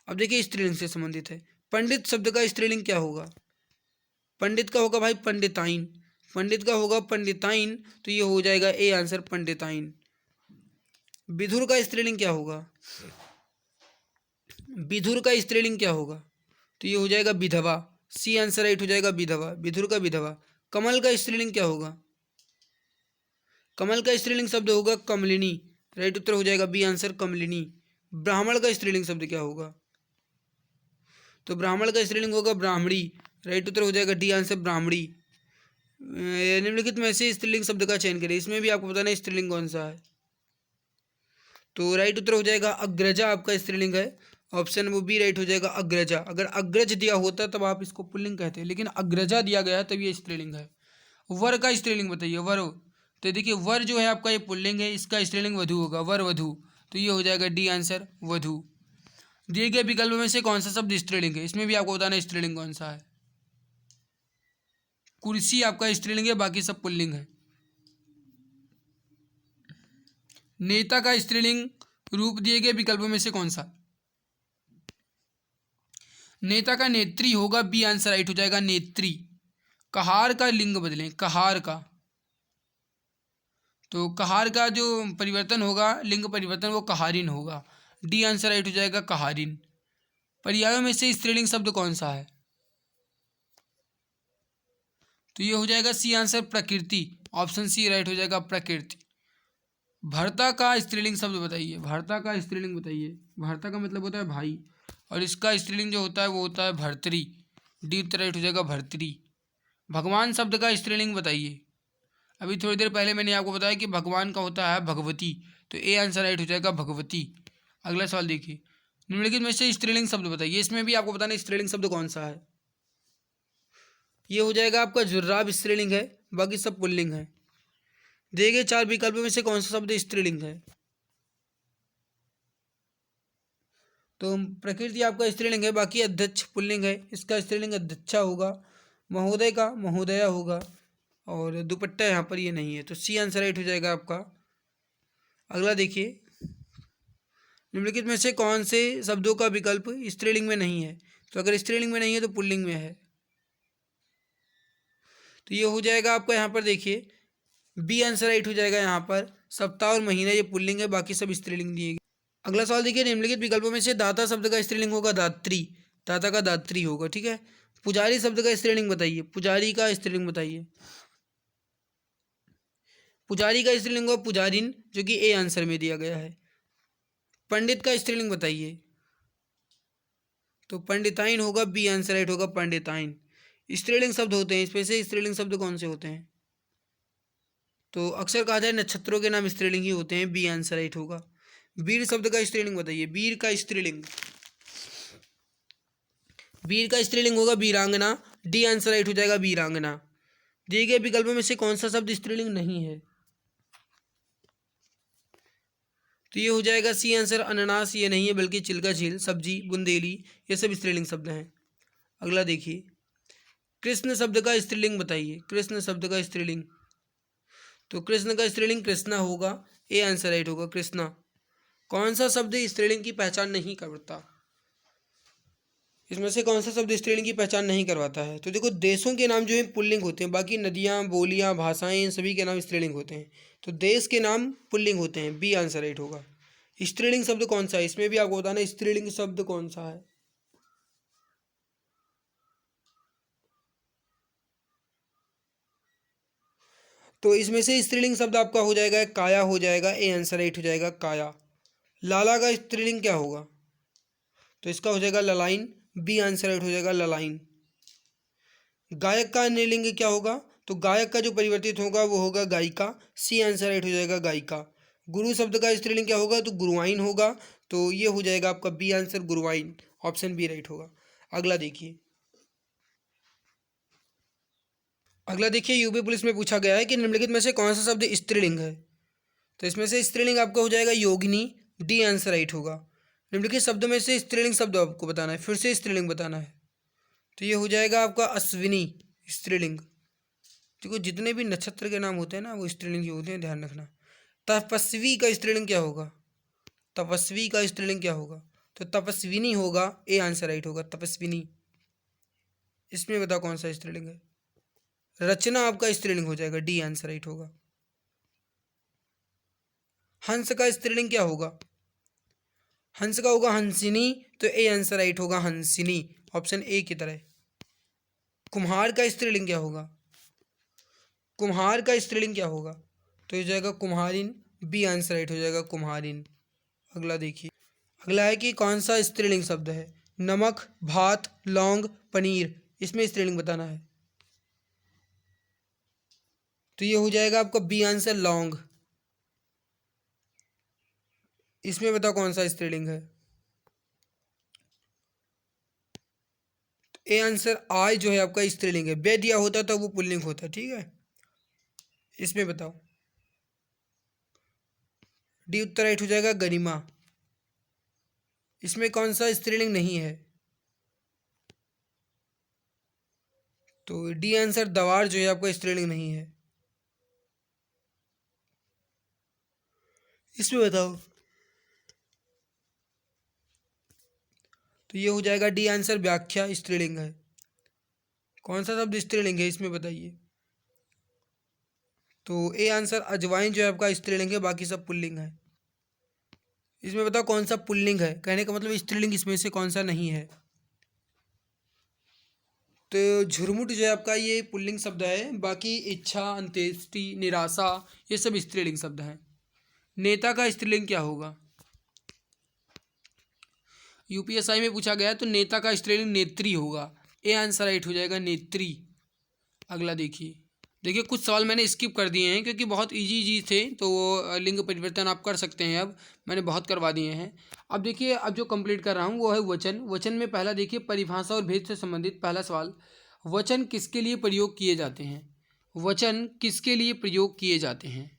S1: अब देखिए स्त्रीलिंग से संबंधित है, पंडित शब्द का स्त्रीलिंग क्या होगा? पंडित का होगा भाई पंडिताइन, पंडित का होगा पंडिताइन, तो ये हो जाएगा ए आंसर पंडिताइन। विधुर का स्त्रीलिंग क्या होगा? विधुर का स्त्रीलिंग क्या होगा? तो ये हो जाएगा विधवा, सी आंसर राइट हो जाएगा विधवा, विधुर का विधवा। कमल का स्त्रीलिंग क्या होगा? कमल का स्त्रीलिंग शब्द होगा कमलिनी, राइट उत्तर हो जाएगा बी आंसर कमलिनी। ब्राह्मण का स्त्रीलिंग शब्द क्या होगा? तो ब्राह्मण का स्त्रीलिंग होगा ब्राह्मणी, राइट उत्तर हो जाएगा डी आंसर ब्राह्मणी। निम्नलिखित में से स्त्रीलिंग शब्द का चयन करें, इसमें भी आपको बताना है स्त्रीलिंग कौन सा है। तो राइट उत्तर हो जाएगा अग्रजा आपका स्त्रीलिंग है। ऑप्शन नंबर बी राइट हो जाएगा अग्रजा। अगर अग्रज दिया होता तब आप इसको पुल्लिंग कहते हैं, लेकिन अग्रजा दिया गया तब ये स्त्रीलिंग है। वर का स्त्रीलिंग बताइए। वर, तो देखिए वर जो है आपका ये पुल्लिंग है, इसका स्त्रीलिंग वधु होगा, वर वधु। तो ये हो जाएगा डी आंसर, वधु। दिए गए विकल्प में से कौन सा शब्द स्त्रीलिंग है, इसमें भी आपको बताना स्त्रीलिंग कौन सा है। कुर्सी आपका स्त्रीलिंग है, बाकी सब पुल्लिंग है। नेता का स्त्रीलिंग रूप दिए गए विकल्पों में से कौन सा। नेता का नेत्री होगा, बी आंसर राइट हो जाएगा, नेत्री। कहार का लिंग बदलें, कहार का, तो कहार का जो परिवर्तन होगा, लिंग परिवर्तन, वो कहारिन होगा। डी आंसर राइट हो जाएगा, कहारिन। पर्यायों में से स्त्रीलिंग शब्द कौन सा है, तो ये हो जाएगा सी आंसर, प्रकृति। ऑप्शन सी राइट हो जाएगा, प्रकृति। भर्ता का स्त्रीलिंग शब्द बताइए। भर्ता का स्त्रीलिंग बताइए। भर्ता का मतलब होता है भाई, और इसका स्त्रीलिंग जो होता है वो होता है भर्तरी। डी उत्तर राइट हो जाएगा, भर्तरी। भगवान शब्द का स्त्रीलिंग बताइए। अभी थोड़ी देर पहले मैंने आपको बताया कि भगवान का होता है भगवती, तो ए आंसर राइट हो जाएगा, भगवती। अगला सवाल देखिए, निम्नलिखित में से स्त्रीलिंग शब्द बताइए। इसमें भी आपको बताना स्त्रीलिंग शब्द कौन सा है। ये हो जाएगा आपका जुर्राब स्त्रीलिंग है, बाकी सब पुल्लिंग है। दिए गए 4 विकल्पों में से कौन सा शब्द स्त्रीलिंग है, तो प्रकृति आपका स्त्रीलिंग है, बाकी अध्यक्ष पुल्लिंग है। इसका स्त्रीलिंग अध्यक्षा होगा। महोदय का महोदया होगा, और दुपट्टा यहाँ पर ये नहीं है, तो सी आंसर राइट हो जाएगा आपका। अगला देखिए, निम्नलिखित में से कौन से शब्दों का विकल्प स्त्रीलिंग में नहीं है, तो अगर स्त्रीलिंग में नहीं है तो पुल्लिंग में है। तो ये हो जाएगा आपका, यहाँ पर देखिए बी आंसर राइट हो जाएगा। यहाँ पर सप्ताह और महीना ये पुल्लिंग है, बाकी सब स्त्रीलिंग दिए गए। अगला सवाल देखिए, निम्नलिखित विकल्पों में से दाता शब्द का स्त्रीलिंग होगा, दात्री। दाता का दात्री होगा, ठीक है। पुजारी शब्द का स्त्रीलिंग बताइए। पुजारी का स्त्रीलिंग बताइए। पुजारी का स्त्रीलिंग होगा पुजारिन, जो कि ए आंसर में दिया गया है। पंडित का स्त्रीलिंग बताइए, तो पंडिताइन होगा, बी आंसर राइट होगा, पंडिताइन। स्त्रीलिंग शब्द होते हैं, इसमें से स्त्रीलिंग शब्द कौन से होते हैं, तो अक्सर कहा जाए नक्षत्रों के नाम स्त्रीलिंग ही होते हैं, बी आंसर राइट होगा। वीर शब्द का स्त्रीलिंग बताइए। वीर का स्त्रीलिंग, वीर का स्त्रीलिंग होगा वीरांगना। डी आंसर राइट हो जाएगा, वीरांगना। दिए गए विकल्पों में से कौन सा शब्द स्त्रीलिंग नहीं है, तो ये हो जाएगा सी आंसर, अनानास ये नहीं है, बल्कि चिल्का झील, सब्जी, बुंदेली, ये सब स्त्रीलिंग शब्द हैं। अगला देखिए, कृष्ण शब्द का स्त्रीलिंग बताइए। कृष्ण शब्द का स्त्रीलिंग, तो कृष्ण का स्त्रीलिंग कृष्णा होगा, ए आंसर राइट होगा, कृष्णा। कौन सा शब्द स्त्रीलिंग की पहचान नहीं करता, इसमें से कौन सा शब्द स्त्रीलिंग की पहचान नहीं करवाता है, तो देखो देशों के नाम जो है पुल्लिंग होते हैं, बाकी नदियाँ, बोलियाँ, भाषाएं, इन सभी के नाम स्त्रीलिंग होते हैं। तो देश के नाम पुल्लिंग होते हैं, बी आंसर राइट होगा। स्त्रीलिंग शब्द कौन सा है, इसमें भी आपको बताना स्त्रीलिंग शब्द कौन सा है। तो इसमें से स्त्रीलिंग शब्द आपका हो जाएगा काया, हो जाएगा, ए आंसर राइट हो जाएगा, काया। लाला का स्त्रीलिंग क्या होगा, तो इसका हो जाएगा ललाइन, बी आंसर राइट हो जाएगा, ललाइन। गायक का निर्लिंग क्या होगा, तो गायक का जो परिवर्तित होगा वो होगा गायिका, सी आंसर राइट हो जाएगा, गायिका। गुरु शब्द का स्त्रीलिंग क्या होगा, तो गुरुवाइन होगा, तो ये हो जाएगा आपका B answer, गुरुवाइन। Option B right होगा। अगला देखिए, अगला देखिए, यूपी पुलिस में पूछा गया है कि निम्नलिखित में से कौन सा शब्द स्त्रीलिंग है, तो इसमें से स्त्रीलिंग आपका हो जाएगा योगिनी, डी आंसर राइट होगा। निम्नलिखित शब्दों में से स्त्रीलिंग शब्द आपको बताना है, फिर से स्त्रीलिंग बताना है, तो ये हो जाएगा आपका अश्विनी, स्त्रीलिंग। देखो जितने भी नक्षत्र के नाम होते हैं ना वो स्त्रीलिंग ही होते हैं, ध्यान रखना। तपस्वी का स्त्रीलिंग क्या होगा, तपस्वी का स्त्रीलिंग क्या होगा, तो तपस्विनी होगा, ए आंसर राइट होगा, तपस्विनी। इसमें बताओ कौन सा स्त्रीलिंग है। रचना आपका स्त्रीलिंग हो जाएगा, डी आंसर राइट होगा। हंस का स्त्रीलिंग क्या होगा, हंस का होगा हंसिनी, तो ए आंसर राइट होगा, हंसिनी। ऑप्शन ए की तरह। कुम्हार का स्त्रीलिंग क्या होगा, कुम्हार का स्त्रीलिंग क्या होगा, तो ये जाएगा कुम्हारिन, बी आंसर राइट हो जाएगा, कुम्हारिन। अगला देखिए, अगला है कि कौन सा स्त्रीलिंग शब्द है। नमक, भात, लौंग, पनीर, इसमें स्त्रीलिंग बताना है, तो ये हो जाएगा आपका बी आंसर, लौंग। इसमें बताओ कौन सा स्त्रीलिंग है। ए आंसर आय जो है आपका स्त्रीलिंग है, बे दिया होता तो वो पुल्लिंग होता, ठीक है। इसमें बताओ, डी उत्तर राइट हो जाएगा गरिमा। इसमें कौन सा स्त्रीलिंग नहीं है, तो डी आंसर दवार जो है आपका स्त्रीलिंग नहीं है। इसमें बताओ, तो ये हो जाएगा डी आंसर व्याख्या स्त्रीलिंग है। कौन सा शब्द स्त्रीलिंग है इसमें बताइए, तो ए आंसर अजवाइन जो है आपका स्त्रीलिंग है, बाकी सब पुल्लिंग है। इसमें बताओ कौन सा पुल्लिंग है, कहने का मतलब स्त्रीलिंग इसमें से कौन सा नहीं है। तो झुरमुट जो है आपका ये पुल्लिंग शब्द है, बाकी इच्छा, अंत्येष्टि, निराशा ये सब स्त्रीलिंग शब्द हैं। नेता का स्त्रीलिंग क्या होगा, यूपीएसआई में पूछा गया, तो नेता का स्त्रीलिंग नेत्री होगा। ए आंसर राइट हो जाएगा नेत्री। अगला देखिए, देखिए कुछ सवाल मैंने स्किप कर दिए हैं क्योंकि बहुत इजी इजी थे, तो वो लिंग परिवर्तन आप कर सकते हैं, अब मैंने बहुत करवा दिए हैं। अब देखिए, अब जो कंप्लीट कर रहा हूँ वो है वचन। वचन में पहला देखिए, परिभाषा और भेद से संबंधित पहला सवाल, वचन किसके लिए प्रयोग किए जाते हैं। वचन किसके लिए प्रयोग किए जाते हैं,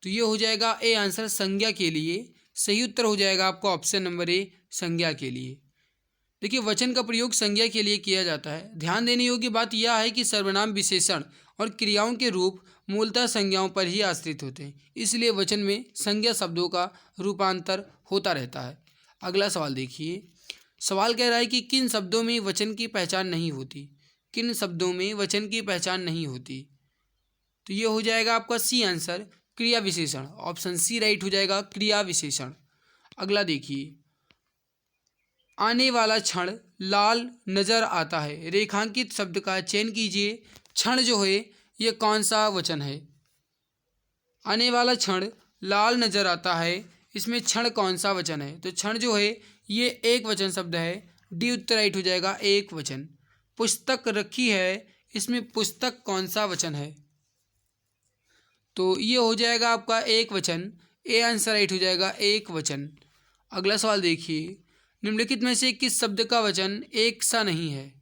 S1: तो ये हो जाएगा ए आंसर संज्ञा के लिए। सही उत्तर हो जाएगा आपका ऑप्शन नंबर ए, संज्ञा के लिए। देखिए वचन का प्रयोग संज्ञा के लिए किया जाता है। ध्यान देने योग्य बात यह है कि सर्वनाम, विशेषण और क्रियाओं के रूप मूलतः संज्ञाओं पर ही आश्रित होते हैं, इसलिए वचन में संज्ञा शब्दों का रूपांतर होता रहता है। अगला सवाल देखिए, सवाल कह रहा है कि किन शब्दों में वचन की पहचान नहीं होती। किन शब्दों में वचन की पहचान नहीं होती, तो ये हो जाएगा आपका सी आंसर, क्रिया विशेषण। ऑप्शन सी राइट हो जाएगा, क्रिया विशेषण। अगला देखिए, आने वाला क्षण लाल नजर आता है, रेखांकित शब्द का चयन कीजिए। क्षण जो है ये कौन सा वचन है, आने वाला क्षण लाल नजर आता है, इसमें क्षण कौन सा वचन है, तो क्षण जो है ये एक वचन शब्द है। डी उत्तर राइट हो जाएगा, एक वचन। पुस्तक रखी है, इसमें पुस्तक कौन सा वचन है, तो ये हो जाएगा आपका एक वचन। ए आंसर राइट हो जाएगा, एक वचन। अगला सवाल देखिए, निम्नलिखित में से किस शब्द का वचन एक सा नहीं है।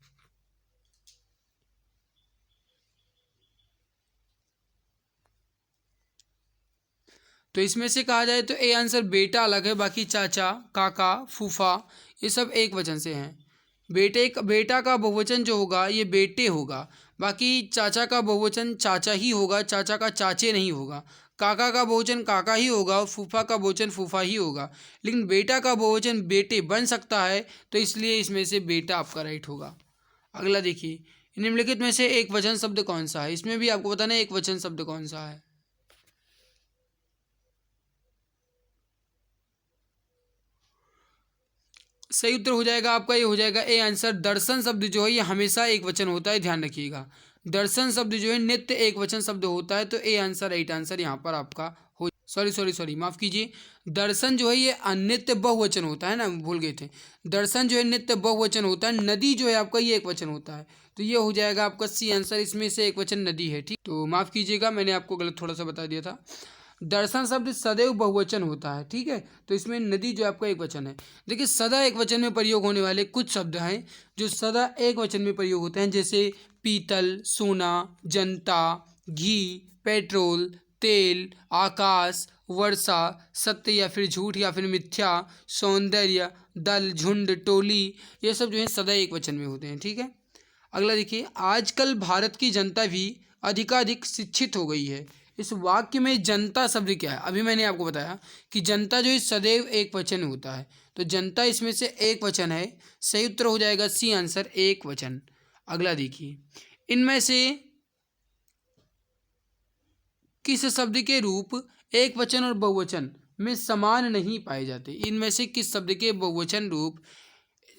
S1: तो इसमें से कहा जाए तो ए आंसर बेटा अलग है, बाकी चाचा, काका, फूफा ये सब एक वचन से हैं। बेटा का बहुवचन जो होगा ये बेटे होगा, बाकी चाचा का बहुवचन चाचा ही होगा, चाचा का चाचे नहीं होगा। काका का बहुवचन काका ही होगा और फूफा का बहुवचन फूफा ही होगा, लेकिन बेटा का बहुवचन बेटे बन सकता है, तो इसलिए इसमें से बेटा आपका राइट होगा। अगला देखिए, निम्नलिखित में से एक वचन शब्द कौन सा है, इसमें भी आपको बताना है एक वचन शब्द कौन सा है। सही उत्तर हो जाएगा आपका, ये हो जाएगा ए आंसर, दर्शन शब्द जो है ये हमेशा एक वचन होता है, ध्यान रखिएगा। दर्शन शब्द जो है नित्य एक वचन शब्द होता है, तो ए आंसर राइट आंसर यहाँ पर आपका हो, सॉरी माफ़ कीजिए, दर्शन जो है ये अनित्य बहुवचन होता है ना, भूल गए थे। दर्शन जो है नित्य बहुवचन होता है, नदी जो है आपका ये एक वचन होता है, तो ये हो जाएगा आपका सी आंसर, इसमें से एक वचन नदी है, ठीक। तो माफ़ कीजिएगा, मैंने आपको गलत थोड़ा सा बता दिया था। दर्शन शब्द सदैव बहुवचन होता है, ठीक है, तो इसमें नदी जो आपका एक वचन है। देखिए सदा एक वचन में प्रयोग होने वाले कुछ शब्द हैं जो सदा एक वचन में प्रयोग होते हैं, जैसे पीतल, सोना, जनता, घी, पेट्रोल, तेल, आकाश, वर्षा, सत्य या फिर झूठ या फिर मिथ्या, सौंदर्य, दल, झुंड, टोली, ये सब जो है सदा एक वचन में होते हैं, ठीक है। अगला देखिए, आजकल भारत की जनता भी अधिकाधिक शिक्षित हो गई है। इस वाक्य में जनता शब्द क्या है, अभी मैंने आपको बताया कि जनता जो है सदैव एक वचन होता है, तो जनता इसमें से एक वचन है। सही उत्तर हो जाएगा सी आंसर, एक वचन। अगला देखिए, इनमें से किस शब्द के रूप एक वचन और बहुवचन में समान नहीं पाए जाते। इनमें से किस शब्द के बहुवचन रूप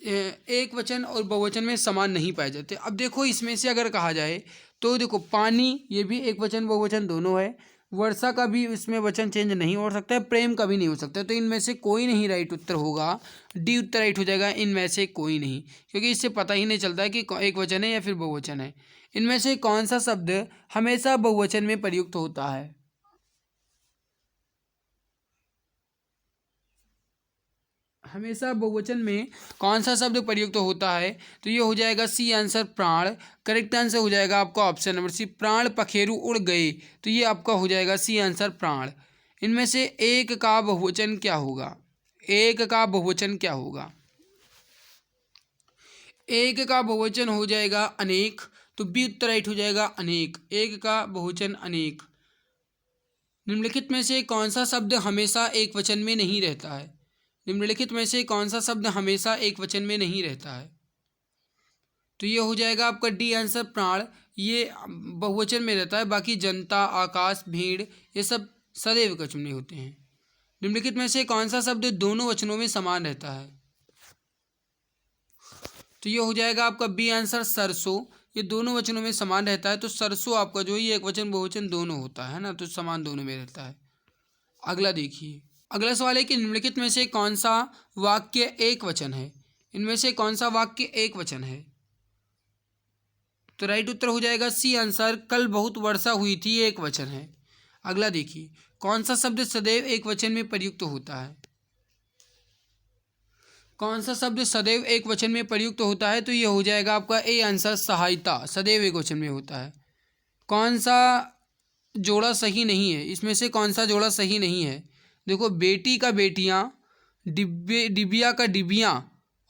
S1: एक वचन और बहुवचन में समान नहीं पाए जाते। अब देखो इसमें से अगर कहा जाए तो देखो, पानी ये भी एक वचन बहुवचन दोनों है, वर्षा का भी इसमें वचन चेंज नहीं हो सकता है, प्रेम का भी नहीं हो सकता है, तो इनमें से कोई नहीं राइट उत्तर होगा। डी उत्तर राइट हो जाएगा, इनमें से कोई नहीं, क्योंकि इससे पता ही नहीं चलता है कि एक वचन है या फिर बहुवचन है। इनमें से कौन सा शब्द हमेशा बहुवचन में प्रयुक्त होता है। हमेशा बहुवचन में कौन सा शब्द प्रयुक्त होता है, तो ये हो जाएगा सी आंसर प्राण। करेक्ट आंसर हो जाएगा आपका ऑप्शन नंबर सी, प्राण पखेरु उड़ गए, तो ये आपका हो जाएगा सी आंसर प्राण। इनमें से एक का बहुवचन क्या होगा, एक का बहुवचन क्या होगा, एक का बहुवचन हो जाएगा अनेक, तो बी उत्तर राइट हो जाएगा अनेक, एक का बहुवचन अनेक। निम्नलिखित में से कौन सा शब्द हमेशा एक वचन में नहीं रहता है, निम्नलिखित में से कौन सा शब्द हमेशा एक वचन में नहीं रहता है, तो ये हो जाएगा आपका डी आंसर प्राण, ये बहुवचन में रहता है। बाकी जनता, आकाश, भीड़ ये सब सदैव एकवचन में होते हैं। निम्नलिखित में से कौन सा शब्द दोनों वचनों में समान रहता है, तो ये हो जाएगा आपका बी आंसर सरसों, ये दोनों वचनों में समान रहता है। तो सरसों आपका जो ये एक वचन बहुवचन दोनों होता है ना, तो समान दोनों में रहता है। अगला देखिए, अगला सवाल है कि निम्नलिखित में से कौन सा वाक्य एक वचन है, इनमें से कौन सा वाक्य एक वचन है, तो राइट उत्तर हो जाएगा सी आंसर, कल बहुत वर्षा हुई थी, ये एक वचन है। अगला देखिए, कौन सा शब्द सदैव एक वचन में प्रयुक्त होता है, कौन सा शब्द सदैव एक वचन में प्रयुक्त होता है, तो ये हो जाएगा आपका ए आंसर सहायता, सदैव एक वचन में होता है। कौन सा जोड़ा सही नहीं है, इसमें से कौन सा जोड़ा सही नहीं है, देखो बेटी का बेटियाँ, डिबिया का डिबियाँ,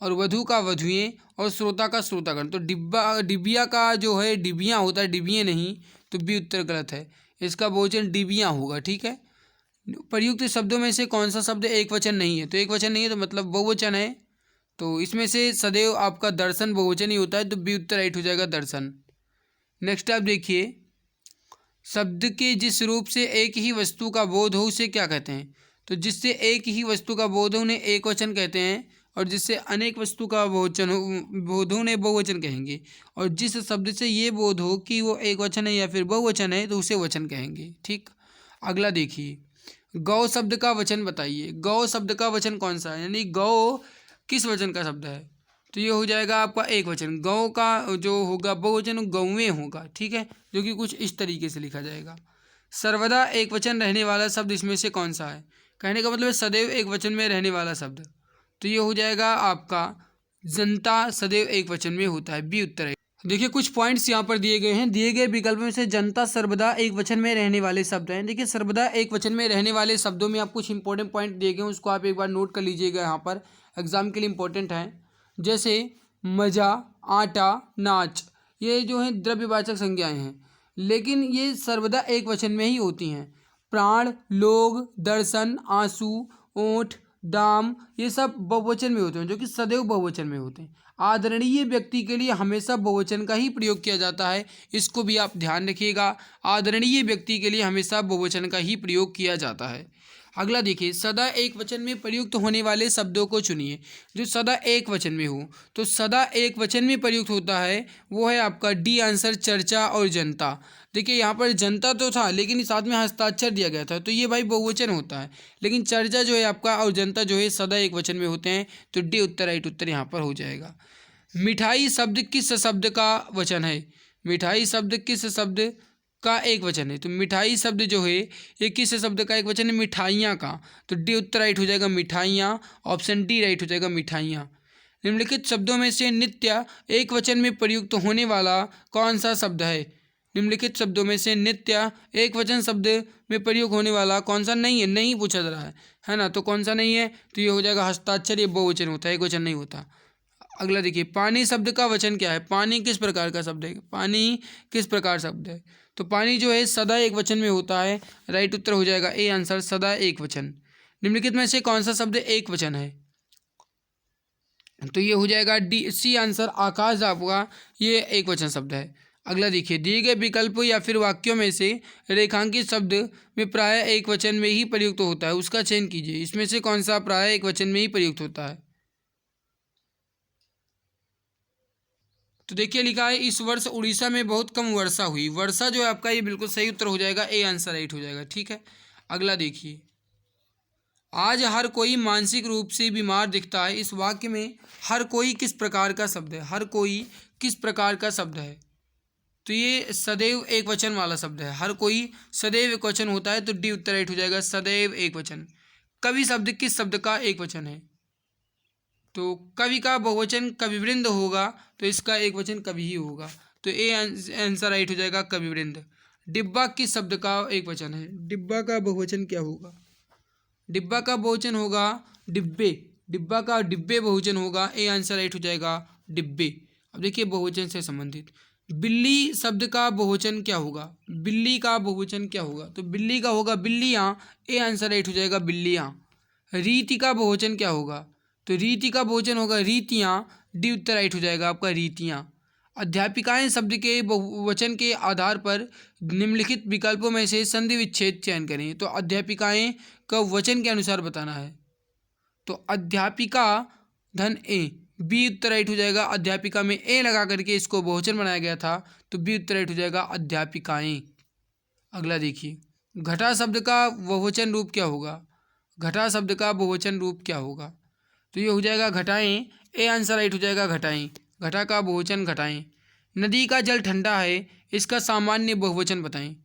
S1: और वधु का वधुएँ, और श्रोता का श्रोतागण। तो डिबिया का जो है डिबियाँ होता है, डिबिये नहीं, तो बी उत्तर गलत है, इसका बहुवचन डिबियाँ होगा। ठीक है, प्रयुक्त शब्दों में से कौन सा शब्द एक वचन नहीं है, तो एक वचन नहीं है तो मतलब बहुवचन है, तो इसमें से सदैव आपका दर्शन बहुवचन ही होता है, तो बी उत्तर राइट हो जाएगा दर्शन। नेक्स्ट आप देखिए, शब्द के जिस रूप से एक ही वस्तु का बोध हो उसे क्या कहते हैं, तो जिससे एक ही वस्तु का बोध हो उन्हें एक वचन कहते हैं, और जिससे अनेक वस्तु का बहुवचन हो बोध हो उन्हें बहुवचन कहेंगे, और जिस शब्द से ये बोध हो कि वो एक वचन है या फिर बहुवचन है तो उसे वचन कहेंगे। ठीक, अगला देखिए, गौ शब्द का वचन बताइए, गौ शब्द का वचन कौन सा है, यानी गौ किस वचन का शब्द है, तो ये हो जाएगा आपका एक वचन। गौ का जो होगा बहुवचन गौवें होगा। ठीक है, जो कि कुछ इस तरीके से लिखा जाएगा। सर्वदा एक वचन रहने वाला शब्द इसमें से कौन सा है, कहने का मतलब सदैव एक वचन में रहने वाला शब्द, तो ये हो जाएगा आपका जनता, सदैव एक वचन में होता है, बी उत्तर है। देखिए कुछ पॉइंट्स यहाँ पर दिए गए हैं, दिए गए विकल्प में से जनता सर्वदा एक वचन में रहने वाले शब्द हैं। देखिए सर्वदा एक वचन में रहने वाले शब्दों में आप कुछ इंपॉर्टेंट पॉइंट दिए गए हैं, उसको आप एक बार नोट कर लीजिएगा, यहाँ पर एग्जाम के लिए इंपॉर्टेंट है। जैसे मजा, आटा, नाच, ये जो है द्रव्यवाचक संज्ञाएं हैं, लेकिन ये सर्वदा एक वचन में ही होती हैं। प्राण, लोग, दर्शन, आंसू, ओठ, दाम, ये सब बहुवचन में होते हैं, जो कि सदैव बहुवचन में होते हैं। आदरणीय व्यक्ति के लिए हमेशा बहुवचन का ही प्रयोग किया जाता है, इसको भी आप ध्यान रखिएगा। आदरणीय व्यक्ति के लिए हमेशा बहुवचन का ही प्रयोग किया जाता है। अगला देखिए, सदा एक वचन में प्रयुक्त होने वाले शब्दों को चुनिए जो सदा एक वचन में हो। तो सदा एक वचन में प्रयुक्त होता है वो है आपका डी आंसर चर्चा और जनता। देखिए यहाँ पर जनता तो था लेकिन साथ में हस्ताक्षर दिया गया था, तो ये भाई बहुवचन होता है, लेकिन चर्चा जो है आपका और जनता जो है सदा एक वचन में होते हैं, तो डी उत्तर राइट उत्तर यहाँ पर हो जाएगा। मिठाई शब्द किस शब्द का वचन है, मिठाई शब्द किस शब्द का एक वचन है, तो मिठाई शब्द जो है ये किस शब्द का एक वचन है, मिठाइयाँ का, तो डी उत्तर राइट हो जाएगा मिठाइयाँ, ऑप्शन डी राइट हो जाएगा मिठाइयाँ। निम्नलिखित शब्दों में से नित्य एक वचन में प्रयुक्त होने वाला कौन सा शब्द है, निम्नलिखित शब्दों में से नित्य एक वचन शब्द में प्रयोग होने वाला कौन सा नहीं है, नहीं पूछा जा रहा है ना, तो कौन सा नहीं है, तो ये हो जाएगा हस्ताक्षर, ये बहुवचन होता है, एक वचन नहीं होता। अगला देखिए, पानी शब्द का वचन क्या है, पानी किस प्रकार का शब्द है, पानी किस प्रकार शब्द है, तो पानी जो है सदा एक वचन में होता है, राइट उत्तर हो जाएगा ए आंसर सदा एक वचन। निम्नलिखित में से कौन सा शब्द एक वचन है, तो ये हो जाएगा डी सी आंसर आकाश आपका, ये एक वचन शब्द है। अगला देखिए, दिए गए विकल्प या फिर वाक्यों में से रेखांकित शब्द में प्राय एक वचन में ही प्रयुक्त होता है, उसका चयन कीजिए। इसमें से कौन सा प्राय एक वचन में ही प्रयुक्त होता है, तो देखिए लिखा है इस वर्ष उड़ीसा में बहुत कम वर्षा हुई। वर्षा जो है आपका ये बिल्कुल सही उत्तर हो जाएगा, ए आंसर राइट हो जाएगा। ठीक है, अगला देखिए, आज हर कोई मानसिक रूप से बीमार दिखता है, इस वाक्य में हर कोई किस प्रकार का शब्द है, हर कोई किस प्रकार का शब्द है, तो ये सदैव एक वचन वाला शब्द है, हर कोई सदैव एक वचन होता है, तो डी उत्तर राइट हो जाएगा सदैव एक वचन। कवि शब्द किस शब्द का एक वचन है, तो कवि का बहुवचन कविवृंद होगा, तो इसका एक वचन कवि ही होगा। तो ए आंसर राइट हो जाएगा कविवृंद। डिब्बा किस शब्द का एक वचन है? डिब्बा का बहुवचन क्या होगा? डिब्बा का बहुवचन होगा डिब्बे। डिब्बा का डिब्बे बहुवचन होगा। ए आंसर राइट हो जाएगा डिब्बे। अब देखिए बहुवचन से संबंधित बिल्ली शब्द का बहुवचन क्या होगा? बिल्ली का बहुवचन क्या होगा? तो बिल्ली का होगा बिल्लियाँ। ए आंसर राइट हो जाएगा बिल्लियाँ। रीति का बहुवचन क्या होगा? तो रीति का बहुवचन होगा रीतियाँ। डी उत्तर राइट हो जाएगा आपका रीतियाँ। अध्यापिकाएं शब्द के बहुवचन के आधार पर निम्नलिखित विकल्पों में से संधि विच्छेद चयन करें। तो अध्यापिकाएं का वचन के अनुसार बताना है। तो अध्यापिका धन ए, बी उत्तर राइट हो जाएगा। अध्यापिका में ए लगा करके इसको बहुवचन बनाया गया था, तो बी उत्तर राइट हो जाएगा अध्यापिकाएं। अगला देखिए, घटा शब्द का बहुवचन रूप क्या होगा? घटा शब्द का बहुवचन रूप क्या होगा? तो ये हो जाएगा घटाएं। ए आंसर राइट हो जाएगा घटाएं। घटा का बहुवचन घटाएं। नदी का जल ठंडा है, इसका सामान्य बहुवचन बताएं।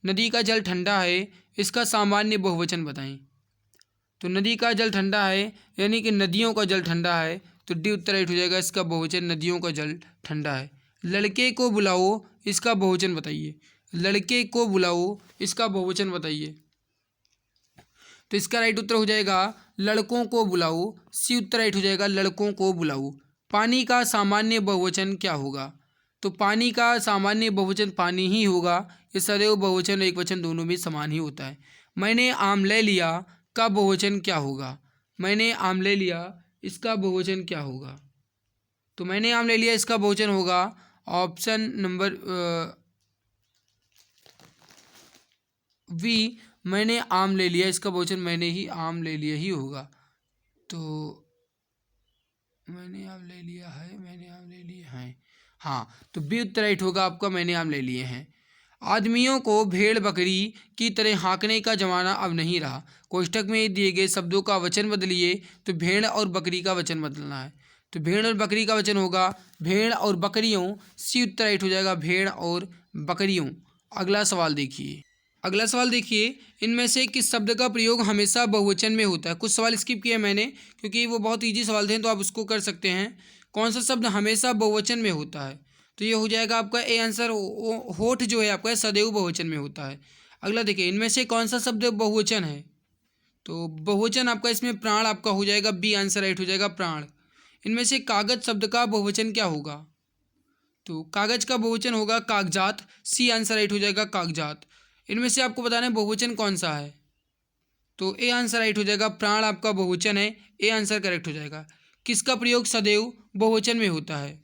S1: नदी का जल ठंडा है, इसका सामान्य बहुवचन बताएं। तो नदी का जल ठंडा है यानी कि नदियों का जल ठंडा है, तो डी उत्तर राइट हो जाएगा। इसका बहुवचन नदियों का जल ठंडा है। लड़के को बुलाओ, इसका बहुवचन बताइए। लड़के को बुलाओ, इसका बहुवचन बताइए। तो इसका राइट उत्तर हो जाएगा लड़कों को बुलाओ। सी उत्तर राइट हो जाएगा लड़कों को बुलाओ। पानी का सामान्य बहुवचन क्या होगा? तो पानी का सामान्य बहुवचन पानी ही होगा। ये सदैव बहुवचन और एक वचन दोनों में समान ही होता है। मैंने आम ले लिया का बहुवचन क्या होगा? मैंने आम ले लिया, इसका बहुवचन क्या होगा? तो मैंने आम ले लिया, इसका बहुवचन होगा ऑप्शन नंबर वी, मैंने आम ले लिया, इसका बहुवचन मैंने ही आम ले लिया ही होगा। तो मैंने आम ले लिया है, मैंने आम ले लिए हैं। हाँ, तो बी उत्तर राइट होगा आपका, मैंने आम ले लिए हैं। आदमियों को भेड़ बकरी की तरह हाँकने का जमाना अब नहीं रहा। कोष्ठक में दिए गए शब्दों का वचन बदलिए। तो भेड़ और बकरी का वचन बदलना है। तो भेड़ और बकरी का वचन होगा भेड़ और बकरियों। सी उत्तर राइट हो जाएगा भेड़ और बकरियों। अगला सवाल देखिए। अगला सवाल देखिए, इनमें से किस शब्द का प्रयोग हमेशा बहुवचन में होता है? कुछ सवाल स्किप किए मैंने क्योंकि वो बहुत इजी सवाल थे, तो आप उसको कर सकते हैं। कौन सा शब्द हमेशा बहुवचन में होता है? तो ये हो जाएगा आपका ए आंसर। होठ जो है आपका सदैव बहुवचन में होता है। अगला देखिए, इनमें से कौन सा शब्द बहुवचन है? तो बहुवचन आपका इसमें प्राण आपका हो जाएगा। बी आंसर राइट हो जाएगा प्राण। इनमें से कागज शब्द का बहुवचन क्या होगा? तो कागज का बहुवचन होगा कागजात। सी आंसर राइट हो जाएगा कागजात। इनमें से आपको बताना है बहुवचन कौन सा है। तो ए आंसर राइट हो जाएगा प्राण आपका बहुवचन है। ए आंसर करेक्ट हो जाएगा। किसका प्रयोग सदैव बहुवचन में होता है?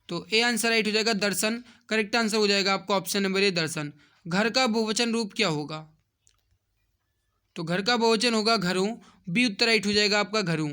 S1: तो ए आंसर राइट हो जाएगा दर्शन। करेक्ट आंसर हो जाएगा आपका ऑप्शन नंबर ए दर्शन। घर का बहुवचन रूप क्या होगा? तो घर का बहुवचन होगा घरों। बी उत्तर राइट हो जाएगा आपका घरों।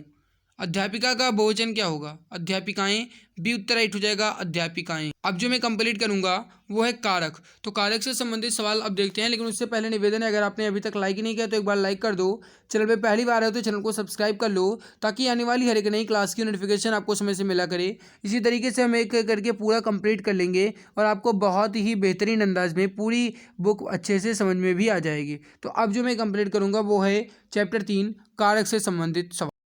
S1: अध्यापिका का बहुवचन क्या होगा? अध्यापिकाएं। बी उत्तर राइट हो जाएगा अध्यापिकाएं। अब जो मैं कंप्लीट करूंगा वो है कारक। तो कारक से संबंधित सवाल अब देखते हैं, लेकिन उससे पहले निवेदन है, अगर आपने अभी तक लाइक नहीं किया तो एक बार लाइक कर दो। चैनल पे पहली बार है तो चैनल को सब्सक्राइब कर लो, ताकि आने वाली हर एक नई क्लास की नोटिफिकेशन आपको समय से मिला करे। इसी तरीके से हम एक करके पूरा कंप्लीट कर लेंगे और आपको बहुत ही बेहतरीन अंदाज में पूरी बुक अच्छे से समझ में भी आ जाएगी। तो अब जो मैं कंप्लीट करूँगा वो है चैप्टर 3 कारक से संबंधित सवाल।